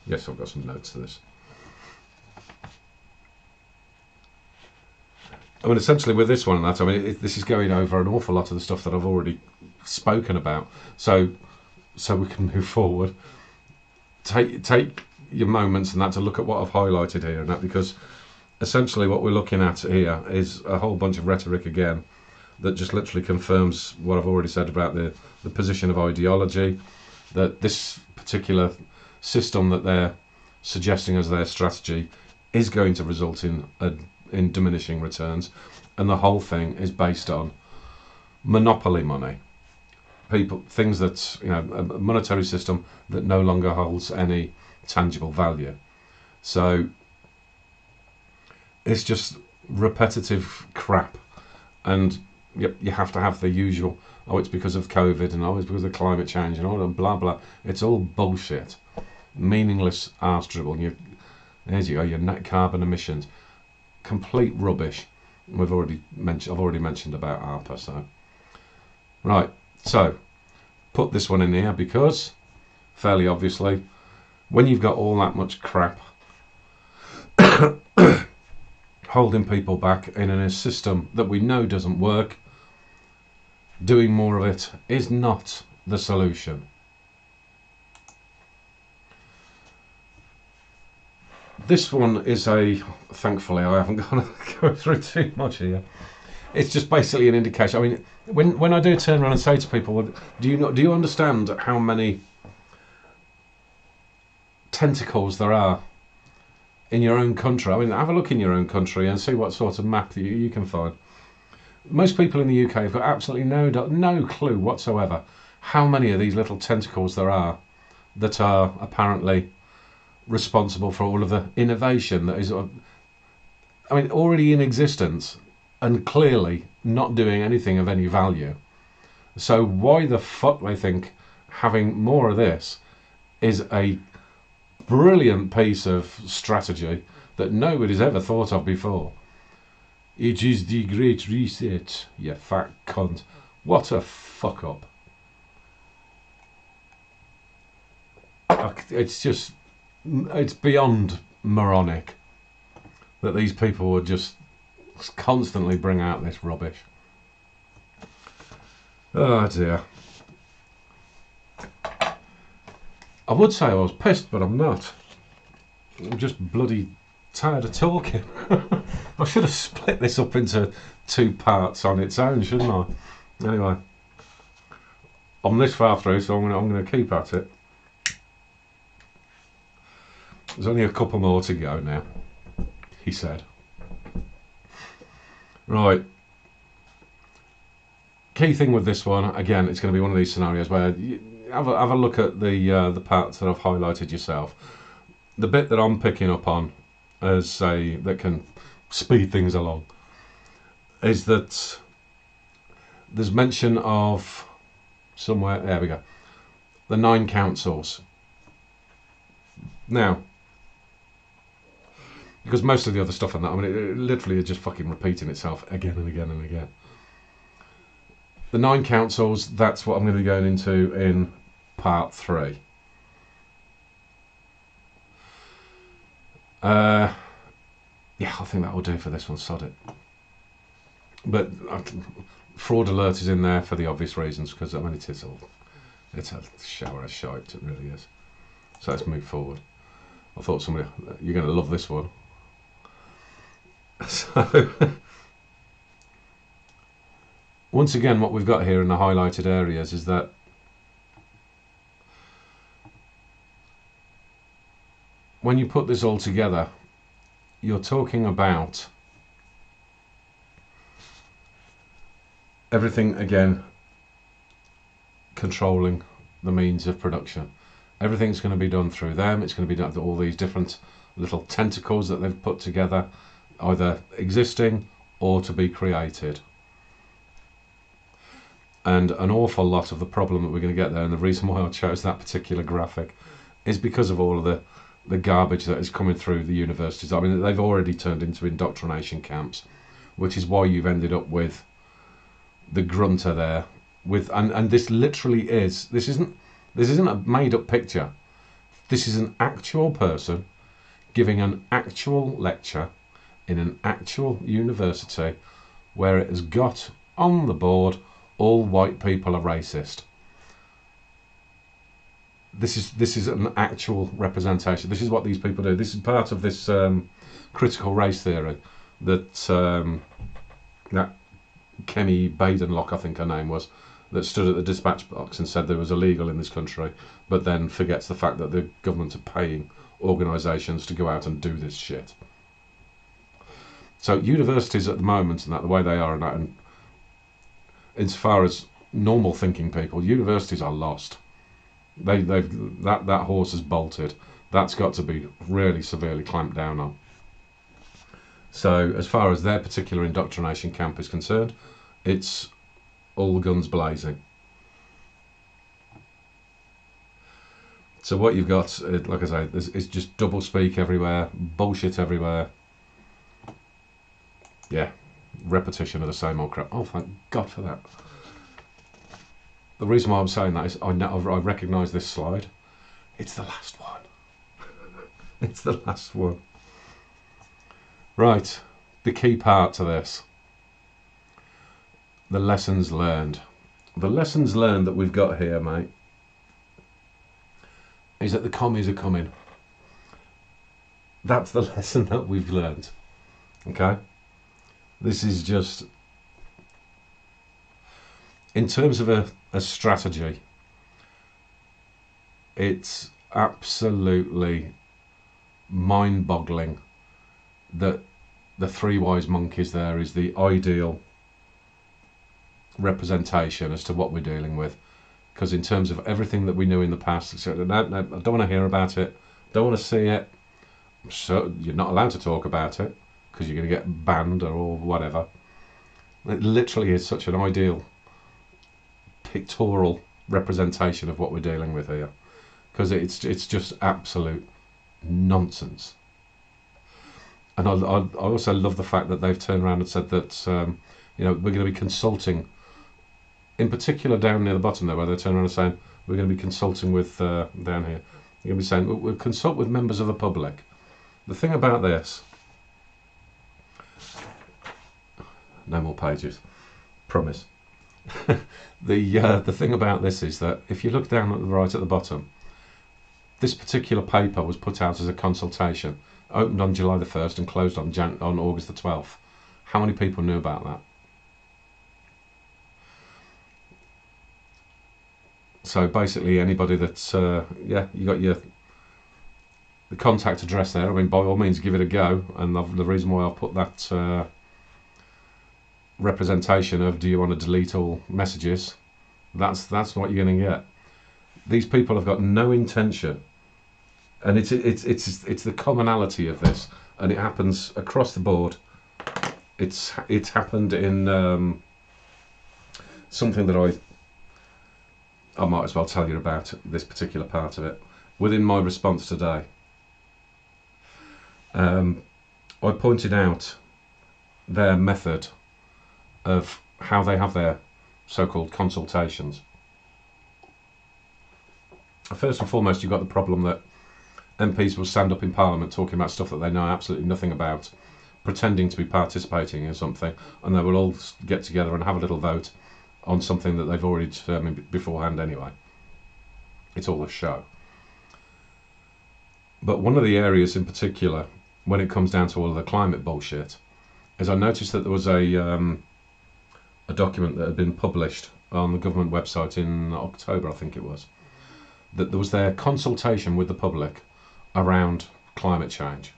Yes, I've got some notes to this. I mean, essentially with this one and that, I mean, this is going over an awful lot of the stuff that I've already spoken about. So we can move forward. Take your moments and that to look at what I've highlighted here and that, because essentially what we're looking at here is a whole bunch of rhetoric again that just literally confirms what I've already said about the position of ideology, that this particular system that they're suggesting as their strategy is going to result in diminishing returns, and the whole thing is based on monopoly money. Things that, you know, a monetary system that no longer holds any tangible value. So it's just repetitive crap, and you have to have the usual, oh, it's because of COVID, and oh, it's because of climate change, and all that blah blah. It's all bullshit, meaningless arse dribble. There's you go, your net carbon emissions, complete rubbish. I've already mentioned about ARPA. So right, so put this one in here because, fairly obviously, when you've got all that much crap holding people back in a system that we know doesn't work, doing more of it is not the solution. This one is thankfully I haven't got to go through too much here. It's just basically an indication. I mean, when I do turn around and say to people, do you understand how many tentacles there are in your own country? I mean, have a look in your own country and see what sort of map you can find. Most people in the UK have got absolutely no clue whatsoever how many of these little tentacles there are that are apparently responsible for all of the innovation that is, I mean, already in existence and clearly not doing anything of any value. So why the fuck they think having more of this is a brilliant piece of strategy that nobody's ever thought of before. It is the Great Reset, you fat cunt. What a fuck up. It's just, it's beyond moronic that these people would just constantly bring out this rubbish. Oh dear. I would say I was pissed, but I'm not. I'm just bloody tired of talking. I should have split this up into 2 parts on its own, shouldn't I? Anyway, I'm this far through, so I'm going to keep at it. There's only a couple more to go now, he said. Right. Key thing with this one, again, it's going to be one of these scenarios where you have a look at the parts that I've highlighted yourself. The bit that I'm picking up on as that can speed things along is that there's mention of somewhere, there we go, the 9 councils. Now, because most of the other stuff on that, I mean, it literally is just fucking repeating itself again and again and again. The 9 councils, that's what I'm going to be going into in part 3. Yeah, I think that will do for this one, sod it. But fraud alert is in there for the obvious reasons, because I mean it's a shower of shite, it really is. So let's move forward. I thought you're going to love this one. So once again, what we've got here in the highlighted areas is that when you put this all together, you're talking about everything again controlling the means of production. Everything's going to be done through them. It's going to be done through all these different little tentacles that they've put together, either existing or to be created. And an awful lot of the problem that we're going to get there, and the reason why I chose that particular graphic, is because of all of the garbage that is coming through the universities. I mean, they've already turned into indoctrination camps, which is why you've ended up with the grunter there. And this literally is, this isn't a made-up picture. This is an actual person giving an actual lecture in an actual university where it has got on the board, all white people are racist. This is an actual representation. This is what these people do. This is part of this critical race theory that that Kemi Badenlock, I think her name was, that stood at the dispatch box and said there was illegal in this country, but then forgets the fact that the government are paying organisations to go out and do this shit. So universities at the moment, and that the way they are, and insofar as normal thinking people, universities are lost. That horse has bolted. That's got to be really severely clamped down on. So as far as their particular indoctrination camp is concerned, it's all guns blazing. So what you've got, like I say, is just double speak everywhere, bullshit everywhere. Yeah, repetition of the same old crap. Oh, thank God for that. The reason why I'm saying that is I recognise this slide. It's the last one. It's the last one. Right, the key part to this. The lessons learned. The lessons learned that we've got here, mate, is that the commies are coming. That's the lesson that we've learned. Okay? This is just, in terms of a strategy, it's absolutely mind-boggling that the three wise monkeys there is the ideal representation as to what we're dealing with. Because in terms of everything that we knew in the past, no, I don't want to hear about it, don't want to see it, so you're not allowed to talk about it because you're going to get banned or whatever. It literally is such an ideal pictorial representation of what we're dealing with here, because it's just absolute nonsense. And I also love the fact that they've turned around and said that we're going to be consulting, in particular down near the bottom there, where they turn around and saying we're going to be consulting with down here. You're going to be saying we'll consult with members of the public. The thing about this, no more pages, promise. The thing about this is that if you look down at the right at the bottom, this particular paper was put out as a consultation, opened on July the 1st and closed on August the 12th. How many people knew about that? So basically anybody that's, you got the contact address there. I mean, by all means, give it a go. And the reason why I've put that representation of do you want to delete all messages, that's what you're going to get. These people have got no intention, and it's the commonality of this, and it happens across the board. It's happened in something that I might as well tell you about, this particular part of it. Within my response today, I pointed out their method of how they have their so-called consultations. First and foremost, you've got the problem that MPs will stand up in Parliament talking about stuff that they know absolutely nothing about, pretending to be participating in something, and they will all get together and have a little vote on something that they've already determined beforehand anyway. It's all a show. But one of the areas in particular, when it comes down to all of the climate bullshit, is I noticed that there was a document that had been published on the government website in October, I think it was, that there was their consultation with the public around climate change.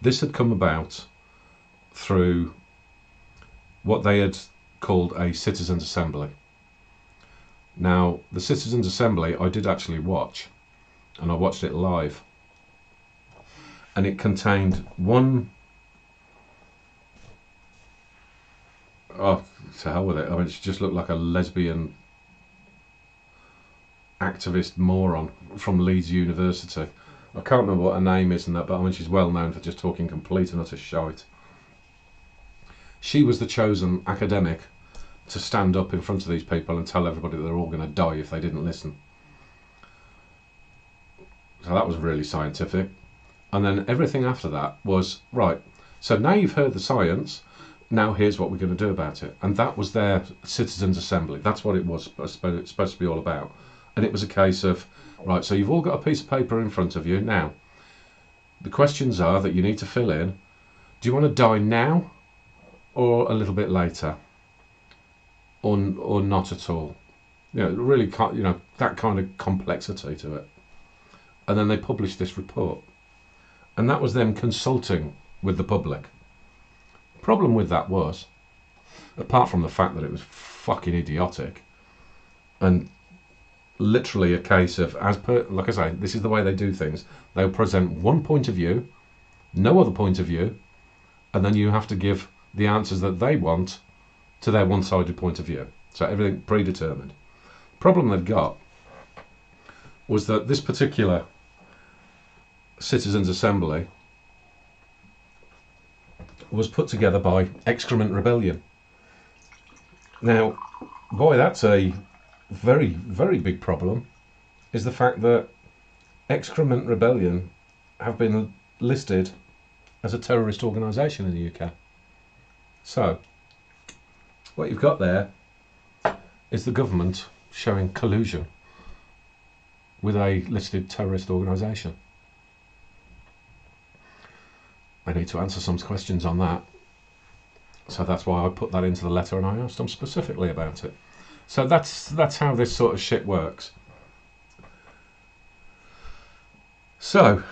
This had come about through what they had called a citizens' assembly. Now, the citizens' assembly I did actually watch, and I watched it live, and it contained one, oh, to hell with it, I mean, she just looked like a lesbian activist moron from Leeds University. I can't remember what her name is and that, but I mean, she's well known for just talking complete and utter shite. She was the chosen academic to stand up in front of these people and tell everybody that they're all going to die if they didn't listen. So that was really scientific. And then everything after that was, right, so now you've heard the science, now here's what we're going to do about it. And that was their citizens' assembly. That's what it was supposed to be all about. And it was a case of, right, so you've all got a piece of paper in front of you. Now, the questions are that you need to fill in. Do you want to die now? or a little bit later, or not at all. Really, that kind of complexity to it. And then they published this report, and that was them consulting with the public. Problem with that was, apart from the fact that it was fucking idiotic, and literally a case of, like I say, this is the way they do things. They'll present one point of view, no other point of view, and then you have to give the answers that they want to their one-sided point of view. So everything predetermined. Problem they've got was that this particular Citizens' Assembly was put together by Excrement Rebellion. Now, boy, that's a very, very big problem, is the fact that Excrement Rebellion have been listed as a terrorist organisation in the UK. So, what you've got there is the government showing collusion with a listed terrorist organisation. I need to answer some questions on that. So that's why I put that into the letter, and I asked them specifically about it. So that's how this sort of shit works. So,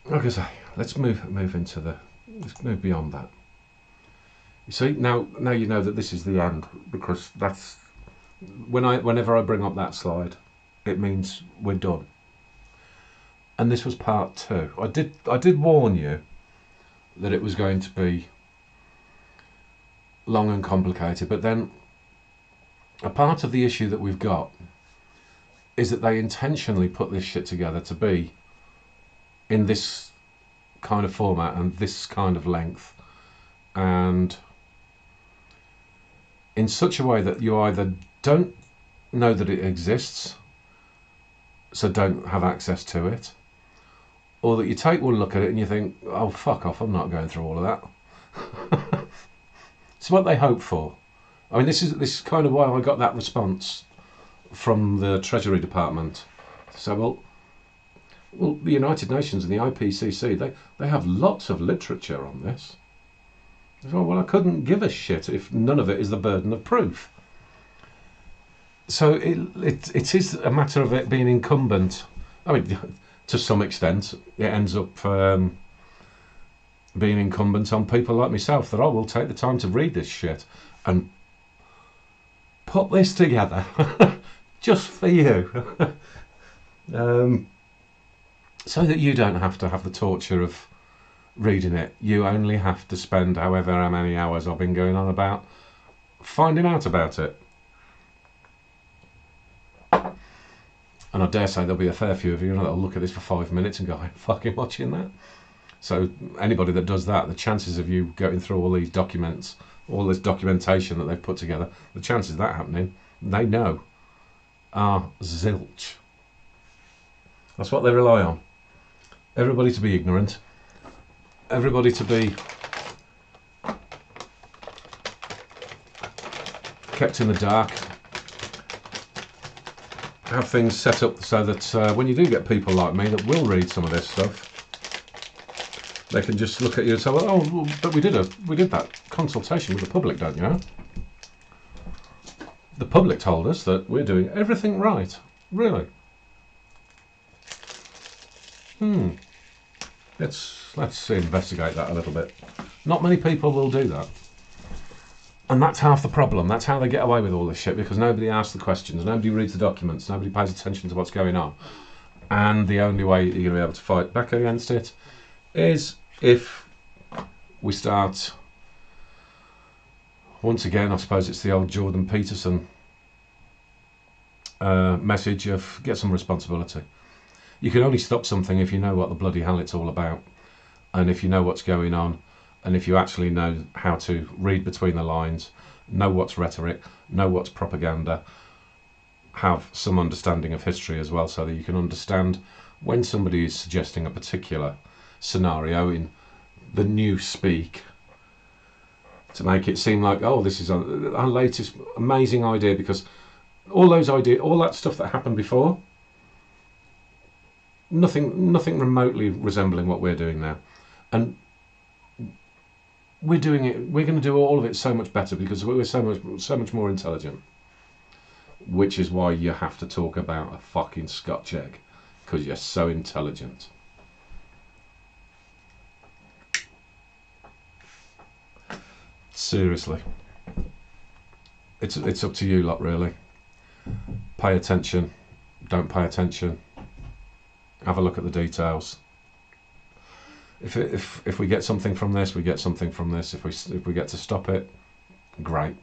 like I say, let's move beyond that. You see, now you know that this is the end, because that's whenever I bring up that slide, it means we're done. And this was part 2. I did warn you that it was going to be long and complicated, but then a part of the issue that we've got is that they intentionally put this shit together to be in this kind of format and this kind of length, and in such a way that you either don't know that it exists, so don't have access to it, or that you take one look at it and you think, oh, fuck off, I'm not going through all of that. It's what they hope for. I mean, this is kind of why I got that response from the Treasury Department. So, well, the United Nations and the IPCC, they have lots of literature on this. So, well, I couldn't give a shit if none of it is the burden of proof. So it is a matter of it being incumbent. I mean, to some extent, it ends up being incumbent on people like myself that I will take the time to read this shit and put this together just for you, so that you don't have to have the torture of reading it. You only have to spend however how many hours I've been going on about finding out about it. And I dare say there'll be a fair few of you that'll look at this for 5 minutes and go, I'm fucking watching that. So anybody that does that, the chances of you going through all these documents, all this documentation that they've put together, the chances of that happening, they know, are zilch. That's what they rely on. Everybody to be ignorant. Everybody to be kept in the dark. Have things set up so that when you do get people like me that will read some of this stuff, they can just look at you and say, well, oh, but we did that consultation with the public, don't you know? The public told us that we're doing everything right. Really? Let's investigate that a little bit. Not many people will do that. And that's half the problem. That's how they get away with all this shit, because nobody asks the questions, nobody reads the documents, nobody pays attention to what's going on. And the only way you're going to be able to fight back against it is if we start, once again, I suppose it's the old Jordan Peterson message of get some responsibility. You can only stop something if you know what the bloody hell it's all about, and if you know what's going on, and if you actually know how to read between the lines, know what's rhetoric, know what's propaganda, have some understanding of history as well, so that you can understand when somebody is suggesting a particular scenario in the new speak to make it seem like, oh, this is our latest amazing idea, because all that stuff that happened before, nothing remotely resembling what we're doing now. And we're doing it. We're going to do all of it so much better because we're so much more intelligent. Which is why you have to talk about a fucking Scotch egg, because you're so intelligent. Seriously, it's up to you lot, really. Pay attention, don't pay attention. Have a look at the details. If we get something from this, we get something from this. If we get to stop it, great.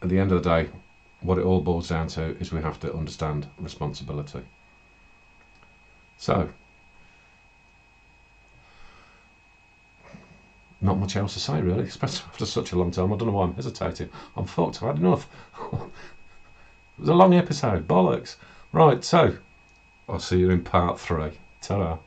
At the end of the day, what it all boils down to is we have to understand responsibility. So, not much else to say really, especially after such a long time. I don't know why I'm hesitating. I'm fucked, I've had enough. It was a long episode, bollocks. Right, so, I'll see you in part 3. Ta-ra.